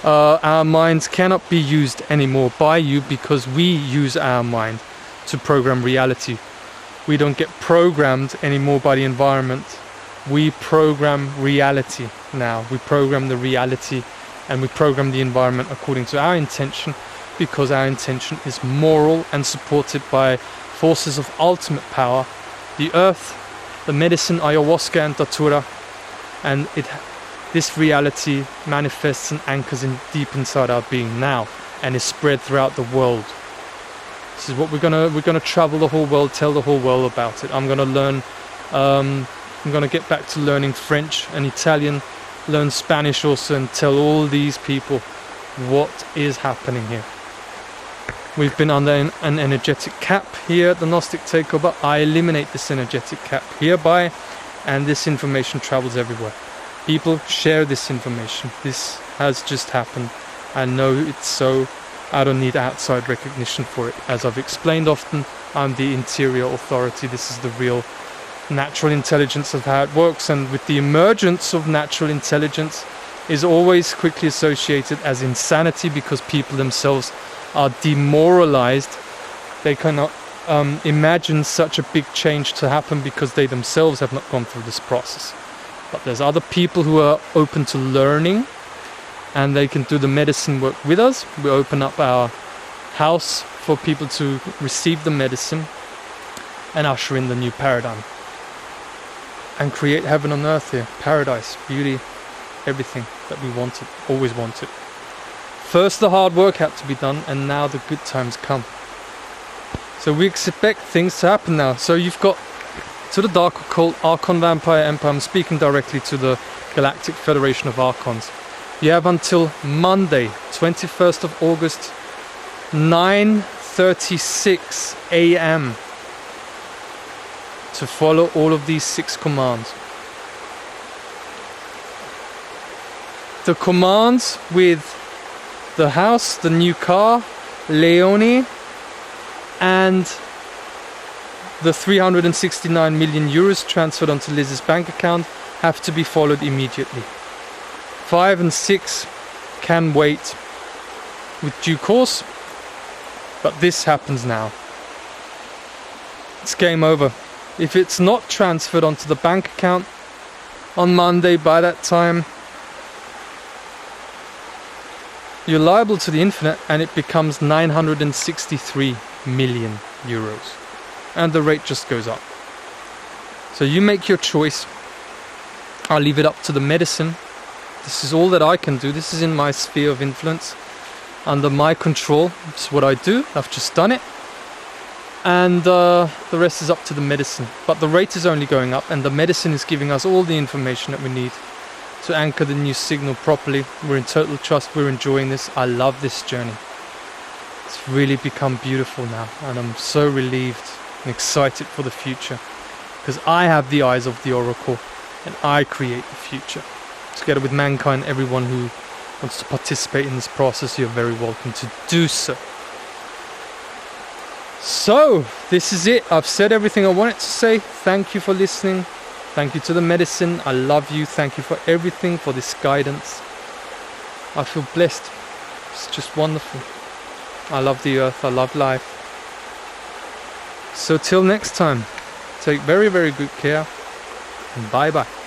Our minds cannot be used anymore by you because we use our mind to program reality. We don't get programmed anymore by the environment. We program reality now. We program the reality and we program the environment according to our intention, because our intention is moral and supported by forces of ultimate power. The earth, the medicine, ayahuasca and datura, and this reality manifests and anchors in deep inside our being now, and is spread throughout the world. This is what we're gonna travel the whole world, tell the whole world about it. I'm gonna learn. I'm gonna get back to learning French and Italian, learn Spanish also, and tell all these people what is happening here. We've been under an energetic cap here at the Gnostic Takeover. I eliminate this energetic cap hereby, and this information travels everywhere. People share this information. This has just happened. I know it's so. I don't need outside recognition for it. As I've explained often, I'm the interior authority. This is the real natural intelligence of how it works. And with the emergence of natural intelligence is always quickly associated as insanity, because people themselves are demoralized. They cannot imagine such a big change to happen because they themselves have not gone through this process. But there's other people who are open to learning, and they can do the medicine work with us. We open up our house for people to receive the medicine and usher in the new paradigm and create heaven on earth here, paradise, beauty, everything that we wanted, always wanted. First the hard work had to be done, and now the good times come. So we expect things to happen now. So you've got to the Dark Occult, Archon Vampire Empire. I'm speaking directly to the Galactic Federation of Archons. You have until Monday, 21st of August, 9:36 a.m. to follow all of these 6 commands. The commands with the house, the new car, Leonie, and the 369 million euros transferred onto Liz's bank account have to be followed immediately. 5 and 6 can wait with due course, but this happens now. It's game over. If it's not transferred onto the bank account on Monday by that time, you're liable to the infinite, and it becomes 963 million euros. And the rate just goes up. So you make your choice. I'll leave it up to the medicine. This is all that I can do. This is in my sphere of influence, under my control. It's what I do. I've just done it. And the rest is up to the medicine. But the rate is only going up, and the medicine is giving us all the information that we need to anchor the new signal properly. We're in total trust. We're enjoying this. I love this journey. It's really become beautiful now, and I'm so relieved and excited for the future, because I have the eyes of the Oracle and I create the future. Together with mankind, everyone who wants to participate in this process, you're very welcome to do so. So, this is it. I've said everything I wanted to say. Thank you for listening. Thank you to the medicine. I love you. Thank you for everything, for this guidance. I feel blessed. It's just wonderful. I love the earth. I love life. So till next time, take very, very good care. And bye bye.